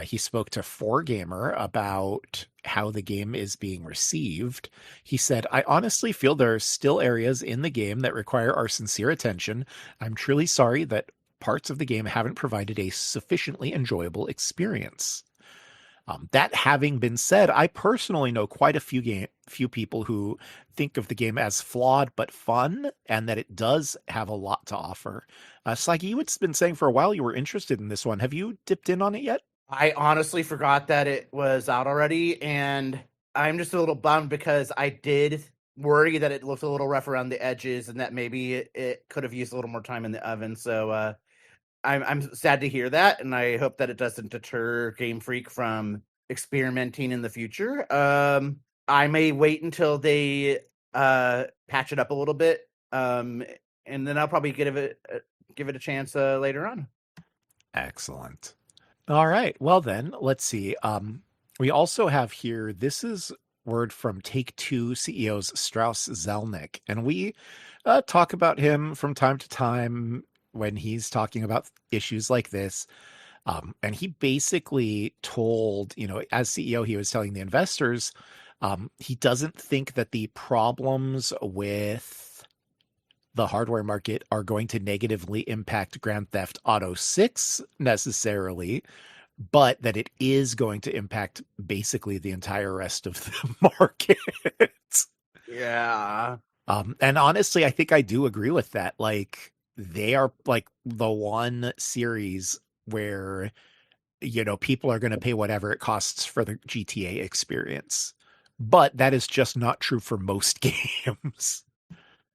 He spoke to 4Gamer about how the game is being received. He said, "I honestly feel there are still areas in the game that require our sincere attention. I'm truly sorry that parts of the game haven't provided a sufficiently enjoyable experience." That having been said, I personally know quite a few people who think of the game as flawed but fun, and that it does have a lot to offer. Slaggy, you had been saying for a while you were interested in this one. Have you dipped in on it yet? I honestly forgot that it was out already, and I'm just a little bummed because I did worry that it looked a little rough around the edges and that maybe it could have used a little more time in the oven. So I'm sad to hear that, and I hope that it doesn't deter Game Freak from experimenting in the future. I may wait until they patch it up a little bit, and then I'll probably give it a chance later on. Excellent. All right. Well, then, let's see. We also have here, this is word from Take-Two CEOs Strauss Zelnick, and we talk about him from time to time when he's talking about issues like this. And he basically told, as CEO, he was telling the investors, he doesn't think that the problems with the hardware market are going to negatively impact Grand Theft Auto 6 necessarily, but that it is going to impact basically the entire rest of the market. Yeah. And honestly, I think I do agree with that. Like, they are like the one series where, people are going to pay whatever it costs for the GTA experience. But that is just not true for most games.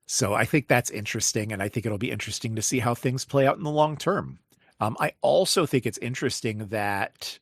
So I think that's interesting, and I think it'll be interesting to see how things play out in the long term. I also think it's interesting that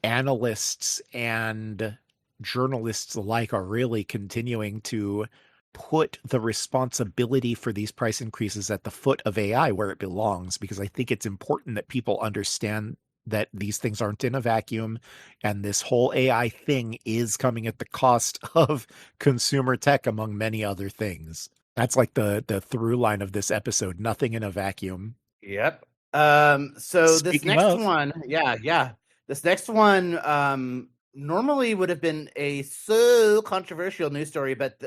analysts and journalists alike are really continuing to put the responsibility for these price increases at the foot of AI where it belongs, because I think it's important that people understand that these things aren't in a vacuum, and this whole AI thing is coming at the cost of consumer tech, among many other things. That's like the through line of this episode. Nothing in a vacuum. Yep. So this Speaking next of, one, yeah. This next one, normally would have been a so controversial news story, but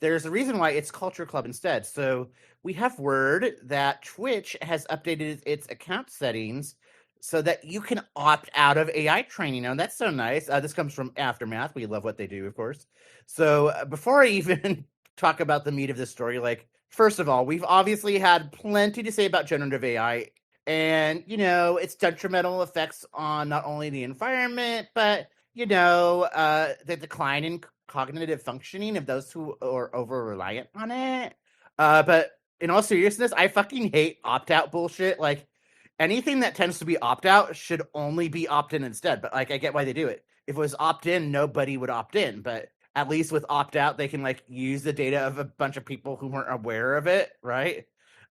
there's a reason why it's Culture Club instead. So we have word that Twitch has updated its account settings so that you can opt out of AI training. Now that's so nice. This comes from Aftermath. We love what they do, of course. So before I even talk about the meat of this story, like, first of all, we've obviously had plenty to say about generative AI and, its detrimental effects on not only the environment, but, the decline in cognitive functioning of those who are over reliant on it. But in all seriousness, I fucking hate opt out bullshit. Like, anything that tends to be opt out should only be opt in instead. But like, I get why they do it. If it was opt in, nobody would opt in. But at least with opt out, they can like use the data of a bunch of people who weren't aware of it, right?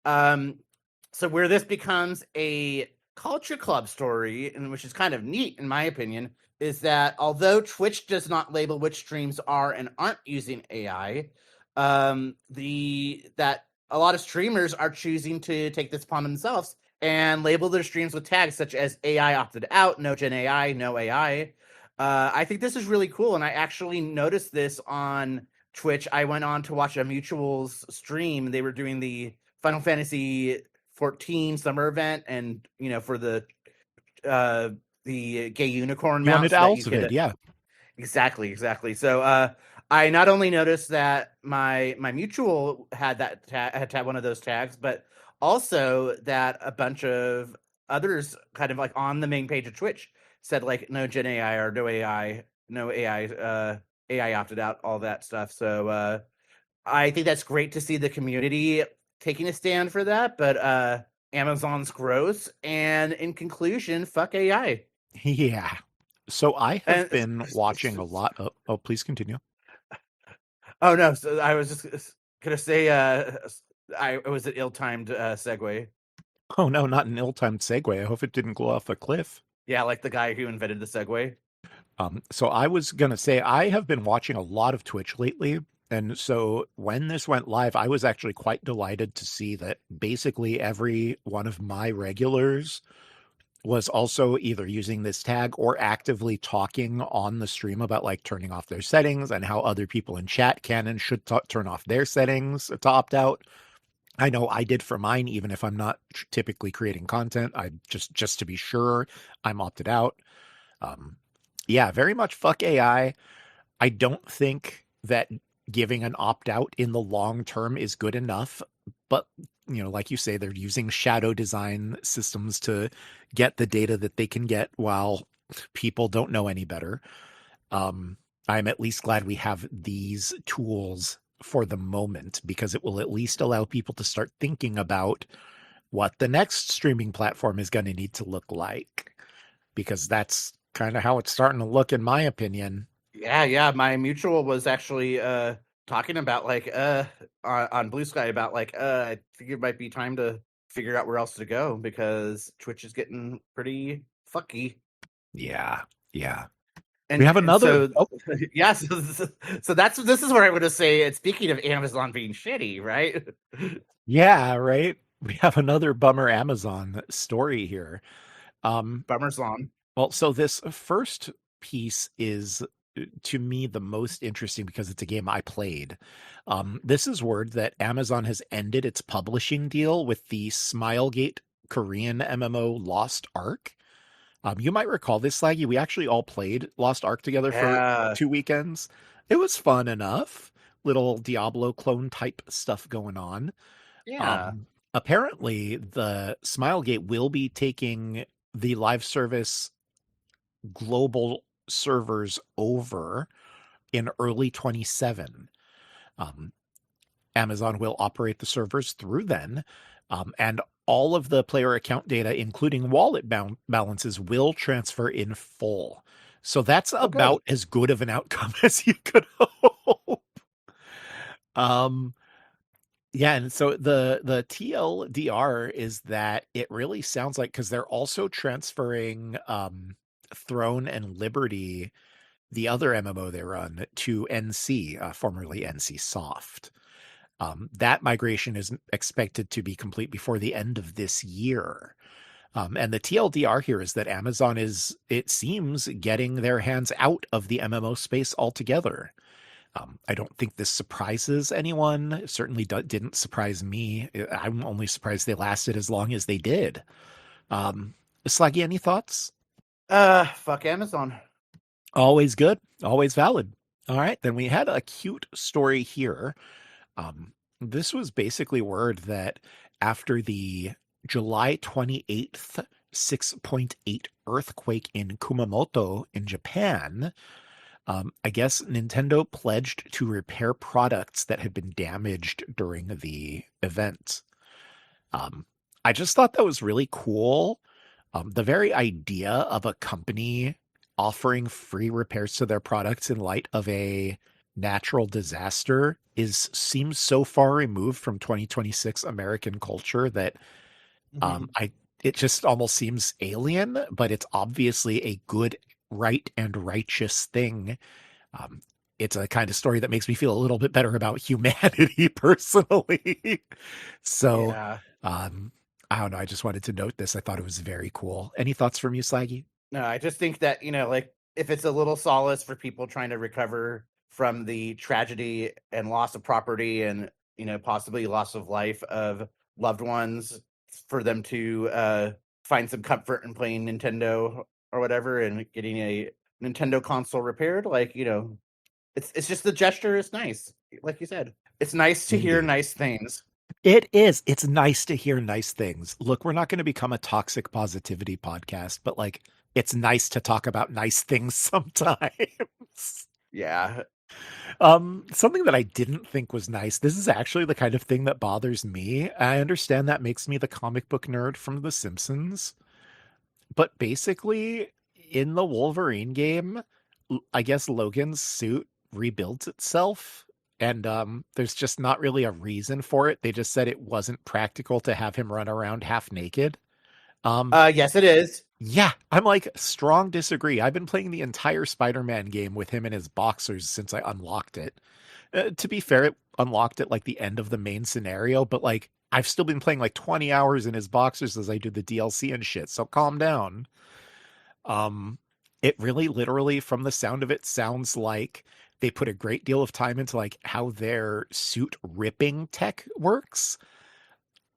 So where this becomes a culture club story, and which is kind of neat in my opinion, is that although Twitch does not label which streams are and aren't using AI, that a lot of streamers are choosing to take this upon themselves and label their streams with tags such as AI opted out, no Gen AI, no AI. I think this is really cool, and I actually noticed this on Twitch. I went on to watch a Mutual's stream. They were doing the Final Fantasy 14 summer event, and for the gay unicorn you wanted mounts that you owls of could it, yeah. exactly. So I not only noticed that my Mutual had had one of those tags, but also that a bunch of others kind of like on the main page of Twitch said like no Gen AI or no AI opted out, all that stuff. So I think that's great to see the community taking a stand for that, but Amazon's gross, and in conclusion, fuck AI. Yeah. So I have And been watching a lot of, oh, please continue. oh no, so I was just gonna say it was an ill-timed segue. Oh no, not an ill-timed segue. I hope it didn't go off a cliff. Yeah, like the guy who invented the segue. So I was gonna say I have been watching a lot of Twitch lately, and so when this went live, I was actually quite delighted to see that basically every one of my regulars was also either using this tag or actively talking on the stream about like turning off their settings and how other people in chat can and should turn off their settings to opt out. I know I did for mine, even if I'm not typically creating content. I just to be sure I'm opted out. Yeah, very much fuck AI. I don't think that giving an opt out in the long term is good enough. But, like you say, they're using shadow design systems to get the data that they can get while people don't know any better. I'm at least glad we have these tools for the moment, because it will at least allow people to start thinking about what the next streaming platform is going to need to look like, because that's kind of how it's starting to look, in my opinion. Yeah. My Mutual was actually talking about like on Blue Sky about like I think it might be time to figure out where else to go because Twitch is getting pretty fucky. Yeah. And, We have and another. so yeah, so this is where I would say it's speaking of Amazon being shitty, right? Yeah, right. We have another bummer Amazon story here. Bummer's on. Well, so this first piece is to me the most interesting because it's a game I played. This is word that Amazon has ended its publishing deal with the Smilegate Korean MMO Lost Ark. You might recall this, Slaggy. We actually all played Lost Ark together for Yeah. 2 weekends. It was fun enough. Little Diablo clone type stuff going on. Yeah. Apparently, the Smilegate will be taking the live service global servers over in early 27. Um, Amazon will operate the servers through then, and all of the player account data, including wallet balances, will transfer in full. So that's Oh, good. about as good of an outcome as you could hope. Um, yeah, and so the TLDR is that it really sounds like because they're also transferring Throne and Liberty, the other MMO they run, to NC, formerly NC Soft. That migration is expected to be complete before the end of this year. And the TLDR here is that Amazon is, it seems, getting their hands out of the MMO space altogether. I don't think this surprises anyone. It certainly didn't surprise me. I'm only surprised they lasted as long as they did. Slaggy, any thoughts? Fuck Amazon. Always good, always valid. All right, then we had a cute story here. This was basically word that after the July 28th 6.8 earthquake in Kumamoto in Japan, I guess Nintendo pledged to repair products that had been damaged during the event. I just thought that was really cool. The very idea of a company offering free repairs to their products in light of a natural disaster seems so far removed from 2026 American culture that Mhm. it just almost seems alien, but it's obviously a good, right, and righteous thing. Um, it's a kind of story that makes me feel a little bit better about humanity personally. So, Yeah. I don't know. I just wanted to note this. I thought it was very cool. Any thoughts from you, Slaggy? No, I just think that, like if it's a little solace for people trying to recover from the tragedy and loss of property and, possibly loss of life of loved ones, for them to find some comfort in playing Nintendo or whatever and getting a Nintendo console repaired, like, it's just the gesture is nice. Like you said, it's nice to hear Indeed. nice things. It is. It's nice to hear nice things. Look, we're not going to become a toxic positivity podcast, but like, it's nice to talk about nice things sometimes. Yeah. Something that I didn't think was nice. This is actually the kind of thing that bothers me. I understand that makes me the comic book nerd from The Simpsons, but basically, in the Wolverine game, I guess Logan's suit rebuilds itself, and there's just not really a reason for it. They just said it wasn't practical to have him run around half naked. Yes, it is. Yeah, I'm like, strong disagree. I've been playing the entire Spider-Man game with him in his boxers since I unlocked it. To be fair, it unlocked at like the end of the main scenario, but like I've still been playing like 20 hours in his boxers as I do the DLC and shit. So calm down. Um, it really literally, from the sound of it, sounds like they put a great deal of time into like how their suit ripping tech works,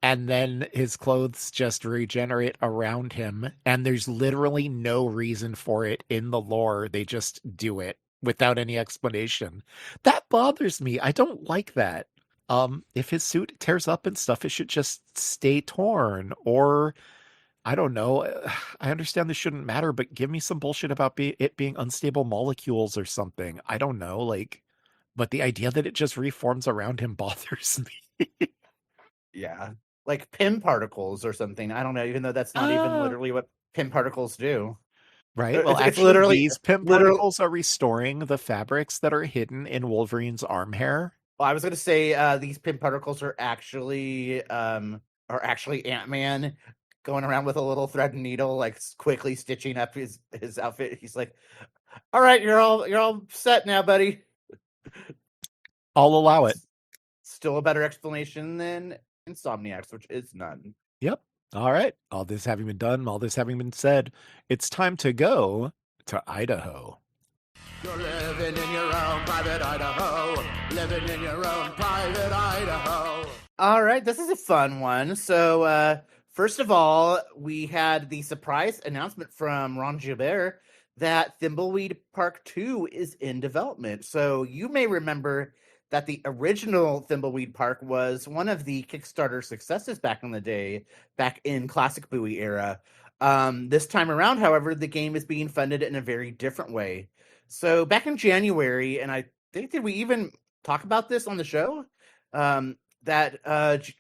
and then his clothes just regenerate around him, and there's literally no reason for it in the lore. They just do it without any explanation. That bothers me. I don't like that. If his suit tears up and stuff, it should just stay torn, or I don't know. I understand this shouldn't matter, but give me some bullshit about it being unstable molecules or something. I don't know, like, but the idea that it just reforms around him bothers me. Yeah. Like PIM particles or something. I don't know, even though that's not even Uh, literally what PIM particles do. right. Well, It's actually, literally these PIM literally particles are restoring the fabrics that are hidden in Wolverine's arm hair. well, I was gonna say these PIM particles are actually Ant-Man going around with a little thread and needle, like quickly stitching up his outfit. He's like, all right, you're all set now, buddy. I'll allow it. Still a better explanation than Insomniacs, which is none. Yep. All right. All this having been done, all this having been said, it's time to go to Idaho. You're living in your own private Idaho. Living in your own private Idaho. All right, this is a fun one. So, first of all, we had the surprise announcement from Ron Gilbert that Thimbleweed Park 2 is in development. So, you may remember that the original Thimbleweed Park was one of the Kickstarter successes back in the day, back in classic Buoy era. This time around, however, the game is being funded in a very different way. So back in January, and I think did we even talk about this on the show? That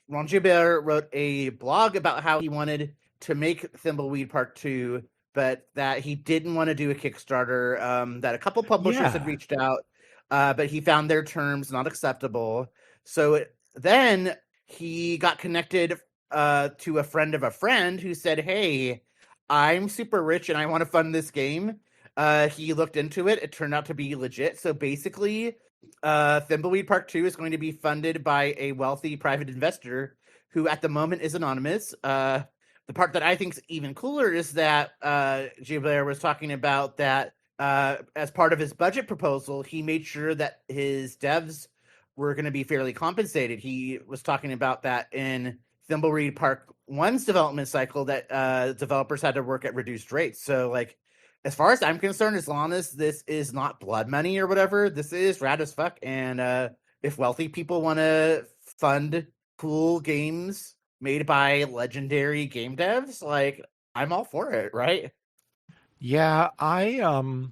Ron Gilbert wrote a blog about how he wanted to make Thimbleweed Part 2, but that he didn't want to do a Kickstarter, that a couple publishers had Yeah. reached out, but he found their terms not acceptable. So then he got connected to a friend of a friend who said, "Hey, I'm super rich and I want to fund this game." He looked into it. It turned out to be legit. So basically, Thimbleweed Park 2 is going to be funded by a wealthy private investor who at the moment is anonymous. The part that I think is even cooler is that Gilbert was talking about that as part of his budget proposal, he made sure that his devs were going to be fairly compensated. He was talking about that in Thimbleweed Park 1's development cycle that developers had to work at reduced rates. So, like, as far as I'm concerned, as long as this is not blood money or whatever, this is rad as fuck. And if wealthy people want to fund cool games made by legendary game devs, like, I'm all for it, right? Yeah, I'm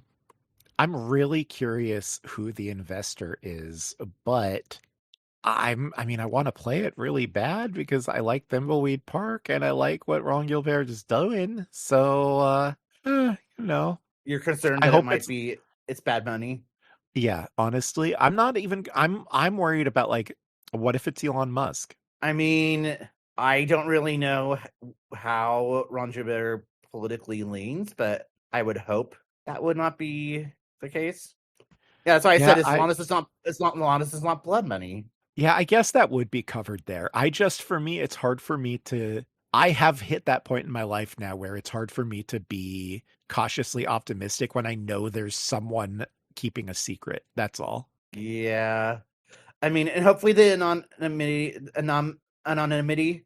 really curious who the investor is, but I mean, I want to play it really bad because I like Thimbleweed Park and I like what Ron Gilbert is doing. So, you know, You're concerned I that it hope might be it's bad money. yeah, honestly, I'm worried about like, what if it's Elon Musk? I mean, I don't really know how Ron Gilbert politically leans, but I would hope that would not be the case. Yeah, that's why I Yeah, said as long as it's not blood money. yeah, I guess that would be covered there. For me, it's hard for me to, I have hit that point in my life now where it's hard for me to be cautiously optimistic when I know there's someone keeping a secret. That's all. Yeah. I mean, and hopefully the anonymity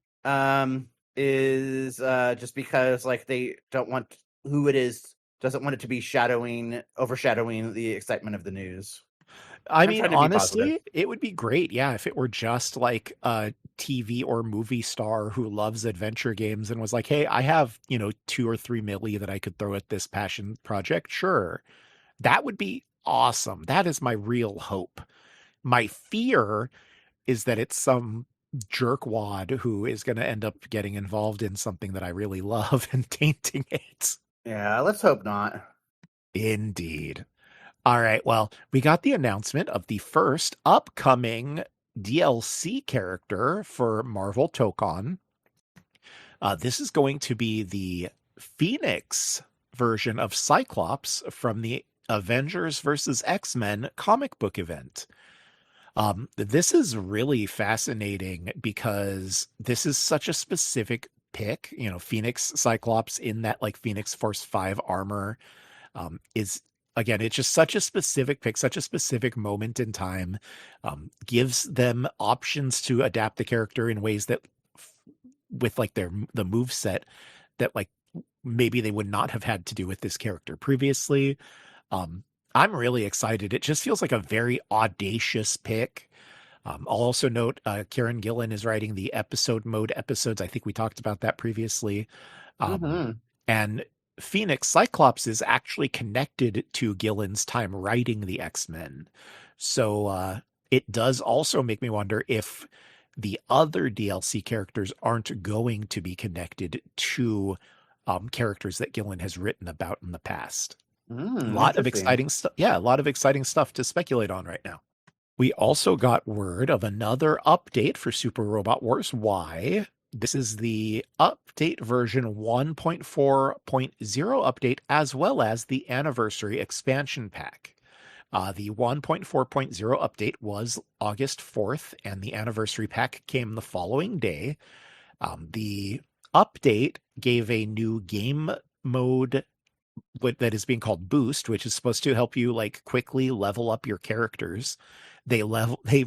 is just because like they don't want who it is doesn't want it to be overshadowing the excitement of the news. I I'm mean, trying to be positive. honestly, it would be great, yeah, if it were just like a TV or movie star who loves adventure games and was like, "Hey, I have, 2 or 3 milli that I could throw at this passion project." Sure. That would be awesome. That is my real hope. My fear is that it's some jerkwad who is going to end up getting involved in something that I really love and tainting it. Yeah, let's hope not. Indeed. All right. Well, we got the announcement of the first upcoming DLC character for Marvel Tokon. This is going to be the Phoenix version of Cyclops from the Avengers versus X-Men comic book event. This is really fascinating because this is such a specific pick. Phoenix Cyclops in that like Phoenix Force 5 armor is again, it's just such a specific pick, such a specific moment in time, gives them options to adapt the character in ways that with like the move set that like maybe they would not have had to do with this character previously. I'm really excited. It just feels like a very audacious pick. I'll also note Kieran Gillen is writing the episode mode episodes. I think we talked about that previously. And Phoenix Cyclops is actually connected to Gillen's time writing the X-Men. So it does also make me wonder if the other DLC characters aren't going to be connected to characters that Gillen has written about in the past. A lot of exciting stuff. Yeah, a lot of exciting stuff to speculate on right now. We also got word of another update for Super Robot Wars Y. This is the update version 1.4.0 update, as well as the anniversary expansion pack. The 1.4.0 update was August 4th, and the anniversary pack came the following day. The update gave a new game mode that is being called Boost, which is supposed to help you like quickly level up your characters. They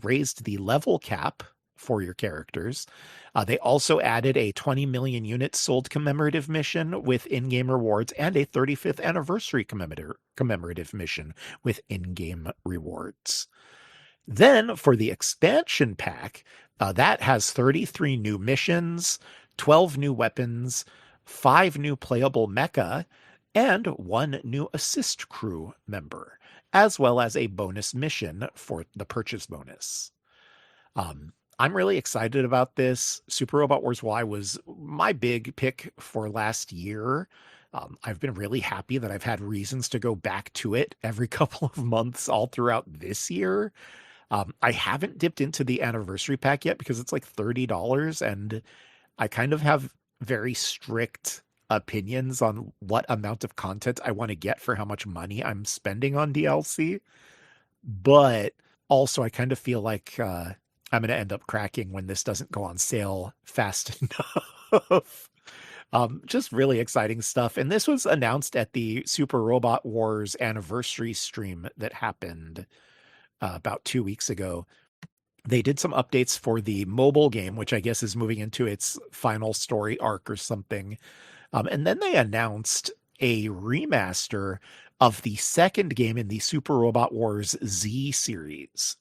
raised the level cap for your characters. They also added a 20 million units sold commemorative mission with in-game rewards and a 35th anniversary commemorative mission with in-game rewards. Then for the expansion pack, that has 33 new missions, 12 new weapons, 5 new playable mecha, and 1 new assist crew member, as well as a bonus mission for the purchase bonus. I'm really excited about this. Super Robot Wars Y was my big pick for last year. I've been really happy that I've had reasons to go back to it every couple of months all throughout this year. I haven't dipped into the anniversary pack yet because it's like $30, and I kind of have very strict opinions on what amount of content I want to get for how much money I'm spending on DLC. But also, I kind of feel like I'm going to end up cracking when this doesn't go on sale fast enough. Just really exciting stuff. And this was announced at the Super Robot Wars anniversary stream that happened about 2 weeks ago. They did some updates for the mobile game, which I guess is moving into its final story arc or something. And then they announced a remaster of the second game in the Super Robot Wars Z series.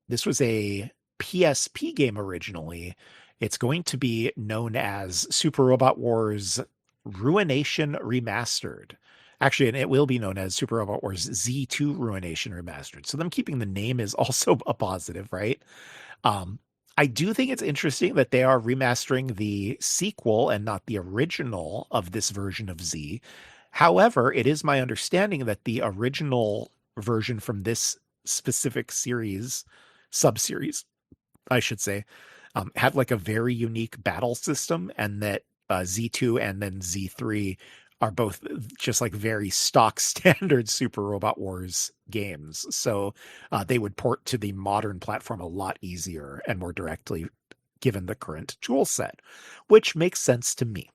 This was a PSP game originally. It's going to be known as Super Robot Wars Ruination Remastered. Actually, and it will be known as Super Robot Wars Z2 Ruination Remastered. So them keeping the name is also a positive, right? I do think it's interesting that they are remastering the sequel and not the original of this version of Z. However, it is my understanding that the original version from this specific series, sub-series, I should say, had like a very unique battle system, and that Z2 and then Z3 are both just like very stock standard Super Robot Wars games. So they would port to the modern platform a lot easier and more directly given the current tool set, which makes sense to me.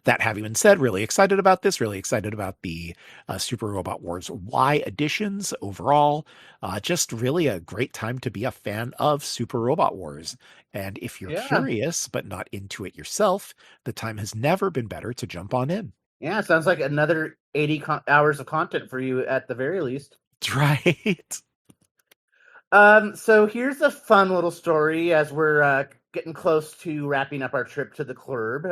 That having been said, really excited about this, really excited about the Super Robot Wars Y editions overall. Just really a great time to be a fan of Super Robot Wars. And if you're Yeah. curious but not into it yourself, the time has never been better to jump on in. Yeah, sounds like another 80 hours of content for you at the very least. Right. So here's a fun little story as we're getting close to wrapping up our trip to the club.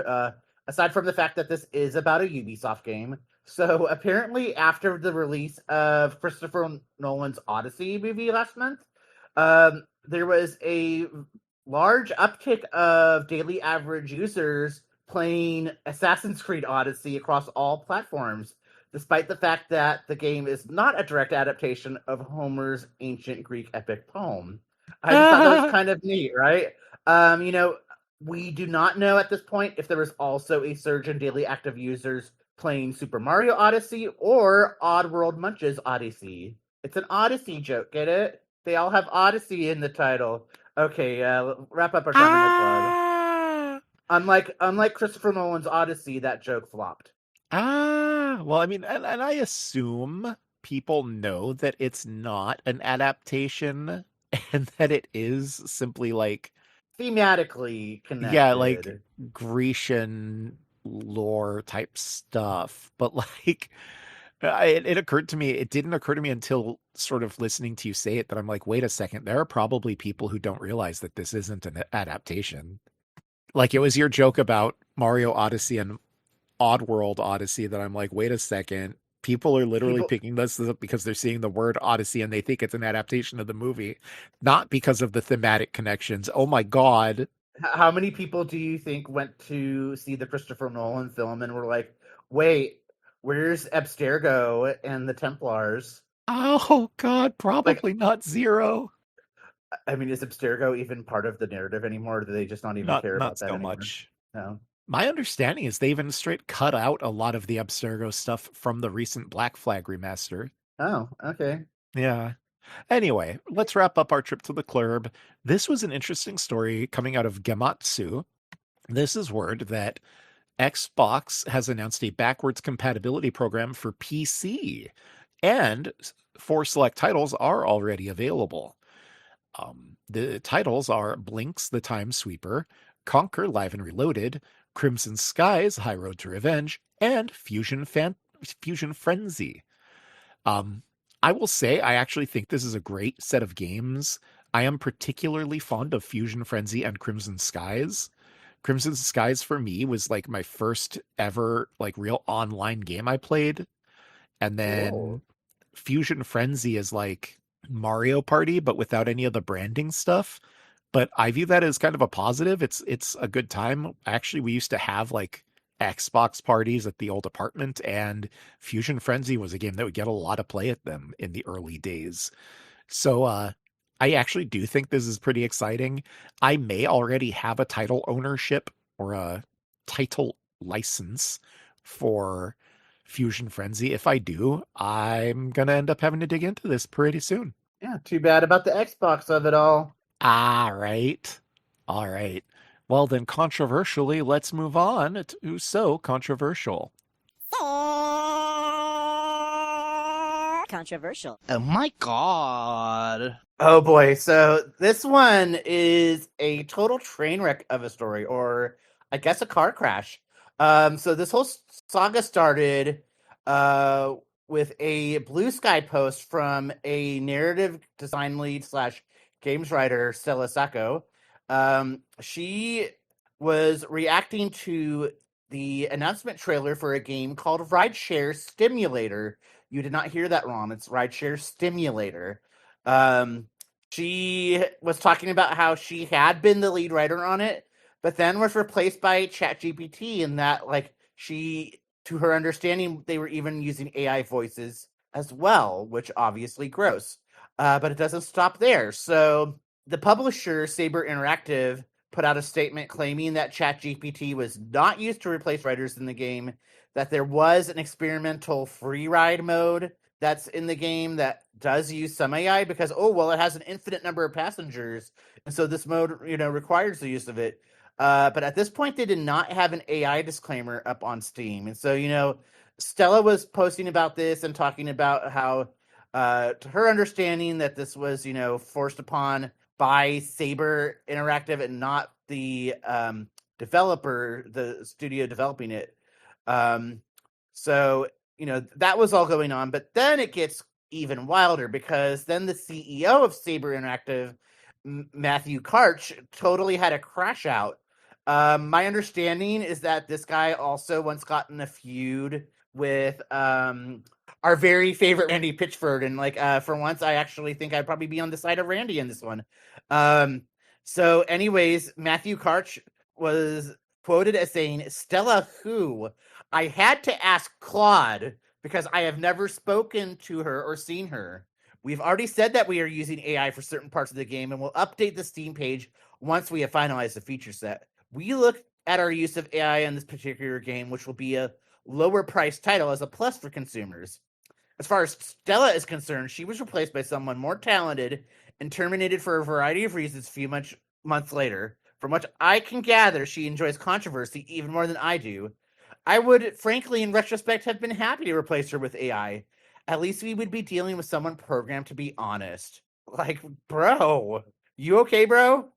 Aside from the fact that this is about a Ubisoft game. So apparently after the release of Christopher Nolan's Odyssey movie last month, there was a large uptick of daily average users playing Assassin's Creed Odyssey across all platforms, despite the fact that the game is not a direct adaptation of Homer's ancient Greek epic poem. I just thought that was kind of neat, right? We do not know at this point if there was also a surge in daily active users playing Super Mario Odyssey or Oddworld Munch's Odyssey. It's an Odyssey joke, get it? They all have Odyssey in the title. Okay, wrap up our time in the club. Unlike Christopher Nolan's Odyssey, that joke flopped. Well, I mean, and I assume people know that it's not an adaptation and that it is simply like Thematically connected. Yeah, like Grecian lore type stuff. But like it occurred to me, it didn't occur to me until sort of listening to you say it that I'm like, wait a second, there are probably people who don't realize that this isn't an adaptation. Like it was your joke about Mario Odyssey and Oddworld Odyssey that I'm like, wait a second. People are literally picking this up because they're seeing the word Odyssey and they think it's an adaptation of the movie, not because of the thematic connections. Oh my God. How many people do you think went to see the Christopher Nolan film and were like, wait, where's Abstergo and the Templars? Oh God, probably not zero. I mean, is Abstergo even part of the narrative anymore? Or do they just not even care about that so anymore? much. No. My understanding is they even straight cut out a lot of the Abstergo stuff from the recent Black Flag remaster. Oh, okay. Yeah. Anyway, let's wrap up our trip to the club. This was an interesting story coming out of Gematsu. This is word that Xbox has announced a backwards compatibility program for PC, and 4 select titles are already available. The titles are Blinks, the Time Sweeper, Conquer Live and Reloaded, Crimson Skies, High Road to Revenge, and Fusion Frenzy. I will say I actually think this is a great set of games. I am particularly fond of Fusion Frenzy and Crimson Skies. Crimson Skies for me was like my first ever like real online game I played. And then Cool. Fusion Frenzy is like Mario Party, but without any of the branding stuff. But I view that as kind of a positive. It's a good time. Actually, we used to have like Xbox parties at the old apartment, and Fusion Frenzy was a game that would get a lot of play at them in the early days. So I actually do think this is pretty exciting. I may already have a title ownership or a title license for Fusion Frenzy. If I do, I'm gonna end up having to dig into this pretty soon. Yeah, too bad about the Xbox of it all. All right. All right. Well, then, controversially, let's move on to So Controversial. Controversial. Oh my god. Oh boy, so this one is a total train wreck of a story, or I guess a car crash. So this whole saga started with a Blue Sky post from a narrative design lead slash games writer, Stella Sacco. She was reacting to the announcement trailer for a game called Rideshare Stimulator. You did not hear that wrong. It's Rideshare Stimulator. She was talking about how she had been the lead writer on it, but then was replaced by ChatGPT, and that, like, she, to her understanding, they were even using AI voices as well, which obviously gross. But it doesn't stop there. So the publisher, Saber Interactive, put out a statement claiming that ChatGPT was not used to replace writers in the game, that there was an experimental free ride mode that's in the game that does use some AI because, oh, well, it has an infinite number of passengers. And so this mode, requires the use of it. But at this point, they did not have an AI disclaimer up on Steam. And so, Stella was posting about this and talking about how, to her understanding, that this was, forced upon by Saber Interactive and not the developer, the studio developing it. So, that was all going on. But then it gets even wilder because then the CEO of Saber Interactive, Matthew Karch, totally had a crash out. My understanding is that this guy also once got in a feud with our very favorite Randy Pitchford, and for once, I actually think I'd probably be on the side of Randy in this one. So, anyways, Matthew Karch was quoted as saying, "Stella who? I had to ask Claude because I have never spoken to her or seen her. We've already said that we are using AI for certain parts of the game and will update the Steam page once we have finalized the feature set. We look at our use of AI in this particular game, which will be a lower price title, as a plus for consumers. As far as Stella is concerned, she was replaced by someone more talented and terminated for a variety of reasons a few months later. From what I can gather, she enjoys controversy even more than I do. I would, frankly, in retrospect, have been happy to replace her with AI. At least we would be dealing with someone programmed to be honest." Like, bro, you okay, bro?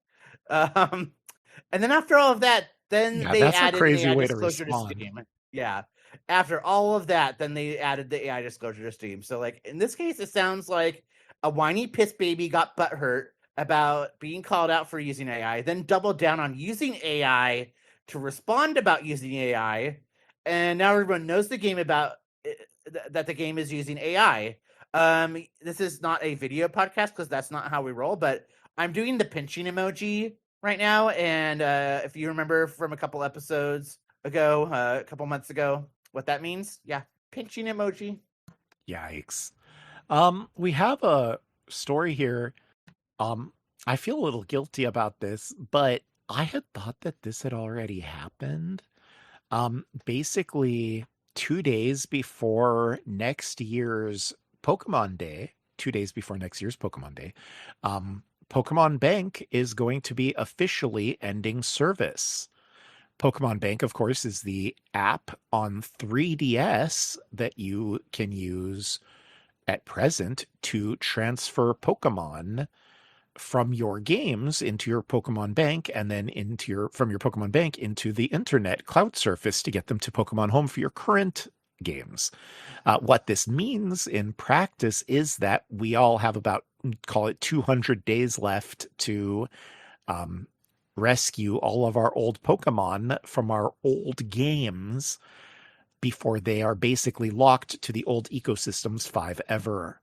And then after all of that, then Yeah, they that's a added crazy AI way to disclosure to respond. Steam. Yeah. After all of that, then they added the AI disclosure to Steam. So, like, in this case, it sounds like a whiny piss baby got butthurt about being called out for using AI, then doubled down on using AI to respond about using AI, and now everyone knows the game about that the game is using AI. This is not a video podcast because that's not how we roll, but I'm doing the pinching emoji right now, and if you remember from a couple episodes ago, a couple months ago, what that means, yeah, pinching emoji. Yikes. We have a story here. I feel a little guilty about this, but I had thought that this had already happened. Basically, 2 days before next year's Pokemon Day, 2 days before next year's Pokemon Day, Pokemon Bank is going to be officially ending service. Pokemon Bank, of course, is the app on 3DS that you can use at present to transfer Pokemon from your games into your Pokemon Bank, and then from your Pokemon Bank into the internet cloud surface to get them to Pokemon Home for your current games. What this means in practice is that we all have about, call it 200 days left to rescue all of our old Pokemon from our old games before they are basically locked to the old ecosystems 5 ever.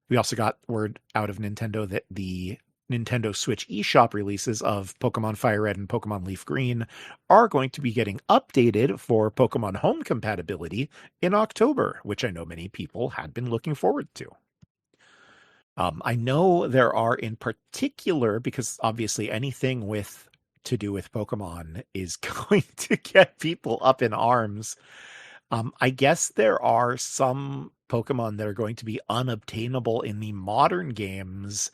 We also got word out of Nintendo that the Nintendo Switch eShop releases of Pokemon Fire Red and Pokemon Leaf Green are going to be getting updated for Pokemon Home compatibility in October, which I know many people had been looking forward to. I know there are in particular, because obviously anything to do with Pokemon is going to get people up in arms. I guess there are some Pokemon that are going to be unobtainable in the modern games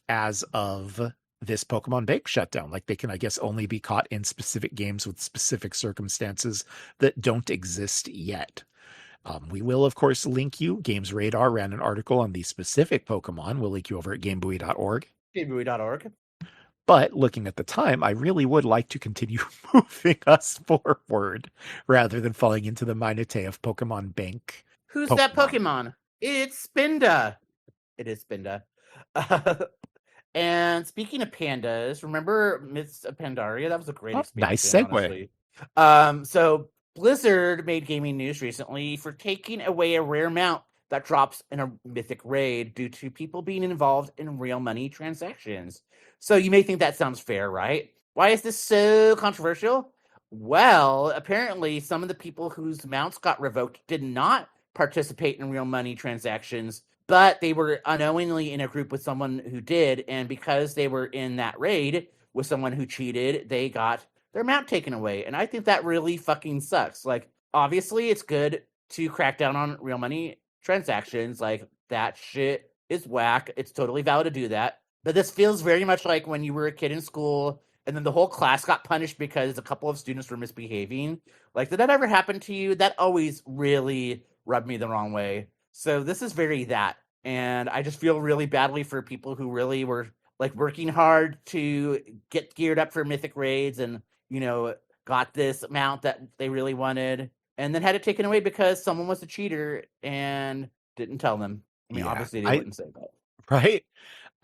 as of this Pokemon Bank shutdown. Like they can, I guess, only be caught in specific games with specific circumstances that don't exist yet. We will, of course, link you. Games Radar ran an article on the specific Pokemon. We'll link you over at GameBuoy.org. GameBuoy.org. But looking at the time, I really would like to continue moving us forward rather than falling into the minutiae of Pokemon Bank. Who's that Pokemon? It's Spinda. It is Spinda. And speaking of pandas, remember Myths of Pandaria? That was a great expansion. Nice segue. Honestly. So Blizzard made gaming news recently for taking away a rare mount that drops in a mythic raid due to people being involved in real money transactions. So you may think that sounds fair, right? Why is this so controversial? Well, apparently some of the people whose mounts got revoked did not participate in real money transactions, but they were unknowingly in a group with someone who did, and because they were in that raid with someone who cheated, they got their mount taken away. And I think that really fucking sucks. Like, obviously it's good to crack down on real money transactions. Like, that shit is whack. It's totally valid to do that. But this feels very much like when you were a kid in school and then the whole class got punished because a couple of students were misbehaving. Like, did that ever happen to you? That always really rubbed me the wrong way. So this is very that. And I just feel really badly for people who really were like working hard to get geared up for mythic raids and, you know, got this amount that they really wanted and then had it taken away because someone was a cheater and didn't tell them. I mean, obviously they wouldn't say that. Right.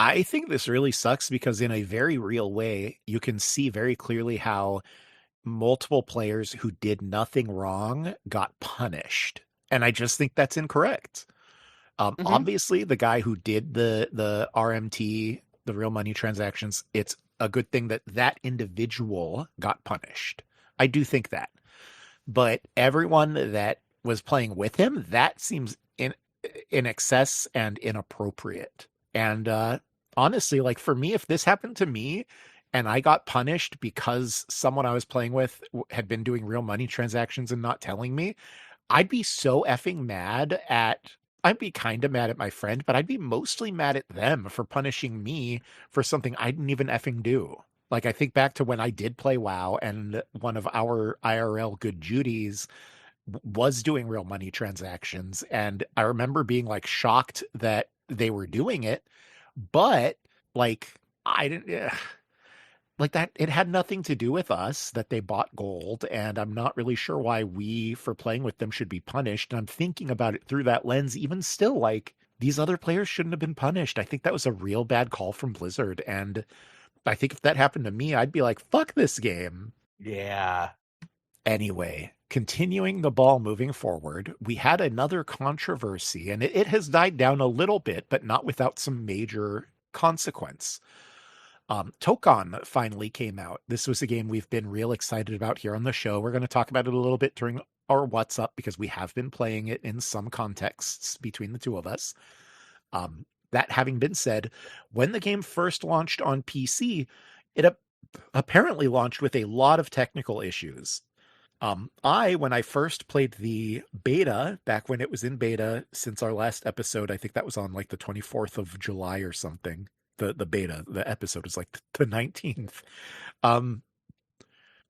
I think this really sucks because in a very real way, you can see very clearly how multiple players who did nothing wrong got punished. And I just think that's incorrect. Obviously, the guy who did the RMT, the real money transactions, it's a good thing that that individual got punished. I do think that. But everyone that was playing with him, that seems in excess and inappropriate. And honestly, like for me, if this happened to me and I got punished because someone I was playing with had been doing real money transactions and not telling me, I'd be so effing mad I'd be kind of mad at my friend, but I'd be mostly mad at them for punishing me for something I didn't even effing do. Like, I think back to when I did play WoW and one of our IRL good Judies was doing real money transactions. And I remember being like shocked that they were doing it, but like, I didn't like that. It had nothing to do with us that they bought gold. And I'm not really sure why we, for playing with them, should be punished. And I'm thinking about it through that lens, even still, like these other players shouldn't have been punished. I think that was a real bad call from Blizzard. And I think if that happened to me, I'd be like, fuck this game. Yeah. Anyway, continuing the ball moving forward, we had another controversy, and it has died down a little bit, but not without some major consequence. Tokon finally came out. This was a game we've been real excited about here on the show. We're going to talk about it a little bit during our What's Up because we have been playing it in some contexts between the two of us. That having been said, when the game first launched on PC, it apparently launched with a lot of technical issues. When I first played the beta, back when it was in beta since our last episode, I think that was on like the 24th of July or something. The beta, the episode was like the 19th.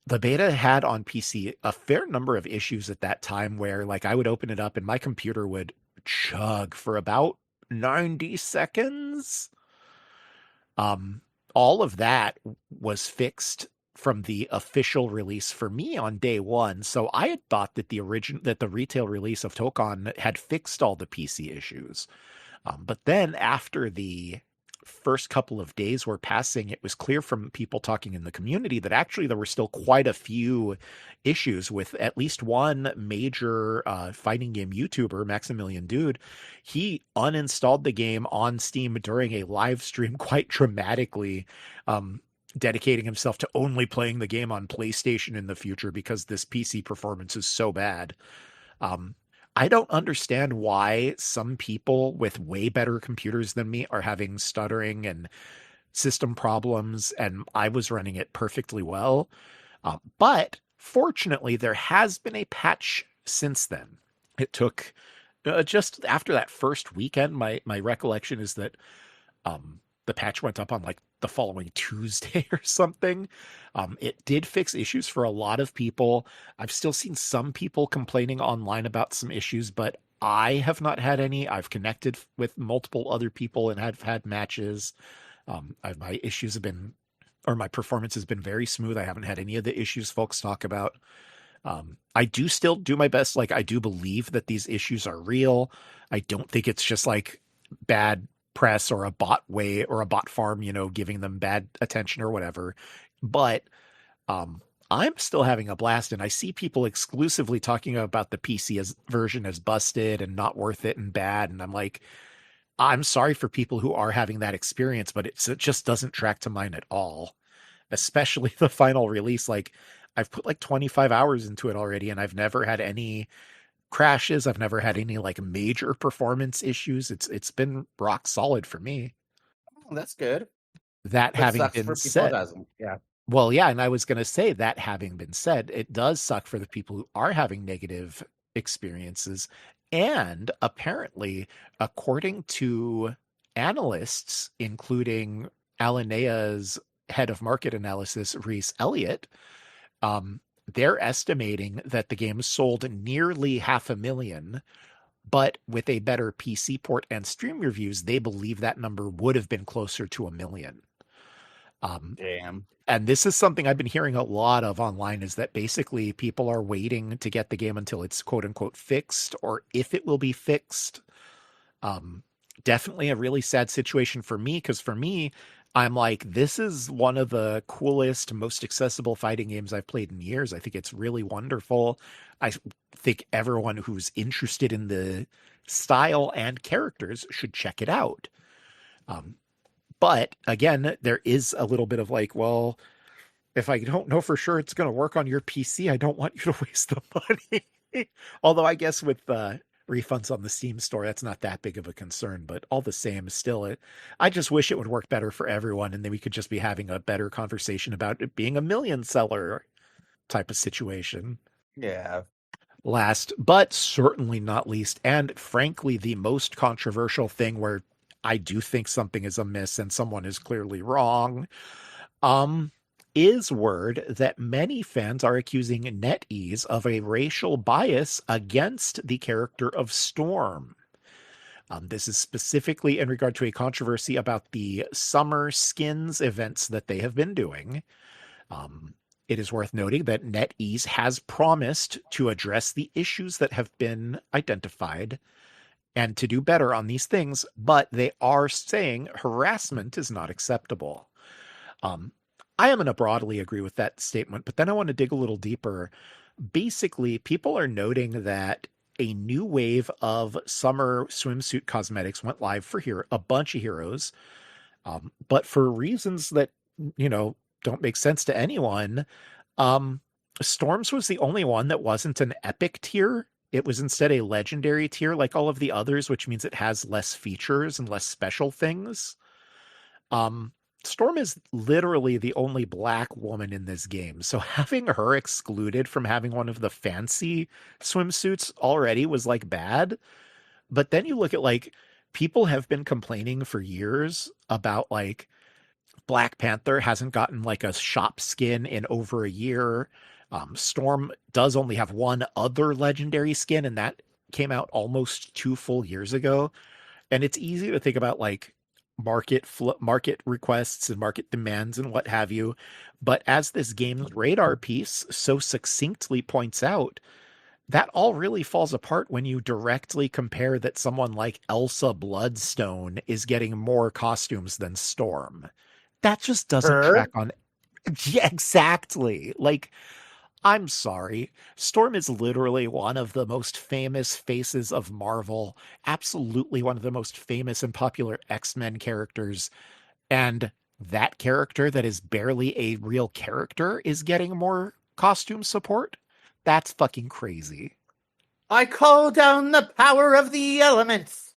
The beta had on PC a fair number of issues at that time where like I would open it up and my computer would chug for about 90 seconds. Um, all of that was fixed from the official release for me on day one. So I had thought that the retail release of Tokon had fixed all the PC issues. But then after the first couple of days were passing, it was clear from people talking in the community that actually there were still quite a few issues with at least one major fighting game YouTuber, Maximilian Dude. He uninstalled the game on Steam during a live stream quite dramatically, dedicating himself to only playing the game on PlayStation in the future because this PC performance is so bad. Um, I don't understand why some people with way better computers than me are having stuttering and system problems, and I was running it perfectly well. But fortunately, there has been a patch since then. It took just after that first weekend. My recollection is that the patch went up on like the following Tuesday or something. It did fix issues for a lot of people. I've still seen some people complaining online about some issues, but I have not had any. I've connected with multiple other people and have had matches. My issues have been, or my performance has been very smooth. I haven't had any of the issues folks talk about. I do still do my best. Like, I do believe that these issues are real. I don't think it's just like bad press or a bot way or a bot farm, giving them bad attention or whatever. But I'm still having a blast, and I see people exclusively talking about the version as busted and not worth it and bad. And I'm like, I'm sorry for people who are having that experience, but it just doesn't track to mine at all, especially the final release. Like, I've put like 25 hours into it already, and I've never had any crashes. I've never had any like major performance issues. It's been rock solid for me. Oh, that's good. That It having sucks been for people said, it doesn't. Yeah. well, yeah, and I was going to say that having been said, it does suck for the people who are having negative experiences. And apparently, according to analysts, including Alinea's head of market analysis, Reese Elliott, they're estimating that the game sold nearly 500,000, but with a better PC port and stream reviews, they believe that number would have been closer to 1,000,000. Damn. And this is something I've been hearing a lot of online, is that basically people are waiting to get the game until it's quote unquote fixed, or if it will be fixed. Definitely a really sad situation for me, because for me, I'm like, this is one of the coolest, most accessible fighting games I've played in years. I think it's really wonderful. I think everyone who's interested in the style and characters should check it out. But again, there is a little bit of like, well, if I don't know for sure it's going to work on your PC, I don't want you to waste the money. Although I guess with refunds on the Steam store, that's not that big of a concern. But all the same, still, I just wish it would work better for everyone, and then we could just be having a better conversation about it being a million seller type of situation. Yeah. Last, but certainly not least, and frankly, the most controversial thing where I do think something is amiss and someone is clearly wrong, is word that many fans are accusing NetEase of a racial bias against the character of Storm. This is specifically in regard to a controversy about the summer skins events that they have been doing. It is worth noting that NetEase has promised to address the issues that have been identified and to do better on these things, but they are saying harassment is not acceptable. I am going to broadly agree with that statement, but then I want to dig a little deeper. Basically, people are noting that a new wave of summer swimsuit cosmetics went live for a bunch of heroes, but for reasons that, don't make sense to anyone, Storms was the only one that wasn't an epic tier. It was instead a legendary tier like all of the others, which means it has less features and less special things. Storm is literally the only black woman in this game, so having her excluded from having one of the fancy swimsuits already was like bad. But then you look at like, people have been complaining for years about like Black Panther hasn't gotten like a shop skin in over a year. Storm does only have one other legendary skin, and that came out almost 2 full years ago. And it's easy to think about like market requests and market demands and what have you. But as this game's radar piece so succinctly points out, that all really falls apart when you directly compare that someone like Elsa Bloodstone is getting more costumes than Storm. That just doesn't track Her? on. Yeah, exactly. Like, I'm sorry. Storm is literally one of the most famous faces of Marvel, absolutely one of the most famous and popular X-Men characters. And that character that is barely a real character is getting more costume support? That's fucking crazy. I call down the power of the elements.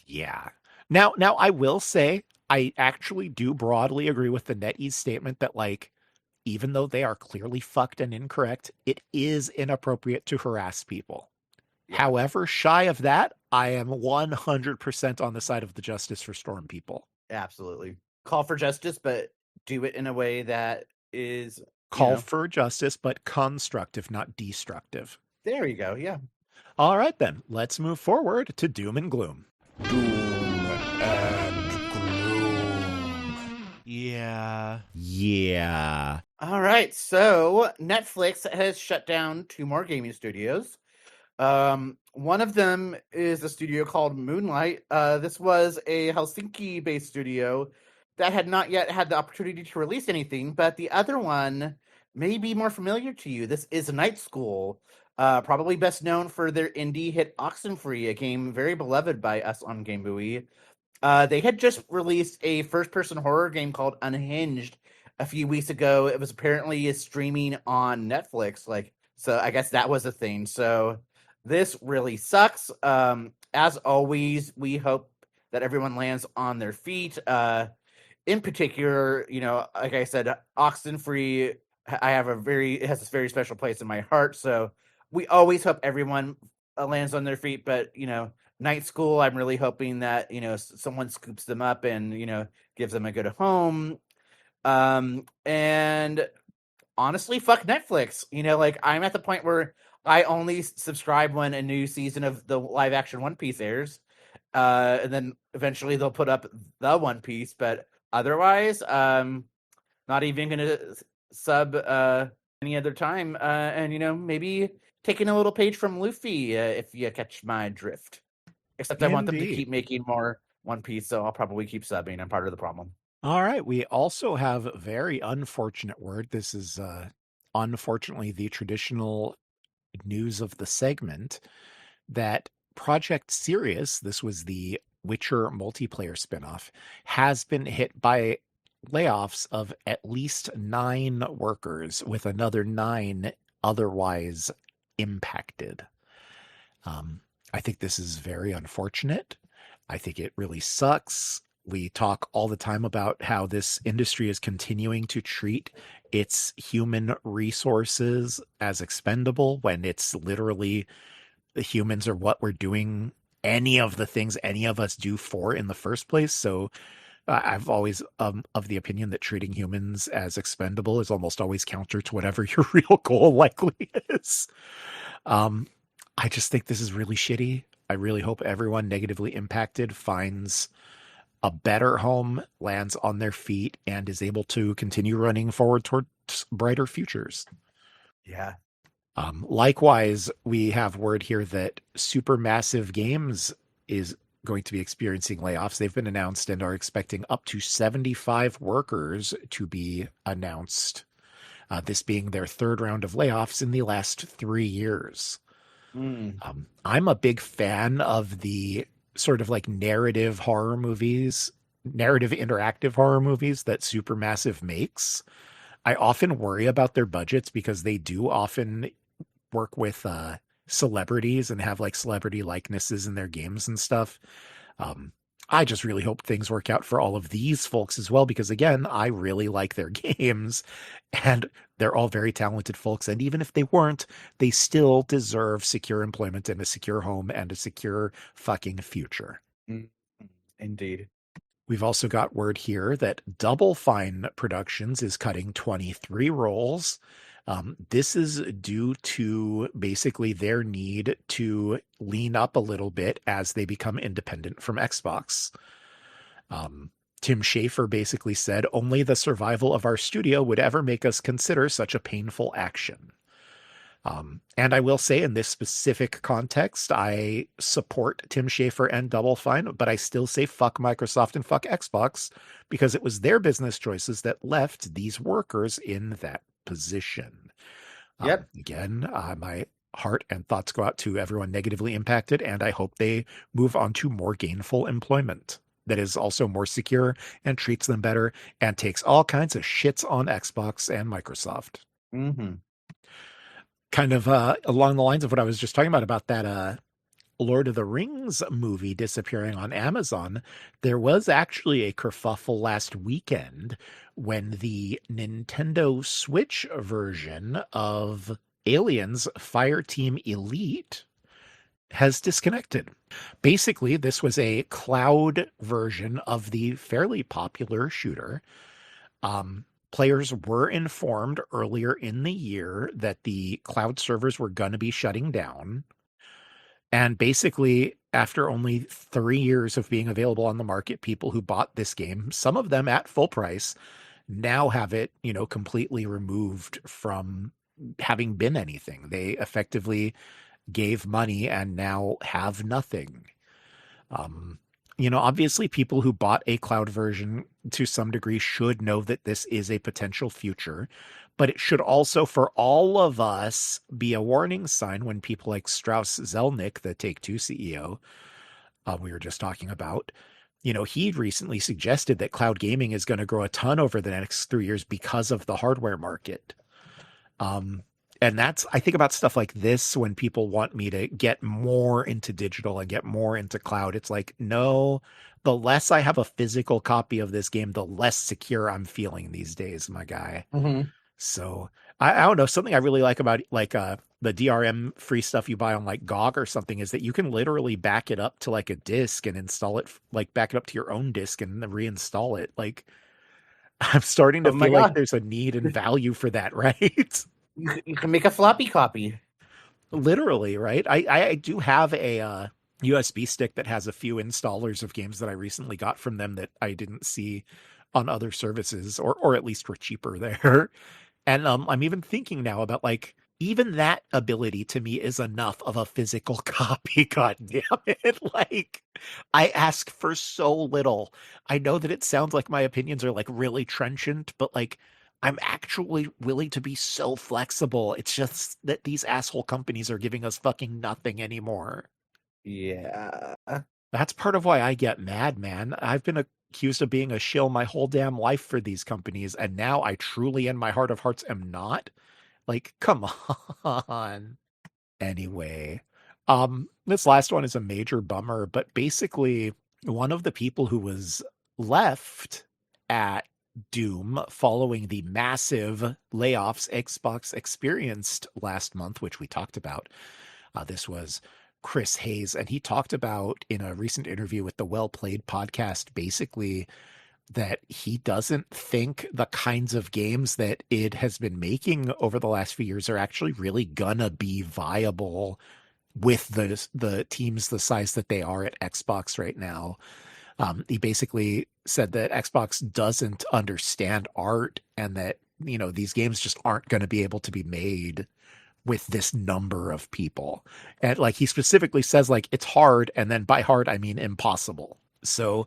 Yeah. Now I will say I actually do broadly agree with the NetEase statement that like even though they are clearly fucked and incorrect, it is inappropriate to harass people. Yeah. However, shy of that, I am 100% on the side of the justice for Storm people. Absolutely. Call for justice, but do it in a way that is Call for justice, but constructive, not destructive. There you go. Yeah. All right, then, let's move forward to Doom and Gloom. Yeah. All right. So Netflix has shut down 2 more gaming studios. One of them is a studio called Moonlight. This was a Helsinki-based studio that had not yet had the opportunity to release anything, but the other one may be more familiar to you. This is Night School, probably best known for their indie hit Oxenfree, a game very beloved by us on Game Buoy. They had just released a first-person horror game called Unhinged a few weeks ago. It was apparently streaming on Netflix, so I guess that was a thing. So this really sucks. As always, we hope that everyone lands on their feet. In particular, like I said, Oxenfree, it has this very special place in my heart. So we always hope everyone lands on their feet. But Night School, I'm really hoping that someone scoops them up and gives them a good home. And honestly, fuck Netflix. I'm at the point where I only subscribe when a new season of the live action One Piece airs. And then eventually they'll put up the One Piece, but otherwise, not even gonna sub any other time. And maybe taking a little page from Luffy, if you catch my drift. Except I want them to Indeed. keep making more One Piece, so I'll probably keep subbing. I'm part of the problem. All right. We also have a very unfortunate word. This is unfortunately the traditional news of the segment that Project Sirius, this was the Witcher multiplayer spinoff, has been hit by layoffs of at least 9 workers, with another 9 otherwise impacted. I think this is very unfortunate. I think it really sucks. We talk all the time about how this industry is continuing to treat its human resources as expendable when it's literally the humans are what we're doing any of the things any of us do for in the first place. So I've always of the opinion that treating humans as expendable is almost always counter to whatever your real goal likely is. I just think this is really shitty. I really hope everyone negatively impacted finds a better home, lands on their feet, and is able to continue running forward towards brighter futures. Yeah. Likewise, we have word here that Supermassive Games is going to be experiencing layoffs. They've been announced and are expecting up to 75 workers to be announced. This being their 3rd round of layoffs in the last 3 years. I'm a big fan of the sort of like narrative interactive horror movies that Supermassive makes. I often worry about their budgets because they do often work with celebrities and have like celebrity likenesses in their games and stuff. I just really hope things work out for all of these folks as well, because again, I really like their games and they're all very talented folks. And even if they weren't, they still deserve secure employment and a secure home and a secure fucking future. Indeed. We've also got word here that Double Fine Productions is cutting 23 roles. This is due to basically their need to lean up a little bit as they become independent from Xbox. Tim Schafer basically said, only the survival of our studio would ever make us consider such a painful action. And I will say in this specific context, I support Tim Schafer and Double Fine, but I still say fuck Microsoft and fuck Xbox because it was their business choices that left these workers in that position. Yep. Again, my heart and thoughts go out to everyone negatively impacted, and I hope they move on to more gainful employment that is also more secure and treats them better and takes all kinds of shits on Xbox and Microsoft. Mm-hmm. Kind of along the lines of what I was just talking about that Lord of the Rings movie disappearing on Amazon, there was actually a kerfuffle last weekend when the Nintendo Switch version of Aliens Fireteam Elite has disconnected. Basically, this was a cloud version of the fairly popular shooter. Players were informed earlier in the year that the cloud servers were going to be shutting down. And basically, after only 3 years of being available on the market, people who bought this game, some of them at full price, now have it, completely removed from having been anything. They effectively gave money and now have nothing. Obviously people who bought a cloud version to some degree should know that this is a potential future, but it should also, for all of us, be a warning sign when people like Strauss Zelnick, the Take-Two CEO, we were just talking about, he recently suggested that cloud gaming is going to grow a ton over the next 3 years because of the hardware market. And I think about stuff like this when people want me to get more into digital and get more into cloud. It's like, no, the less I have a physical copy of this game, the less secure I'm feeling these days, my guy. Mm-hmm. So I don't know. Something I really like about the DRM free stuff you buy on like GOG or something is that you can literally back it up to like a disk and install it, like back it up to your own disk and then reinstall it. Like I'm starting to Oh my feel like God. there's a need and value for that, right? You can make a floppy copy. Literally, right? I do have a USB stick that has a few installers of games that I recently got from them that I didn't see on other services, or at least were cheaper there. And I'm even thinking now about like even that ability to me is enough of a physical copy. God damn it! Like I ask for so little. I know that it sounds like my opinions are like really trenchant, but like I'm actually willing to be so flexible. It's just that these asshole companies are giving us fucking nothing anymore. Yeah. That's part of why I get mad, man. I've been accused of being a shill my whole damn life for these companies, and now I truly, in my heart of hearts, am not. Like, come on. Anyway, this last one is a major bummer, but basically, one of the people who was left at Doom following the massive layoffs Xbox experienced last month, which we talked about. This was Chris Hayes, and he talked about in a recent interview with the Well Played podcast, basically that he doesn't think the kinds of games that it has been making over the last few years are actually really gonna be viable with the teams the size that they are at Xbox right now. He basically said that Xbox doesn't understand art and that, these games just aren't going to be able to be made with this number of people. And like he specifically says, like it's hard. And then by hard, I mean impossible. So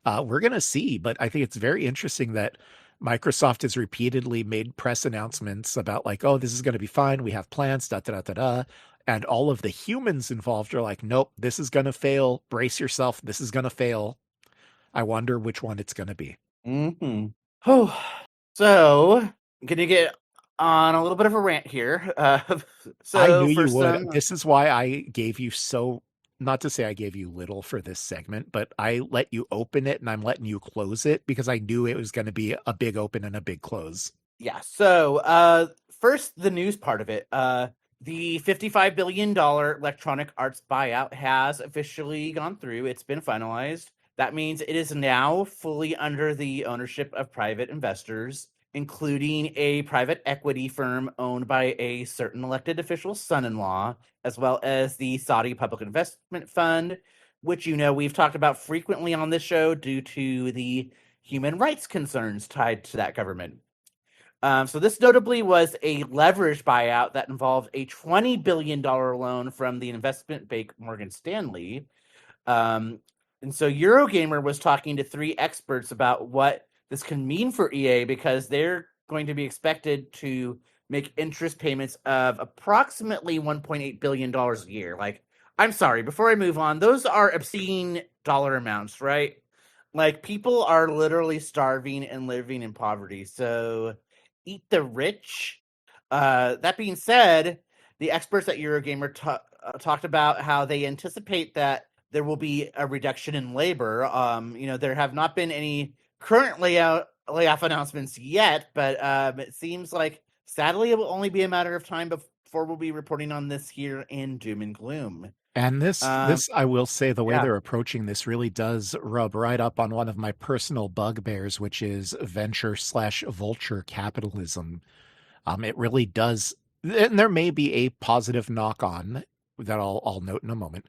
we're going to see. But I think it's very interesting that Microsoft has repeatedly made press announcements about like, oh, this is going to be fine. We have plans, da, da, da, da, da. And all of the humans involved are like, nope, this is going to fail. Brace yourself. This is going to fail. I wonder which one it's going to be. Mm-hmm. Oh, so I'm gonna get on a little bit of a rant here. So I knew for you would. some, This is why I gave you not to say I gave you little for this segment, but I let you open it and I'm letting you close it because I knew it was going to be a big open and a big close. yeah. So first the news part of it. The $55 billion Electronic Arts buyout has officially gone through. It's been finalized. That means it is now fully under the ownership of private investors, including a private equity firm owned by a certain elected official's son-in-law, as well as the Saudi Public Investment Fund, which we've talked about frequently on this show due to the human rights concerns tied to that government. So this notably was a leveraged buyout that involved a $20 billion loan from the investment bank Morgan Stanley. And so Eurogamer was talking to three experts about what this can mean for EA, because they're going to be expected to make interest payments of approximately $1.8 billion a year. Like, I'm sorry, before I move on, those are obscene dollar amounts, right? Like, people are literally starving and living in poverty. So eat the rich. That being said, the experts at Eurogamer talked about how they anticipate that there will be a reduction in labor. There have not been any current layoff announcements yet, but it seems like, sadly, it will only be a matter of time before we'll be reporting on this here in Doom and Gloom. And this I will say, the way yeah. they're approaching this really does rub right up on one of my personal bugbears, which is venture/vulture capitalism. It really does, and there may be a positive knock on that I'll note in a moment.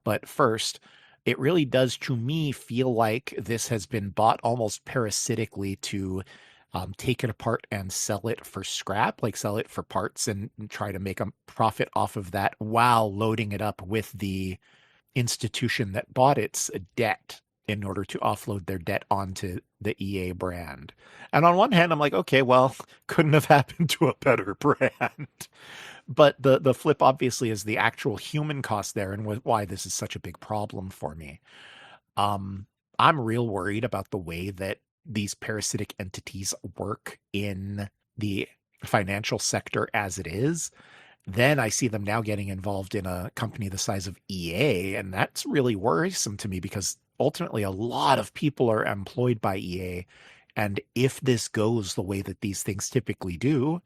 But first, it really does, to me, feel like this has been bought almost parasitically to take it apart and sell it for scrap, like sell it for parts and try to make a profit off of that while loading it up with the institution that bought its debt in order to offload their debt onto the EA brand. And on one hand, I'm like, okay, well, couldn't have happened to a better brand. But the flip obviously is the actual human cost there, and why this is such a big problem for me. I'm real worried about the way that these parasitic entities work in the financial sector as it is. Then I see them now getting involved in a company the size of EA, and that's really worrisome to me, because ultimately a lot of people are employed by EA. And if this goes the way that these things typically do,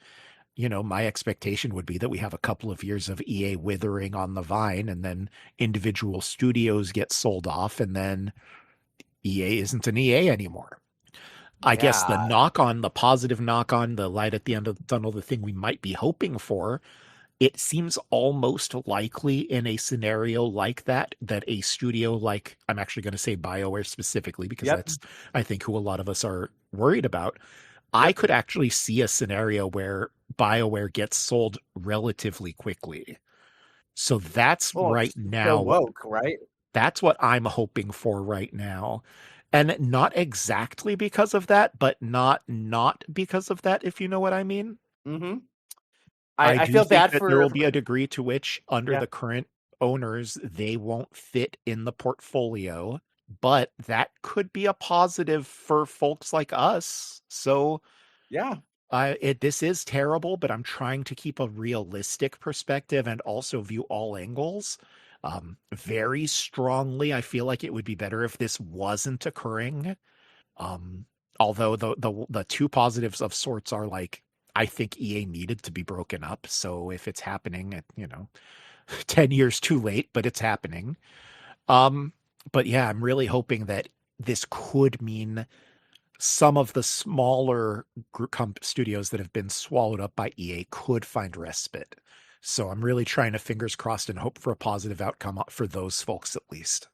my expectation would be that we have a couple of years of EA withering on the vine, and then individual studios get sold off, and then EA isn't an EA anymore. I guess the positive knock on, the light at the end of the tunnel, the thing we might be hoping for, it seems almost likely in a scenario like that a studio like, I'm actually going to say BioWare specifically, because that's, I think, who a lot of us are worried about. I could actually see a scenario where BioWare gets sold relatively quickly. So that's right now. So woke, right? That's what I'm hoping for right now. And not exactly because of that, but not because of that, if you know what I mean. Mm-hmm. I do feel think bad that for there will be a degree to which, under Yeah. the current owners, they won't fit in the portfolio, but that could be a positive for folks like us. So Yeah. this is terrible, but I'm trying to keep a realistic perspective and also view all angles. Very strongly, I feel like it would be better if this wasn't occurring. Although the two positives of sorts are, like, I think EA needed to be broken up. So if it's happening at 10 years too late, but it's happening. But yeah, I'm really hoping that this could mean some of the smaller studios that have been swallowed up by EA could find respite. So I'm really trying to, fingers crossed, and hope for a positive outcome for those folks at least.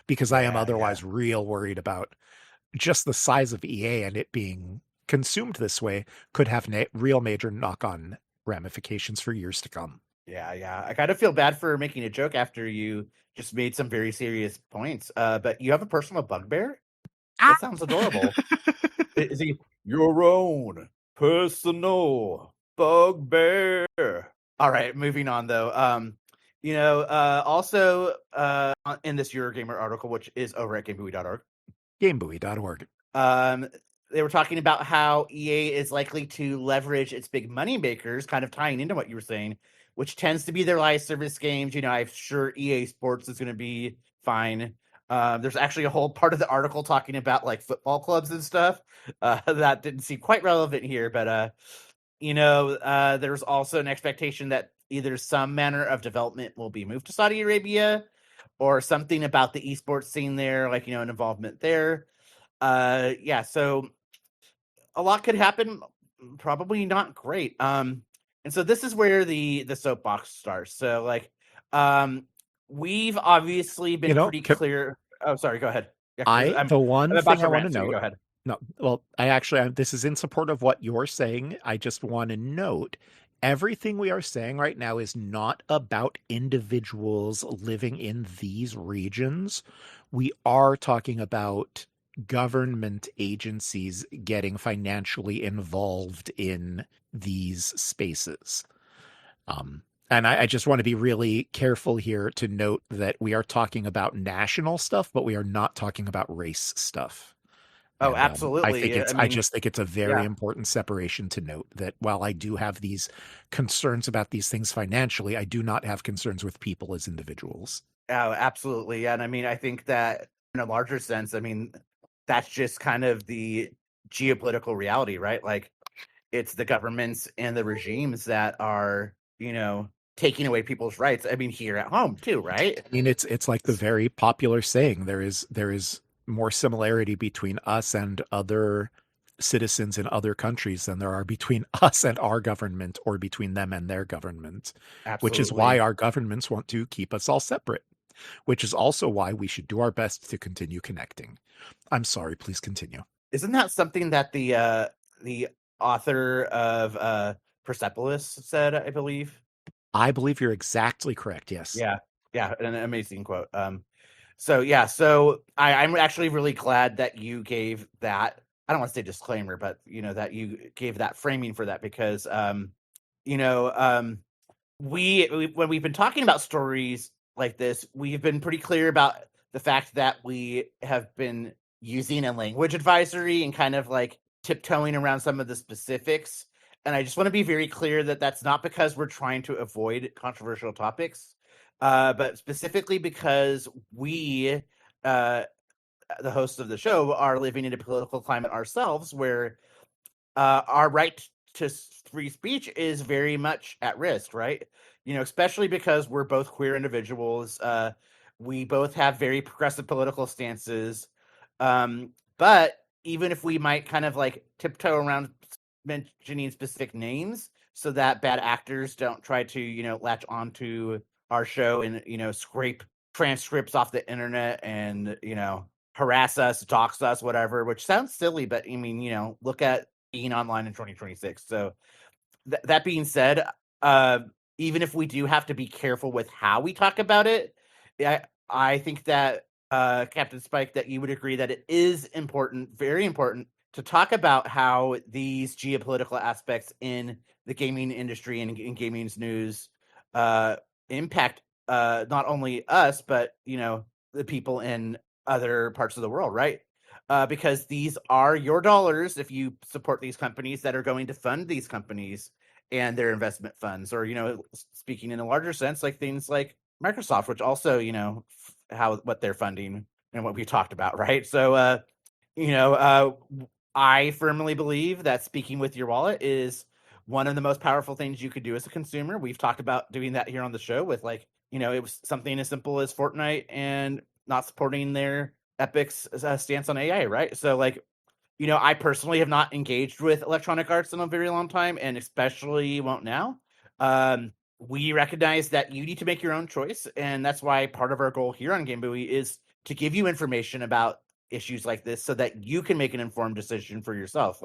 Because I am otherwise real worried about just the size of EA, and it being consumed this way could have real major knock-on ramifications for years to come. Yeah. I kind of feel bad for making a joke after you just made some very serious points. But you have a personal bugbear? That sounds adorable. Is he your own personal bugbear? All right, moving on though. Also in this Eurogamer article, which is over at GameBuoy.org. GameBuoy.org. They were talking about how EA is likely to leverage its big money makers, kind of tying into what you were saying, which tends to be their live service games. I'm sure EA Sports is going to be fine. There's actually a whole part of the article talking about like football clubs and stuff. That didn't seem quite relevant here, but there's also an expectation that either some manner of development will be moved to Saudi Arabia, or something about the esports scene there, like, an involvement there. Yeah, so a lot could happen, probably not great. And so this is where the soapbox starts. So like, we've obviously been pretty clear. Oh, sorry, go ahead. Yeah, 'cause The I'm one about thing to I want to rant, so you note, go ahead. no, well, this is in support of what you're saying. I just want to note everything we are saying right now is not about individuals living in these regions. We are talking about government agencies getting financially involved in these spaces. And I just want to be really careful here to note that we are talking about national stuff, but we are not talking about race stuff. Oh, And absolutely. I I mean, just think it's a very yeah. important separation to note that while I do have these concerns about these things financially, I do not have concerns with people as individuals. Oh, absolutely. And I mean, I think that in a larger sense, I mean, that's just kind of the geopolitical reality, right? Like, it's the governments and the regimes that are, taking away people's rights. I mean, here at home too, right? I mean, it's like the very popular saying, there is more similarity between us and other citizens in other countries than there are between us and our government or between them and their government, which is why Absolutely. our governments want to keep us all separate, which is also why we should do our best to continue connecting. I'm sorry, please continue. Isn't that something that the author of Persepolis said, I believe? I believe you're exactly correct. Yes. Yeah. Yeah, an amazing quote. So yeah, so I'm actually really glad that you gave that. I don't want to say disclaimer, but that you gave that framing for that because you know, we when we've been talking about stories like this, we've been pretty clear about the fact that we have been using a language advisory and kind of like tiptoeing around some of the specifics. And I just want to be very clear that that's not because we're trying to avoid controversial topics, but specifically because we, the hosts of the show, are living in a political climate ourselves where our right to free speech is very much at risk, right? Especially because we're both queer individuals. We both have very progressive political stances. But even if we might kind of like tiptoe around mentioning specific names so that bad actors don't try to, latch onto our show and, scrape transcripts off the internet and, harass us, dox us, whatever, which sounds silly, but I mean, look at being online in 2026. So that being said, even if we do have to be careful with how we talk about it, I think that Captain Spike, that you would agree that it is important, very important, to talk about how these geopolitical aspects in the gaming industry and in gaming's news impact not only us, but the people in other parts of the world, right? Because these are your dollars if you support these companies that are going to fund these companies and their investment funds, or speaking in a larger sense, like things like Microsoft, which also what they're funding and what we talked about, right? So I firmly believe that speaking with your wallet is one of the most powerful things you could do as a consumer. We've talked about doing that here on the show with it was something as simple as Fortnite and not supporting their Epic's stance on AI, right? So I personally have not engaged with electronic arts in a very long time, and especially won't now. We recognize that you need to make your own choice, and that's why part of our goal here on Game Buoy is to give you information about issues like this so that you can make an informed decision for yourself.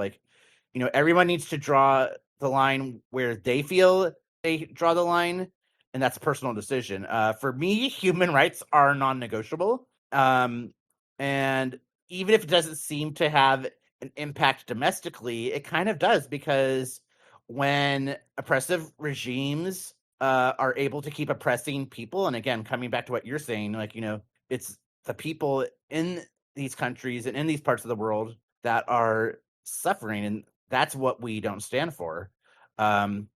Everyone needs to draw the line where they feel they draw the line, and that's a personal decision. For me, human rights are non-negotiable. And even if it doesn't seem to have an impact domestically, it kind of does, because when oppressive regimes are able to keep oppressing people, and again, coming back to what you're saying, it's the people in these countries and in these parts of the world that are suffering, and that's what we don't stand for. And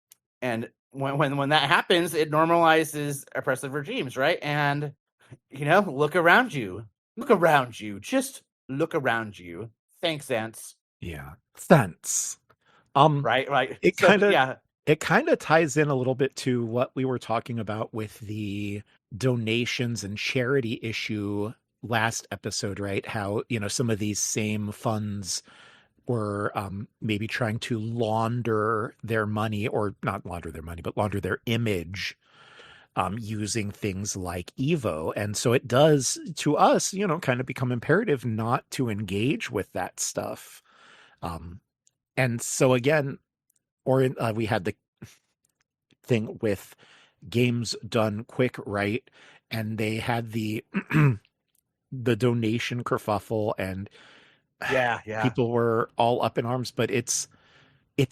when that happens, it normalizes oppressive regimes, right? And look around you. Look around you. Just look around you. Thanks, Ants. Yeah. Thanks. Right. It So kind of yeah. It kind of ties in a little bit to what we were talking about with the donations and charity issue last episode, right? How, some of these same funds were maybe trying to launder their money, or not launder their money, but launder their image using things like Evo. And so it does, to us, kind of become imperative not to engage with that stuff. And so again, we had the thing with games done quick, right? And they had the the donation kerfuffle, and Yeah, people were all up in arms. But it's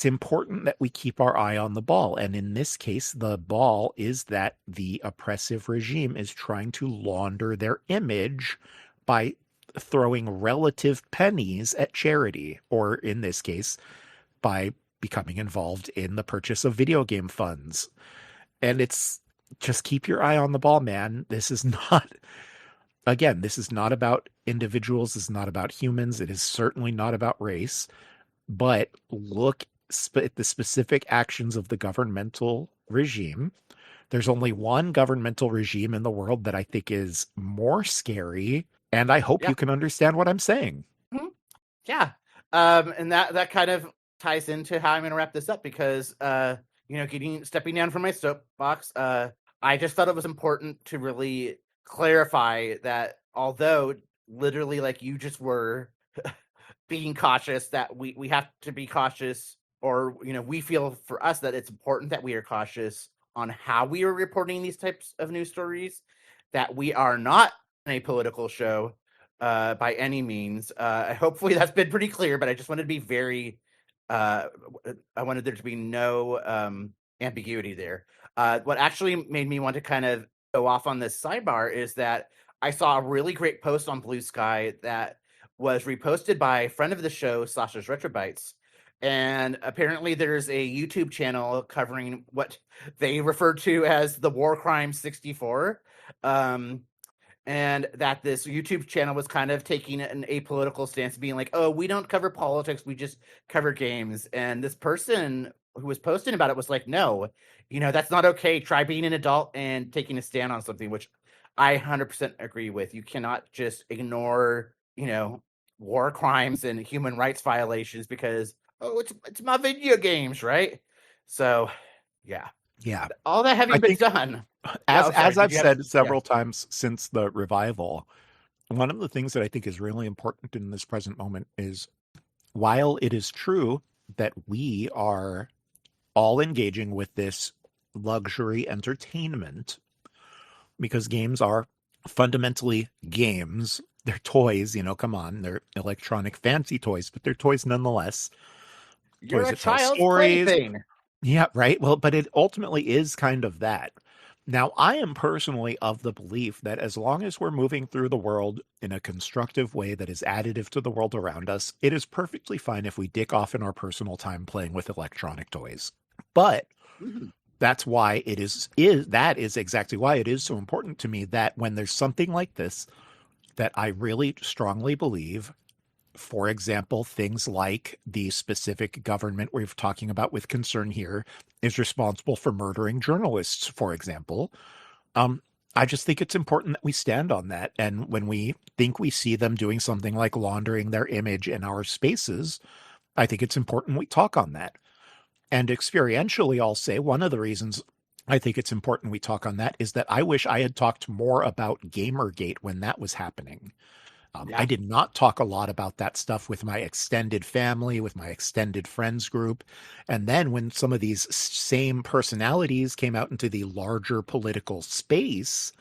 important that we keep our eye on the ball. And in this case, the ball is that the oppressive regime is trying to launder their image by throwing relative pennies at charity, or in this case, by becoming involved in the purchase of video game funds. And it's just keep your eye on the ball, man. This is not, again, this is not about individuals. This is not about humans. It is certainly not about race. But look at the specific actions of the governmental regime. There's only one governmental regime in the world that I think is more scary, and I hope you can understand what I'm saying. Mm-hmm. Yeah. And that kind of ties into how I'm going to wrap this up, because stepping down from my soapbox, I just thought it was important to really clarify that although literally like you just were being cautious, that we have to be cautious, or we feel for us that it's important that we are cautious on how we are reporting these types of news stories, that we are not a political show by any means. Hopefully that's been pretty clear, but I just wanted to be very I wanted there to be no ambiguity there. What actually made me want to kind of go off on this sidebar is that I saw a really great post on Blue Sky that was reposted by a friend of the show, Sasha's Retrobytes. And apparently there's a YouTube channel covering what they refer to as the War Crime 64. And that this YouTube channel was kind of taking an apolitical stance, being like, oh, we don't cover politics, we just cover games. And this person who was posting about it was like, no, that's not okay. Try being an adult and taking a stand on something, which I 100% agree with. You cannot just ignore, war crimes and human rights violations because, oh, it's my video games, right? So, yeah. Yeah. All that having been done. As I've said several times since the revival, one of the things that I think is really important in this present moment is, while it is true that we are all engaging with this luxury entertainment, because games are fundamentally games, they're toys, come on, they're electronic fancy toys, but they're toys nonetheless. You're a child's plaything. Yeah, right. Well, but it ultimately is kind of that. Now, I am personally of the belief that as long as we're moving through the world in a constructive way that is additive to the world around us, it is perfectly fine if we dick off in our personal time playing with electronic toys. But that's why that is exactly why it is so important to me that when there's something like this, that I really strongly believe, for example, things like the specific government we're talking about with concern here is responsible for murdering journalists, for example. I just think it's important that we stand on that. And when we think we see them doing something like laundering their image in our spaces, I think it's important we talk on that. And experientially, I'll say one of the reasons I think it's important we talk on that is that I wish I had talked more about Gamergate when that was happening. I did not talk a lot about that stuff with my extended family, with my extended friends group. And then when some of these same personalities came out into the larger political space,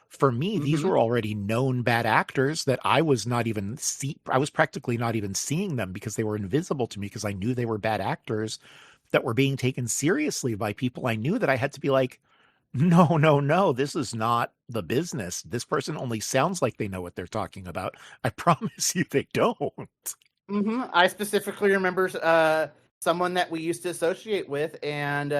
for me, these were already known bad actors that I was not even I was practically not even seeing them because they were invisible to me, because I knew they were bad actors that were being taken seriously by people I knew, that I had to be like, no, this is not the business. This person only sounds like they know what they're talking about. I promise you they don't. I specifically remember someone that we used to associate with and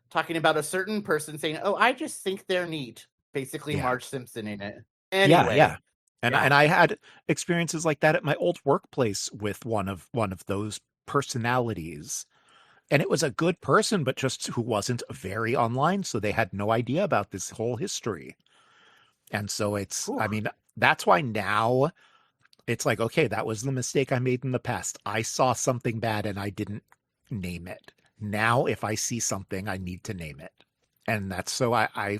talking about a certain person saying, oh, I just think they're neat. Basically, Marge Simpson in it. Anyway. Yeah. And I had experiences like that at my old workplace with one of those personalities. And it was a good person, but just who wasn't very online, so they had no idea about this whole history. And so I mean, that's why now it's like, okay, that was the mistake I made in the past. I saw something bad and I didn't name it. Now, if I see something, I need to name it. And that's so I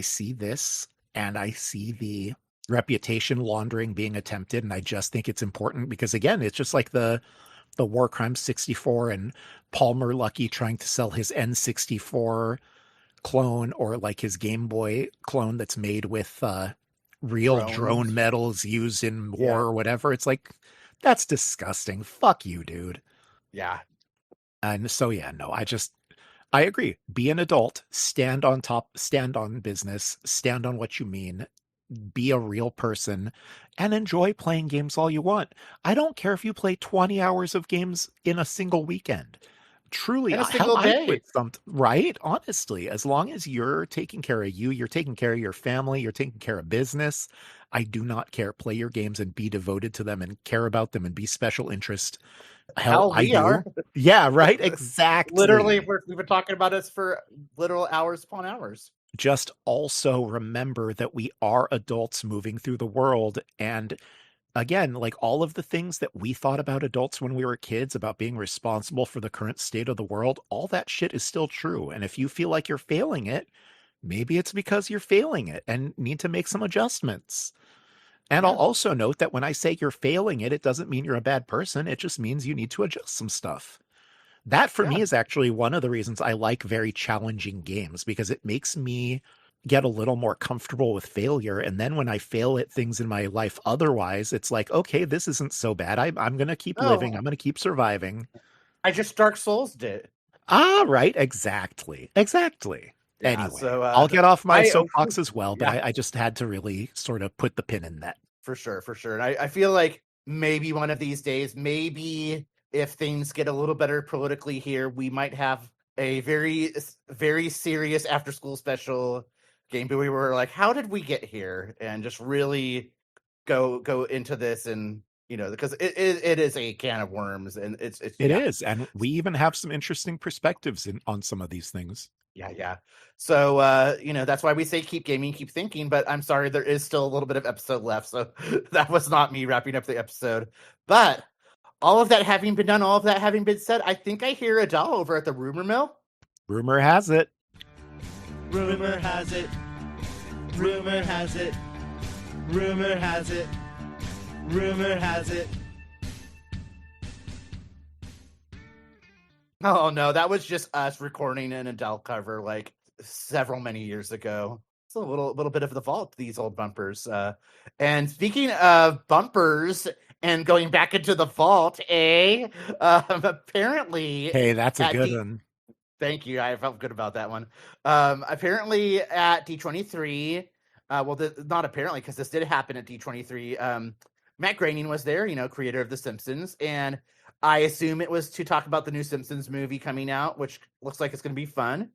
see this and I see the reputation laundering being attempted, and I just think it's important because again, it's just like the War Crimes 64 and Palmer Luckey trying to sell his N64 clone, or like his Game Boy clone that's made with real drone medals used in war or whatever. It's like, that's disgusting. Fuck you, dude. Yeah. And so, yeah, no, I agree. Be an adult, stand on top, stand on business, stand on what you mean, be a real person, and enjoy playing games all you want. I don't care if you play 20 hours of games in a single weekend. Truly, In a single I day. would right? Honestly, as long as you're taking care of you, you're taking care of your family, you're taking care of business. I do not care. Play your games and be devoted to them and care about them and be special interest. Hell, I we do. are. Yeah, right. Exactly. Literally, we've been talking about this for literal hours upon hours. Just also remember that we are adults moving through the world. And again, like all of the things that we thought about adults when we were kids about being responsible for the current state of the world, all that shit is still true. And if you feel like you're failing it, maybe it's because you're failing it and need to make some adjustments. And I'll also note that when I say you're failing it, it doesn't mean you're a bad person. It just means you need to adjust some stuff. That for me is actually one of the reasons I like very challenging games, because it makes me get a little more comfortable with failure. And then when I fail at things in my life otherwise, it's like, okay, this isn't so bad. I'm going to keep living. I'm going to keep surviving. I just Dark Souls did. Ah, right. Exactly. Exactly. Yeah, anyway, so, I'll get off my I- soapbox as well, but yeah. I just had to really sort of put the pin in that. For sure. And I feel like maybe one of these days, maybe if things get a little better politically here, we might have a very, very serious after school special game. But we were like, how did we get here? And just really go into this, and because it is a can of worms, and it is, and we even have some interesting perspectives on some of these things. Yeah. So, that's why we say keep gaming, keep thinking, but I'm sorry, there is still a little bit of episode left. So that was not me wrapping up the episode. But all of that having been done, all of that having been said, I think I hear Adele over at the rumor mill. Rumor has it. Rumor has it. Rumor has it. Rumor has it. Rumor has it. Oh no, that was just us recording an Adele cover like many years ago. It's a little bit of the vault, these old bumpers. And speaking of bumpers and going back into the vault, apparently. Hey, that's a good one. Thank you. I felt good about that one. Apparently at D23, not apparently, because this did happen at D23. Matt Groening was there, creator of The Simpsons, and I assume it was to talk about the new Simpsons movie coming out, which looks like it's going to be fun.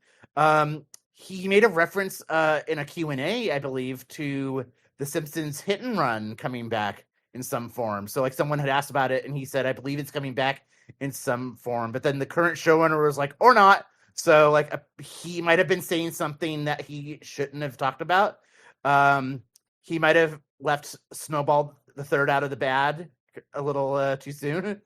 He made a reference in a Q&A, I believe, to The Simpsons Hit and Run coming back in some form. So like someone had asked about it, and he said, I believe it's coming back in some form. But then the current showrunner was like, or not. So like he might have been saying something that he shouldn't have talked about. He might have left Snowball the Third out of the bad a little too soon.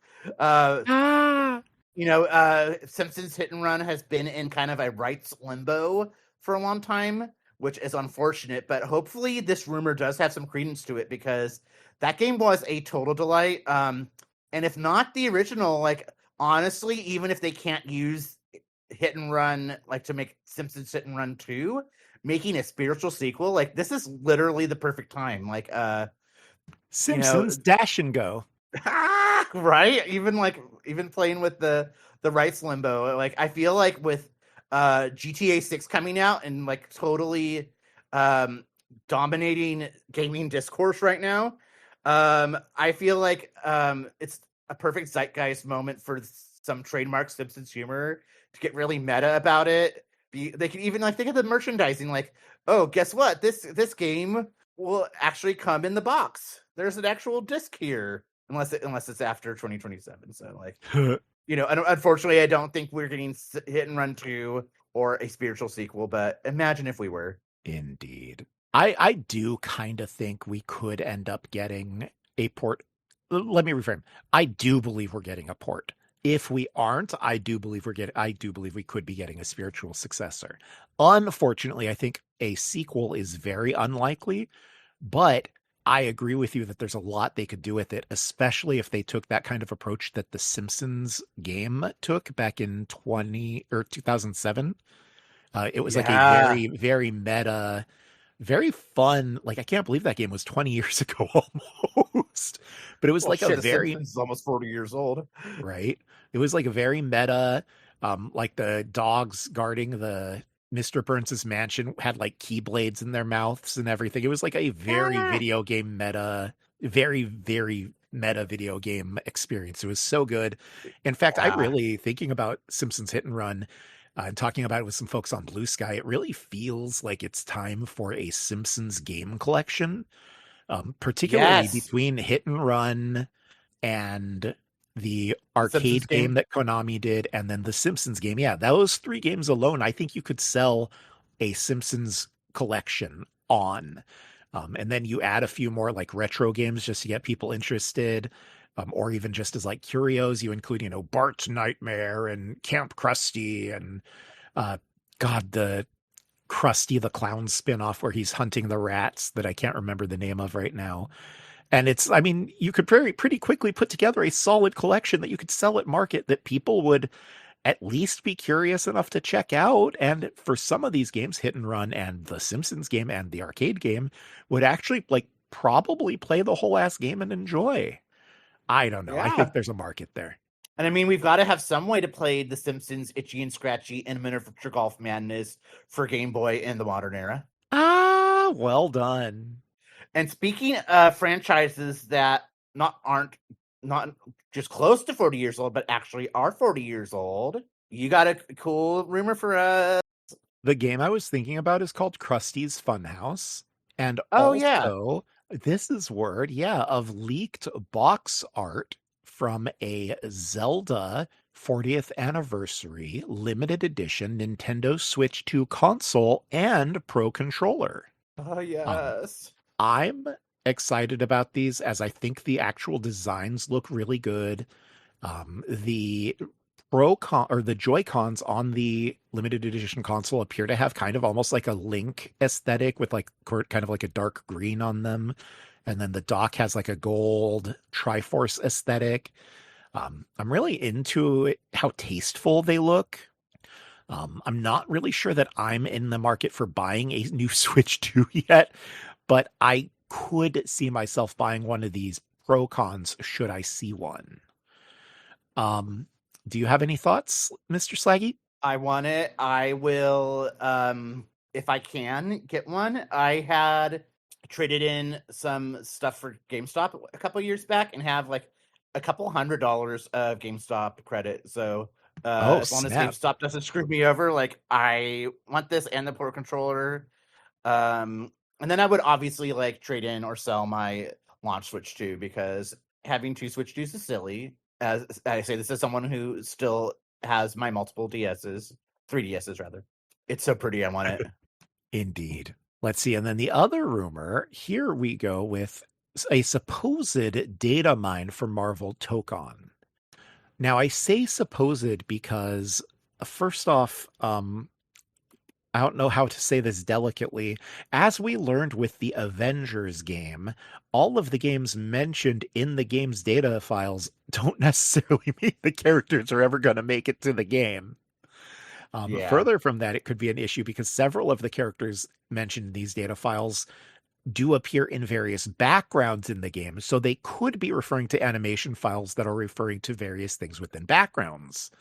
Simpsons Hit and Run has been in kind of a rights limbo for a long time, which is unfortunate, but hopefully this rumor does have some credence to it, because that game was a total delight. And if not the original, like honestly, even if they can't use Hit and Run like to make Simpsons Hit and Run 2, making a spiritual sequel, like this is literally the perfect time. Like Simpsons Dash and Go. Right? Even playing with the rights limbo. Like I feel like with GTA 6 coming out and like totally dominating gaming discourse right now, I feel like it's a perfect zeitgeist moment for some trademark Simpsons humor to get really meta about it. They can even like think of the merchandising, like, oh, guess what? This game will actually come in the box. There's an actual disc here, unless it's after 2027. So like, Unfortunately, I don't think we're getting Hit and Run 2 or a spiritual sequel, but imagine if we were. Indeed. I do kind of think we could end up getting a port. Let me reframe. I do believe we're getting a port. If we aren't, I do believe we could be getting a spiritual successor. Unfortunately, I think a sequel is very unlikely, but I agree with you that there's a lot they could do with it, especially if they took that kind of approach that the Simpsons game took back in 2007. It was like a Yeah. very, very meta, very fun. Like, I can't believe that game was 20 years ago almost, but it was Well, like a shit, The very, Simpsons is almost 40 years old. right? It was like a very meta, like the dogs guarding the Mr. Burns's mansion had like keyblades in their mouths and everything. It was like a very Yeah. video game meta, very, very meta video game experience. It was so good. In fact, I'm Yeah. really thinking about Simpsons Hit and Run and talking about it with some folks on Blue Sky. It really feels like it's time for a Simpsons game collection, particularly Yes. between Hit and Run and the The Simpsons arcade game game. that Konami did, and then the Simpsons game. Yeah, those three games alone, I think you could sell a Simpsons collection on. And then you add a few more like retro games just to get people interested, or even just as like curios. You include, Bart's Nightmare and Camp Krusty and uh, God, the Krusty the Clown spinoff where he's hunting the rats that I can't remember the name of right now. And I mean, you could pretty quickly put together a solid collection that you could sell at market that people would at least be curious enough to check out. And for some of these games, Hit and Run and the Simpsons game and the arcade game would actually like probably play the whole ass game and enjoy. I don't know. I think Yeah. there's a market there. And I mean, we've got to have some way to play The Simpsons, Itchy and Scratchy, and Miniature Golf Madness for Game Boy in the modern era. Ah, well done. And speaking of franchises that aren't not just close to 40 years old, but actually are 40 years old, you got a cool rumor for us. The game I was thinking about is called Krusty's Funhouse. And Oh yeah. also, this is word, yeah, of leaked box art from a Zelda 40th anniversary limited edition Nintendo Switch 2 console and Pro controller. Oh Um, yes. I'm excited about these as I think the actual designs look really good. The the Joy Cons on the limited edition console appear to have kind of almost like a Link aesthetic with like kind of like a dark green on them, and then the dock has like a gold Triforce aesthetic. I'm really into how tasteful they look. I'm not really sure that I'm in the market for buying a new Switch 2 yet, but I could see myself buying one of these Pro Cons should I see one. Do you have any thoughts, Mr. Slaggy? I want it. I will if I can get one. I had traded in some stuff for GameStop a couple years back and have like a couple $100 of GameStop credit. So Oh, as long as snap. GameStop doesn't screw me over, like I want this and the Pro controller. And then I would obviously like trade in or sell my launch Switch 2 because having two Switch 2s is silly. As I say, this is someone who still has my multiple DSs, 3DSs rather. It's so pretty. I want it. Indeed. Let's see. And then the other rumor, here we go with a supposed data mine for Marvel Tokon. Now, I say supposed because, first off, I don't know how to say this delicately. As we learned with the Avengers game, all of the games mentioned in the game's data files don't necessarily mean the characters are ever going to make it to the game. Yeah. Further from that, it could be an issue because several of the characters mentioned in these data files do appear in various backgrounds in the game. So they could be referring to animation files that are referring to various things within backgrounds.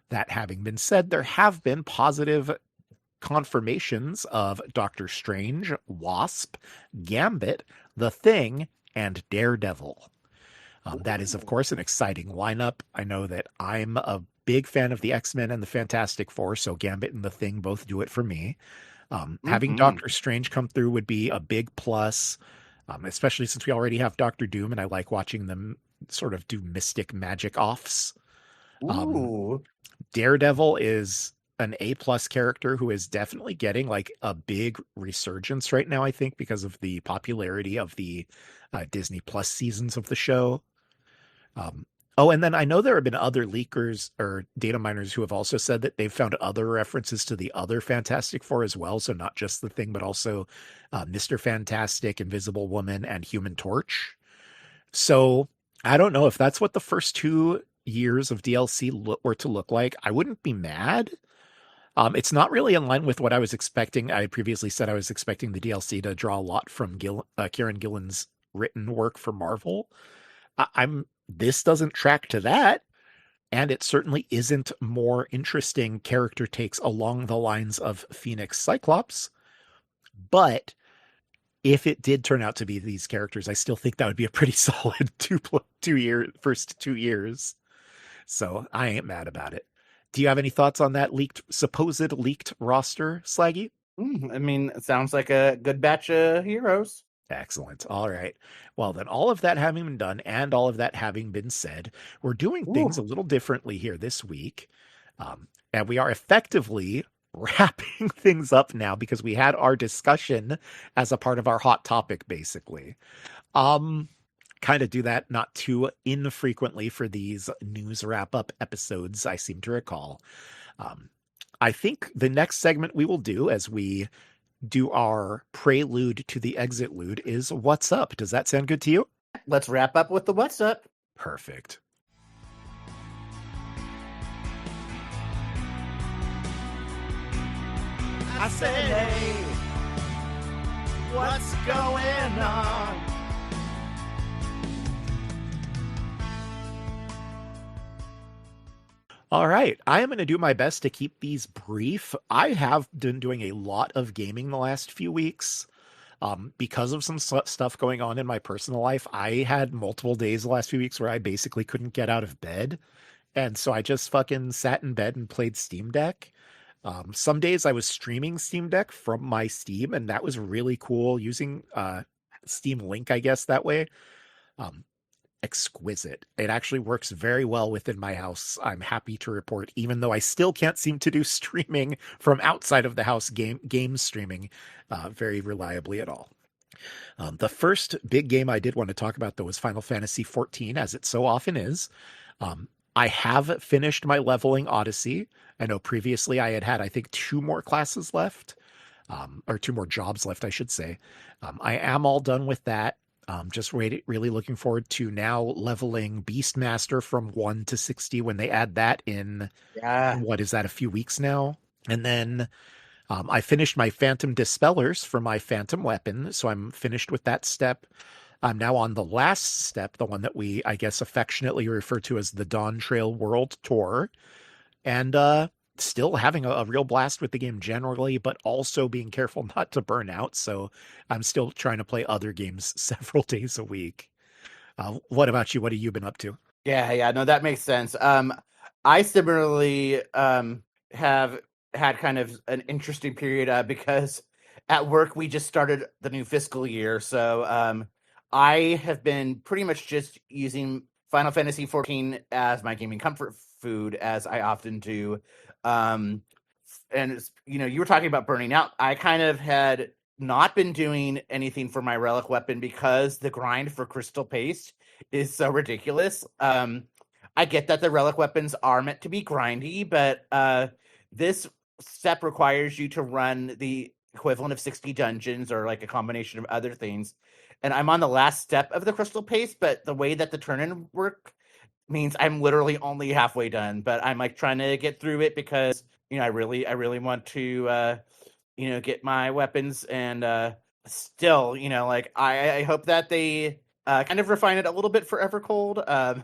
That having been said, there have been positive confirmations of Doctor Strange, Wasp, Gambit, The Thing, and Daredevil. That is, of course, an exciting lineup. I know that I'm a big fan of the X-Men and the Fantastic Four, so Gambit and The Thing both do it for me. Having Doctor Strange come through would be a big plus, especially since we already have Doctor Doom, and I like watching them sort of do mystic magic offs. Ooh. Daredevil is an A-plus character who is definitely getting like a big resurgence right now, I think, because of the popularity of the Disney Plus seasons of the show. Um, oh, and then I know there have been other leakers or data miners who have also said that they've found other references to the other Fantastic Four as well. So not just the Thing, but also Mr. Fantastic, Invisible Woman, and Human Torch. So I don't know if that's what the first 2 years of DLC were to look like. I wouldn't be mad. It's not really in line with what I was expecting. I previously said I was expecting the DLC to draw a lot from Kieran Gillen's written work for Marvel. I'm this doesn't track to that, and it certainly isn't more interesting character takes along the lines of Phoenix Cyclops. But if it did turn out to be these characters, I still think that would be a pretty solid first 2 years. So I ain't mad about it. Do you have any thoughts on that supposed leaked roster, Slaggy? I mean, it sounds like a good batch of heroes. Excellent. All right. Well, then, all of that having been done and all of that having been said, we're doing things a little differently here this week. And we are effectively wrapping things up now because we had our discussion as a part of our hot topic, basically. Kind of do that not too infrequently for these news wrap up episodes, I seem to recall. I think the next segment we will do as we do our prelude to the exit lude is What's Up? Does that sound good to you? Let's wrap up with the what's up. Perfect. I said, hey, what's going on? All right. I am going to do my best to keep these brief. I have been doing a lot of gaming the last few weeks. Because of some stuff going on in my personal life, I had multiple days the last few weeks where I basically couldn't get out of bed. And so I just fucking sat in bed and played Steam Deck. Some days I was streaming Steam Deck from my Steam, and that was really cool using Steam Link, I guess, that way. Exquisite. It actually works very well within my house. I'm happy to report, even though I still can't seem to do streaming from outside of the house, game streaming very reliably at all. The first big game I did want to talk about, though, was Final Fantasy XIV, as it so often is. I have finished my leveling Odyssey. I know previously I had, I think, 2 more classes left, or 2 more jobs left, I should say. I am all done with that. Just really looking forward to now leveling Beastmaster from 1 to 60 when they add that in. Yeah. What is that, a few weeks now? And then I finished my Phantom Dispellers for my Phantom Weapon, so I'm finished with that step. I'm now on the last step, the one that we, I guess, affectionately refer to as the Dawn Trail World Tour. And still having a real blast with the game generally, but also being careful not to burn out. So I'm still trying to play other games several days a week. What about you? What have you been up to? Yeah, no, that makes sense. I similarly have had kind of an interesting period because at work we just started the new fiscal year. So I have been pretty much just using Final Fantasy XIV as my gaming comfort food, as I often do. And it's, you were talking about burning out. I kind of had not been doing anything for my relic weapon because the grind for crystal paste is so ridiculous. I get that the relic weapons are meant to be grindy, but this step requires you to run the equivalent of 60 dungeons or like a combination of other things. And I'm on the last step of the crystal paste, but the way that the turn-in work means I'm literally only halfway done, but I'm like trying to get through it because I really want to get my weapons, and still like I hope that they kind of refine it a little bit for Evercold,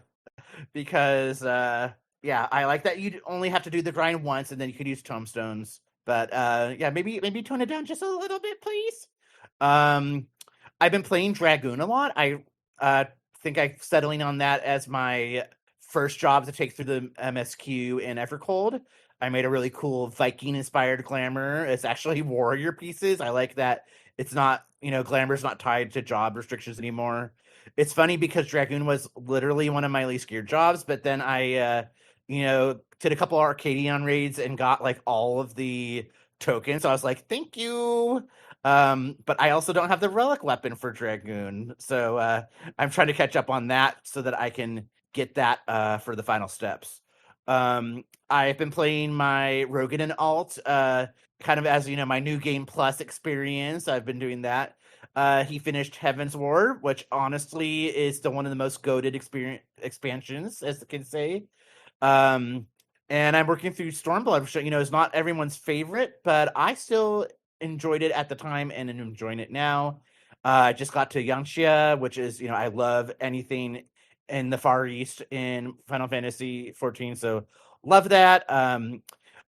because I like that you only have to do the grind once and then you could use tomestones, but maybe tone it down just a little bit, please. I've been playing Dragoon a lot. I think I'm settling on that as my first job to take through the MSQ in Evercold. I made a really cool Viking-inspired glamour. It's actually warrior pieces. I like that it's not, glamour's not tied to job restrictions anymore. It's funny because Dragoon was literally one of my least geared jobs, but then I did a couple Arcadian raids and got like all of the tokens. So I was like, thank you. But I also don't have the relic weapon for Dragoon. So I'm trying to catch up on that so that I can get that for the final steps. I've been playing my Rogan and alt, kind of as my new game plus experience. I've been doing that. He finished Heaven's War, which honestly is still one of the most goated expansions, as the kids say. Um, and I'm working through Stormblood, which is not everyone's favorite, but I still enjoyed it at the time and am enjoying it now. I just got to Yangxia, which is I love anything in the Far East in Final Fantasy 14, so love that. In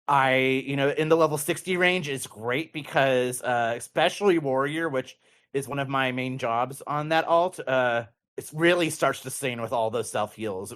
the level 60 range is great because especially Warrior, which is one of my main jobs on that alt, it really starts to sing with all those self heals.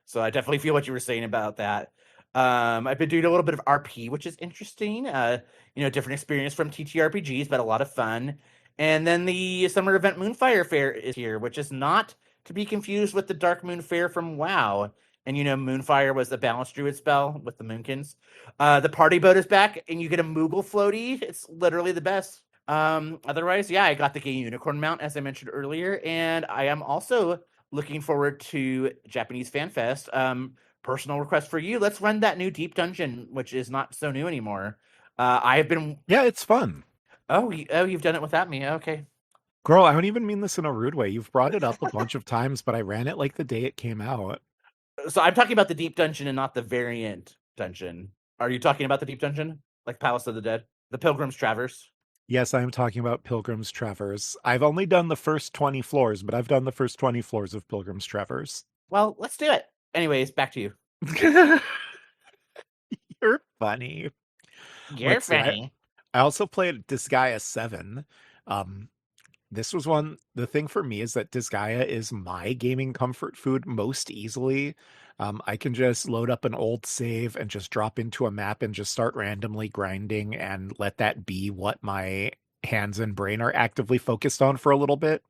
So I definitely feel what you were saying about that. I've been doing a little bit of RP, which is interesting. Different experience from TTRPGs, but a lot of fun. And then the summer event Moonfire Fair is here, which is not to be confused with the Dark Moon Fair from WoW. And Moonfire was the balanced druid spell with the Moonkins. The party boat is back, and you get a Moogle floaty. It's literally the best. Otherwise, yeah, I got the gay unicorn mount, as I mentioned earlier, and I am also looking forward to Japanese Fan Fest. Personal request for you: let's run that new deep dungeon, which is not so new anymore. I've been. Yeah, it's fun. Oh, you've done it without me. Okay. Girl, I don't even mean this in a rude way. You've brought it up a bunch of times, but I ran it like the day it came out. So I'm talking about the deep dungeon and not the variant dungeon. Are you talking about the deep dungeon, like Palace of the Dead, the Pilgrim's Traverse? Yes, I am talking about Pilgrim's Traverse. I've only done the first 20 floors, but I've done the first 20 floors of Pilgrim's Traverse. Well, let's do it. Anyways, back to you. You're funny. You're Let's see, funny. I also played Disgaea 7. This was the thing for me is that Disgaea is my gaming comfort food most easily. I can just load up an old save and just drop into a map and just start randomly grinding and let that be what my hands and brain are actively focused on for a little bit.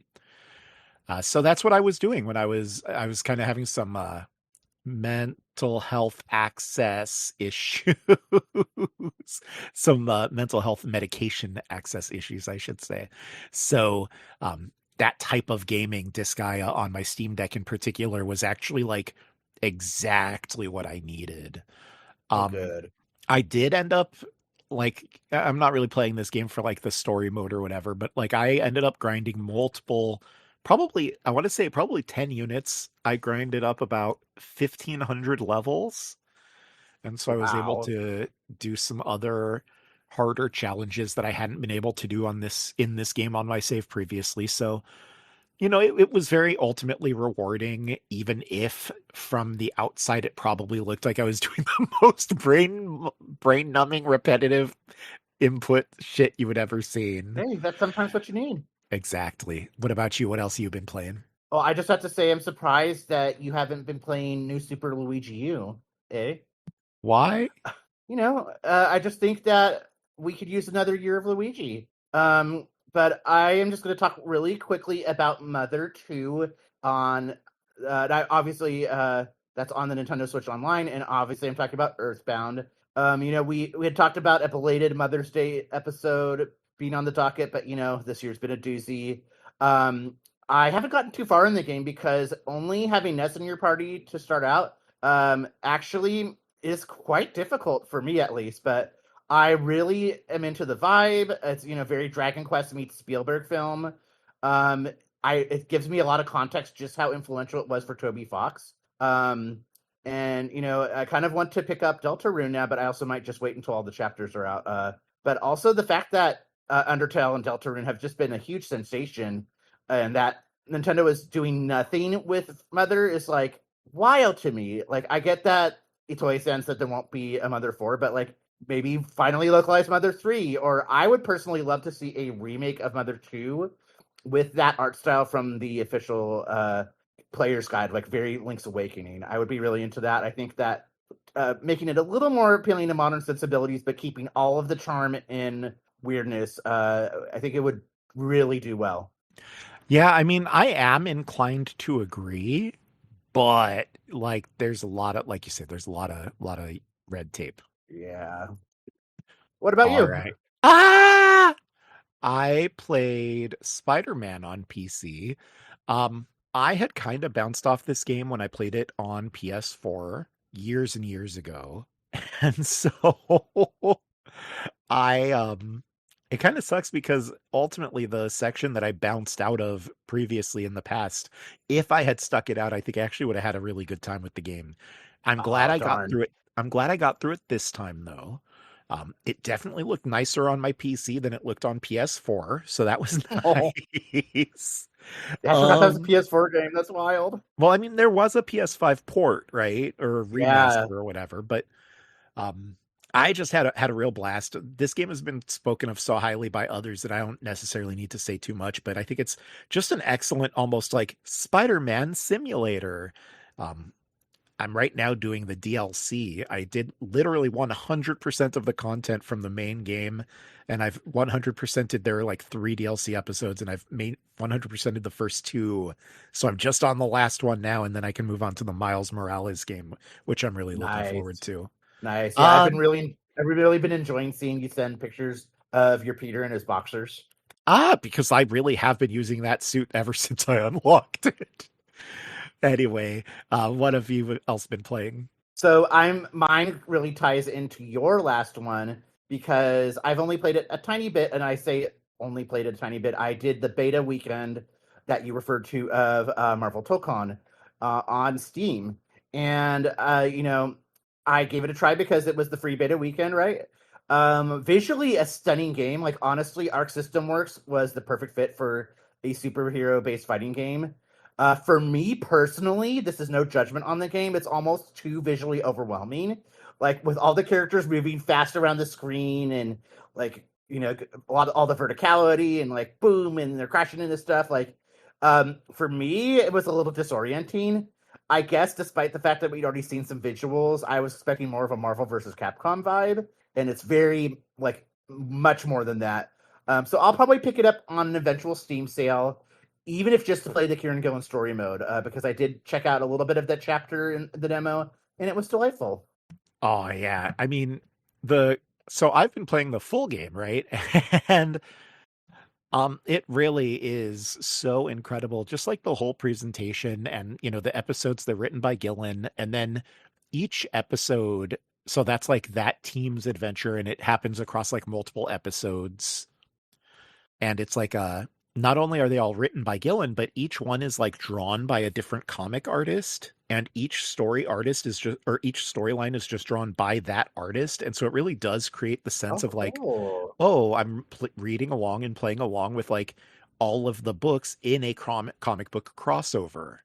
So that's what I was doing when I was kind of having some mental health access issues, some mental health medication access issues, I should say. So that type of gaming, Disgaea on my Steam Deck in particular, was actually like exactly what I needed. Good. I did end up like I'm not really playing this game for like the story mode or whatever, but like I ended up grinding multiple, probably I want to say probably 10 units. I grinded up about 1,500 levels. And so I was able Wow. to do some other harder challenges that I hadn't been able to do in this game on my save previously. So, it was very ultimately rewarding, even if from the outside it probably looked like I was doing the most brain numbing repetitive input shit you would ever seen. Hey, that's sometimes what you need. Exactly. What about you? What else have you been playing? Well, I just have to say I'm surprised that you haven't been playing New Super Luigi U. Eh? Why? I just think that we could use another year of Luigi. But I am just going to talk really quickly about Mother 2 on obviously that's on the Nintendo Switch Online, and obviously I'm talking about Earthbound. We had talked about a belated Mother's Day episode being on the docket, but this year's been a doozy. I haven't gotten too far in the game because only having Ness in your party to start out actually is quite difficult for me, at least, but I really am into the vibe. It's very Dragon Quest meets Spielberg film. It gives me a lot of context just how influential it was for Toby Fox. And I kind of want to pick up Deltarune now, but I also might just wait until all the chapters are out. But also the fact that Undertale and Deltarune have just been a huge sensation, and that Nintendo is doing nothing with Mother is like wild to me. Like, I get that Itoi sense that there won't be a Mother 4, but like maybe finally localize Mother 3, or I would personally love to see a remake of Mother 2 with that art style from the official player's guide, like very Link's Awakening. I would be really into that. I think that making it a little more appealing to modern sensibilities, but keeping all of the charm and weirdness, I think it would really do well. Yeah, I mean, I am inclined to agree, but like there's a lot of, like you said, there's a lot of red tape. Yeah. What about All you? right. Ah! I played Spider-Man on PC. Um, I had kind of bounced off this game when I played it on PS4 years and years ago. And so I it kind of sucks because ultimately the section that I bounced out of previously in the past, if I had stuck it out, I think I actually would have had a really good time with the game. I'm glad Oh, I got darn. through it. I'm glad I got through it this time though. It definitely looked nicer on my PC than it looked on PS4, so that was Oh, nice. I forgot that was a Um, PS4 game. That's wild. well, I mean, there was a PS5 port, right, or remaster Yeah. or whatever, but um, I just had a real blast. This game has been spoken of so highly by others that I don't necessarily need to say too much, but I think it's just an excellent, almost like Spider-Man simulator. Um, I'm right now doing the DLC. I did literally 100% of the content from the main game, and I've 100%ed their like 3 DLC episodes, and I've made 100%ed the first 2. So I'm just on the last one now, and then I can move on to the Miles Morales game, which I'm really looking forward Nice. to. Nice. Yeah, Um, I've really been enjoying seeing you send pictures of your Peter and his boxers. because I really have been using that suit ever since I unlocked it. Anyway, what have you else been playing? So mine really ties into your last one because I've only played it a tiny bit, and I say only played it a tiny bit. I did the beta weekend that you referred to of Marvel Tokon on Steam, and I gave it a try because it was the free beta weekend, right? Visually a stunning game. Like honestly, Arc System Works was the perfect fit for a superhero based fighting game. For me personally, this is no judgment on the game. It's almost too visually overwhelming. Like with all the characters moving fast around the screen and like a lot of all the verticality and like boom and they're crashing into stuff. Like for me, it was a little disorienting. I guess despite the fact that we'd already seen some visuals, I was expecting more of a Marvel versus Capcom vibe, and it's very like much more than that. So I'll probably pick it up on an eventual Steam sale, even if just to play the Kieran Gillen story mode, because I did check out a little bit of that chapter in the demo, and it was delightful. Oh yeah. I mean, the so I've been playing the full game, right? And it really is so incredible. Just like the whole presentation and, the episodes, they're written by Gillen, and then each episode, so that's like that team's adventure, and it happens across like multiple episodes. And it's like not only are they all written by Gillen, but each one is like drawn by a different comic artist, and each story artist is just or each storyline is just drawn by that artist. And so it really does create the sense Oh, of like, cool. oh, I'm reading along and playing along with like all of the books in a comic book crossover.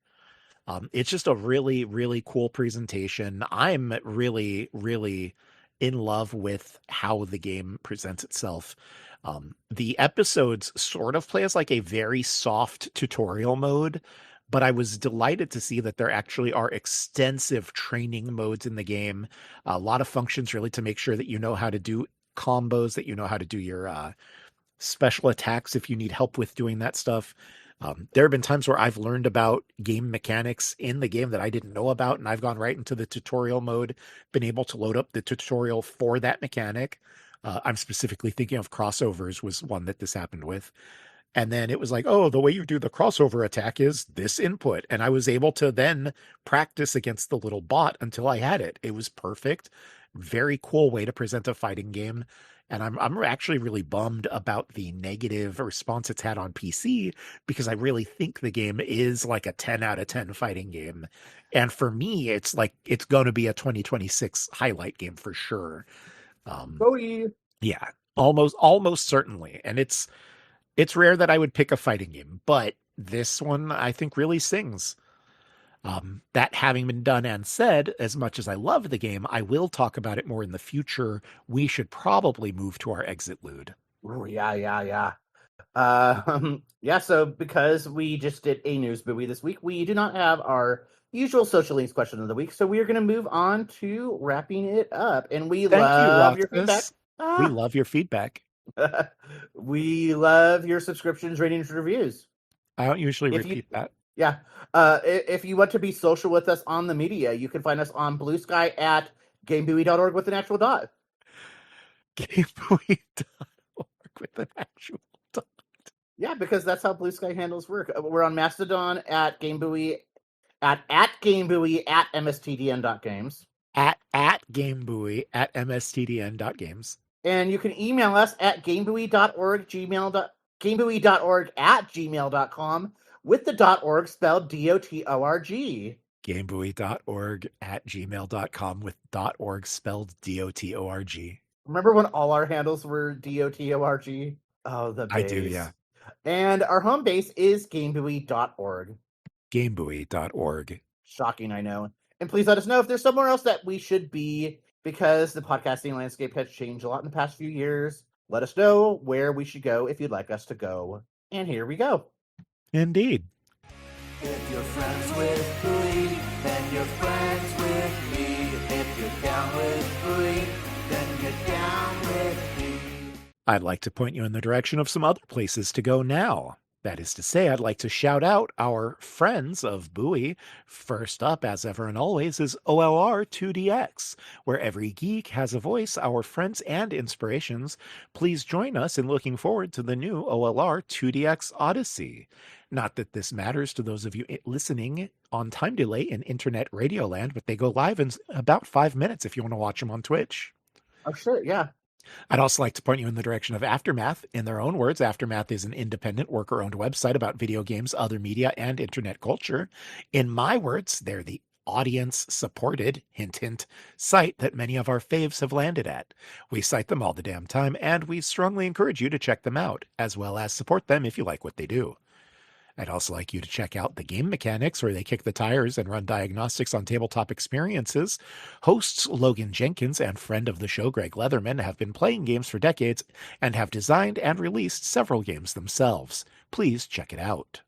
It's just a really, really cool presentation. I'm really, really in love with how the game presents itself. The episodes sort of play as like a very soft tutorial mode, but I was delighted to see that there actually are extensive training modes in the game. A lot of functions really to make sure that you know how to do combos, that you know how to do your special attacks if you need help with doing that stuff. There have been times where I've learned about game mechanics in the game that I didn't know about, and I've gone right into the tutorial mode, been able to load up the tutorial for that mechanic. I'm specifically thinking of crossovers was one that this happened with. And then it was like, oh, the way you do the crossover attack is this input. And I was able to then practice against the little bot until I had it. It was perfect. Very cool way to present a fighting game. And I'm actually really bummed about the negative response it's had on PC because I really think the game is like a 10 out of 10 fighting game. And for me, it's like it's going to be a 2026 highlight game for sure. Bowie. Yeah, almost certainly. And it's rare that I would pick a fighting game, but this one I think really sings. That having been done and said, as much as I love the game, I will talk about it more in the future. We should probably move to our exit lude. Oh, yeah, yeah, yeah. Yeah, so because we just did a news buoy this week, we do not have our usual social links question of the week, so we are going to move on to wrapping it up. And we Thank you, love your feedback. Roxas. We love your feedback. We love your subscriptions, ratings, and reviews. I don't usually If you repeat that. Yeah. If you want to be social with us on the media, you can find us on Blue Sky at gamebuoy.org with an actual dot. GameBuoy.org with an actual dot. Yeah, because that's how Blue Sky handles work. We're on Mastodon at GameBuoy at GameBuoy at mstdn.games. At GameBuoy at mstdn.games. And you can email us at gamebuoy.org, gamebuoy.org at gmail.com with the .org spelled DOTORG. GameBuoy.org at gmail.com with .org spelled DOTORG. Remember when all our handles were DOTORG? Oh, the base. I do, yeah. And our home base is gamebuoy.org. GameBuoy.org. Shocking, I know. And please let us know if there's somewhere else that we should be, because the podcasting landscape has changed a lot in the past few years. Let us know where we should go if you'd like us to go. And here we go. Indeed. If you're friends with Buoy, then you're friends with me. If you're down with Buoy, then you're down with me. I'd like to point you in the direction of some other places to go now. That is to say, I'd like to shout out our friends of Buoy. First up, as ever and always, is OLR 2DX, where every geek has a voice, our friends and inspirations. Please join us in looking forward to the new OLR 2DX Odyssey. Not that this matters to those of you listening on time delay in internet radio land, but they go live in about 5 minutes if you want to watch them on Twitch. Oh, sure, yeah. I'd also like to point you in the direction of Aftermath. In their own words, Aftermath is an independent, worker-owned website about video games, other media, and internet culture. In my words, they're the audience-supported, hint, hint, site that many of our faves have landed at. We cite them all the damn time, and we strongly encourage you to check them out, as well as support them if you like what they do. I'd also like you to check out The Game Mechanics, where they kick the tires and run diagnostics on tabletop experiences. Hosts Logan Jenkins and friend of the show Greg Leatherman have been playing games for decades and have designed and released several games themselves. Please check it out.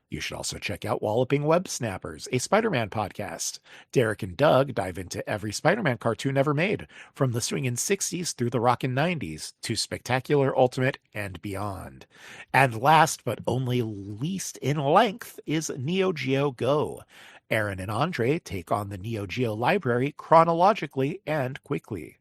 You should also check out Walloping Web Snappers, a Spider-Man podcast. Derek and Doug dive into every Spider-Man cartoon ever made, from the swingin' 60s through the rockin' 90s to Spectacular Ultimate and beyond. And last but only least in length is Neo Geo Go. Aaron and Andre take on the Neo Geo library chronologically and quickly.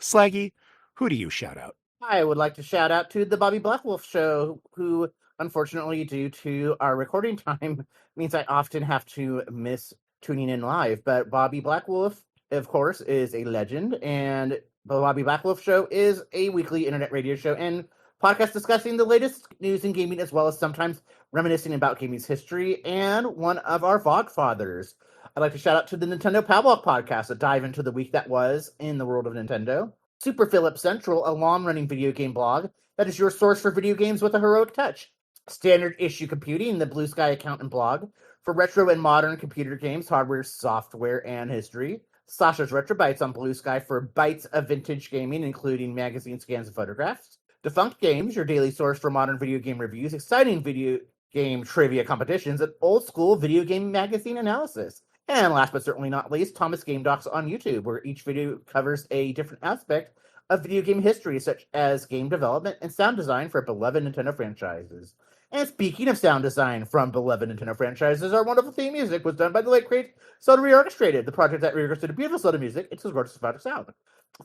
Slaggy, who do you shout out? I would like to shout out to the Bobby Blackwolf Show, who, unfortunately, due to our recording time, means I often have to miss tuning in live. But Bobby Blackwolf, of course, is a legend, and the Bobby Blackwolf Show is a weekly internet radio show and podcast discussing the latest news in gaming, as well as sometimes reminiscing about gaming's history, and one of our Vogfathers. I'd like to shout out to the Nintendo Powwalk podcast that dive into the week that was in the world of Nintendo. Super Philip Central, a long-running video game blog that is your source for video games with a heroic touch. Standard Issue Computing, the Blue Sky account and blog for retro and modern computer games, hardware, software, and history. Sasha's Retro Bytes on Blue Sky for bytes of vintage gaming, including magazine scans and photographs. Defunct Games, your daily source for modern video game reviews, exciting video game trivia competitions, and old-school video game magazine analysis. And last but certainly not least, Thomas Game Docs on YouTube, where each video covers a different aspect of video game history, such as game development and sound design for beloved Nintendo franchises. And speaking of sound design from beloved Nintendo franchises, our wonderful theme music was done by the late great Soda Reorchestrated, the project that reorchestrated beautiful Soda music into gorgeous symphonic sound.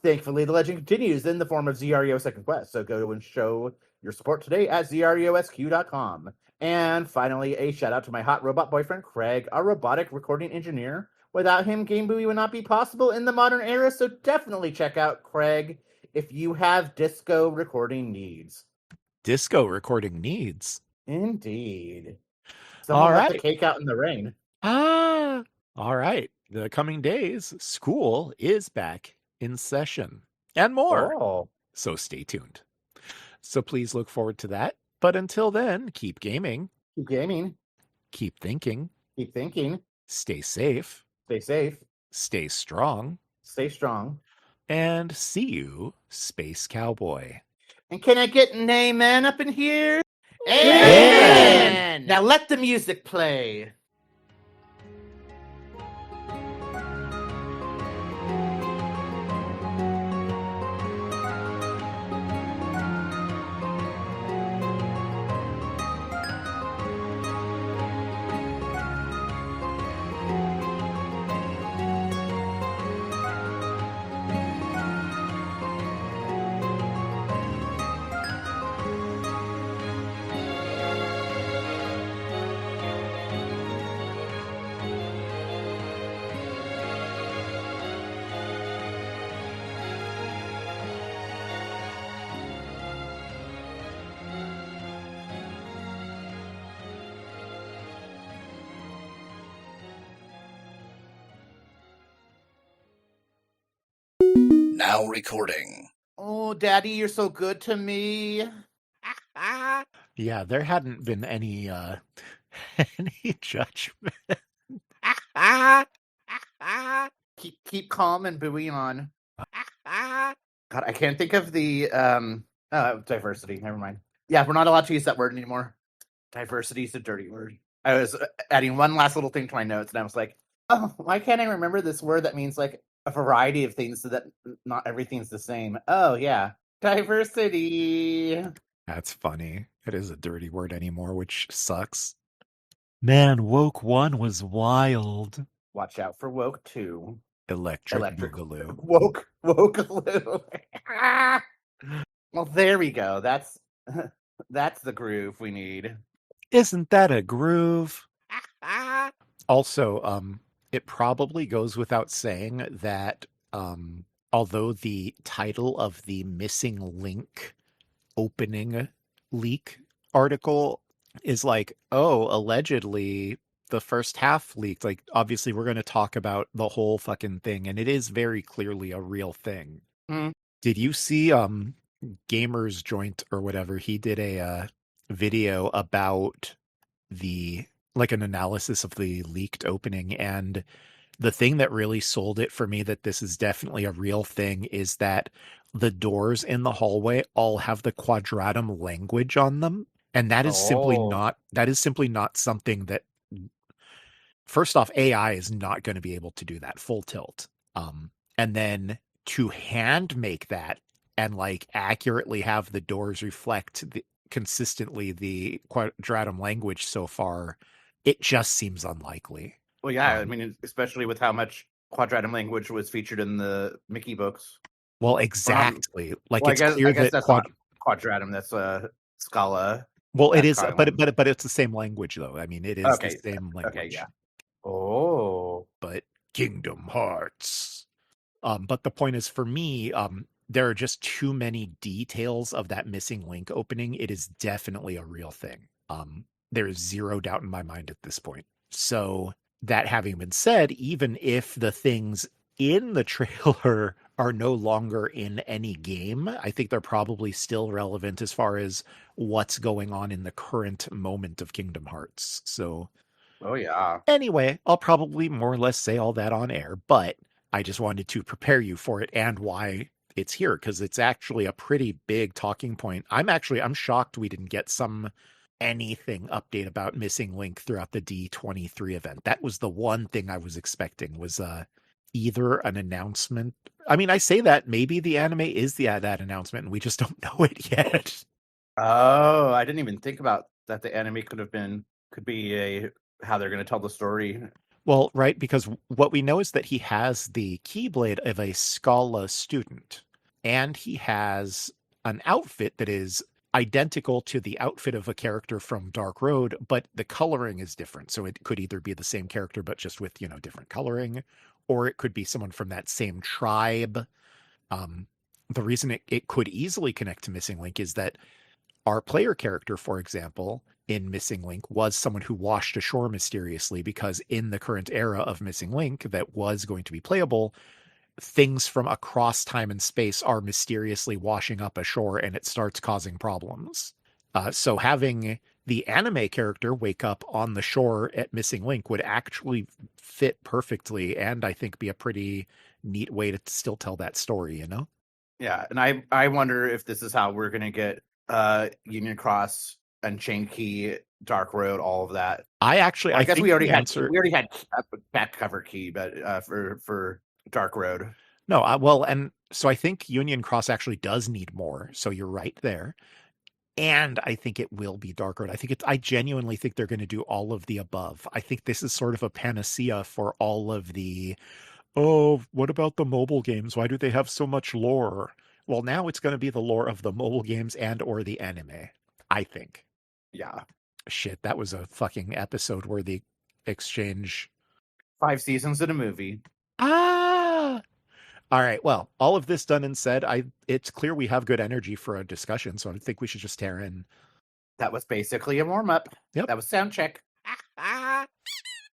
Thankfully, the legend continues in the form of ZREO Second Quest, so go and show your support today at zreosq.com. And finally, a shout out to my hot robot boyfriend, Craig, our robotic recording engineer. Without him, Game Buoy would not be possible in the modern era, so definitely check out Craig if you have disco recording needs. Disco recording needs. Indeed. All Someone left right. the cake out in the rain. All right. The coming days, school is back in session and more. Oh. So stay tuned. So please look forward to that. But until then, keep gaming, Keep gaming. keep thinking, Keep thinking. stay safe, Stay safe. stay strong, Stay strong. and see you, Space Cowboy. And can I get an amen up in here? Amen! Now let the music play. Now recording. Oh, Daddy, you're so good to me. Yeah, there hadn't been any any judgment. Keep calm and buoy on. God, I can't think of the diversity. Never mind. Yeah, we're not allowed to use that word anymore. Diversity is a dirty word. I was adding one last little thing to my notes, and I was like, oh, why can't I remember this word that means like a variety of things so that not everything's the same? Oh, yeah. Diversity. That's funny. It is a dirty word anymore, which sucks. Man, woke 1 was wild. Watch out for woke 2. Electric Electric Boogaloo. woke glue. Well, there we go. That's the groove we need. Isn't that a groove? Also, it probably goes without saying that although the title of the missing link opening leak article is like, oh, allegedly the first half leaked, like obviously we're going to talk about the whole fucking thing, and it is very clearly a real thing. Mm. Did you see Gamer's Joint or whatever? He did a video about the like an analysis of the leaked opening, and the thing that really sold it for me that this is definitely a real thing is that the doors in the hallway all have the quadratum language on them, and that is simply not something that, first off, AI is not going to be able to do that full tilt. And then to hand make that and like accurately have the doors reflect consistently the quadratum language so far, it just seems unlikely. Well, yeah, I mean, especially with how much quadratum language was featured in the Mickey books. Well, exactly. Like Well, it's clear I guess that that's not quadratum. That's Scala. well, it is, Skylum. but it's the same language though. I mean, it is the same language. Okay, yeah. Oh, but Kingdom Hearts. But the point is, for me, there are just too many details of that missing link opening. It is definitely a real thing. There is zero doubt in my mind at this point. So that having been said, even if the things in the trailer are no longer in any game, I think they're probably still relevant as far as what's going on in the current moment of Kingdom Hearts. So, oh yeah. Anyway, I'll probably more or less say all that on air, but I just wanted to prepare you for it and why it's here, because it's actually a pretty big talking point. I'm shocked we didn't get anything update about Missing Link throughout the D23 event. That was the one thing I was expecting, was either an announcement. I mean, I say that maybe the anime is that announcement and we just don't know it yet. Oh, I didn't even think about that. The anime could be how they're going to tell the story. Well, right, because what we know is that he has the Keyblade of a Scala student, and he has an outfit that is identical to the outfit of a character from Dark Road, but the coloring is different. So it could either be the same character, but just with, different coloring, or it could be someone from that same tribe. The reason it could easily connect to Missing Link is that our player character, for example, in Missing Link was someone who washed ashore mysteriously, because in the current era of Missing Link that was going to be playable, things from across time and space are mysteriously washing up ashore and it starts causing problems. So having the anime character wake up on the shore at Missing Link would actually fit perfectly, and I think be a pretty neat way to still tell that story, Yeah, and I wonder if this is how we're going to get Union Cross and Chain Key, Dark Road, all of that. I guess think we already had answer... back cover Key, but for Dark Road. No, well, and so I think Union Cross actually does need more. So you're right there. And I think it will be Dark Road. I genuinely think they're going to do all of the above. I think this is sort of a panacea for all of the, oh, what about the mobile games? Why do they have so much lore? Well, now it's going to be the lore of the mobile games and or the anime, I think. Yeah. Shit, that was a fucking episode worthy exchange. 5 seasons in a movie. Ah! All right, well, all of this done and said, it's clear we have good energy for a discussion, so I think we should just tear in. That was basically a warm-up. Yep. That was sound check.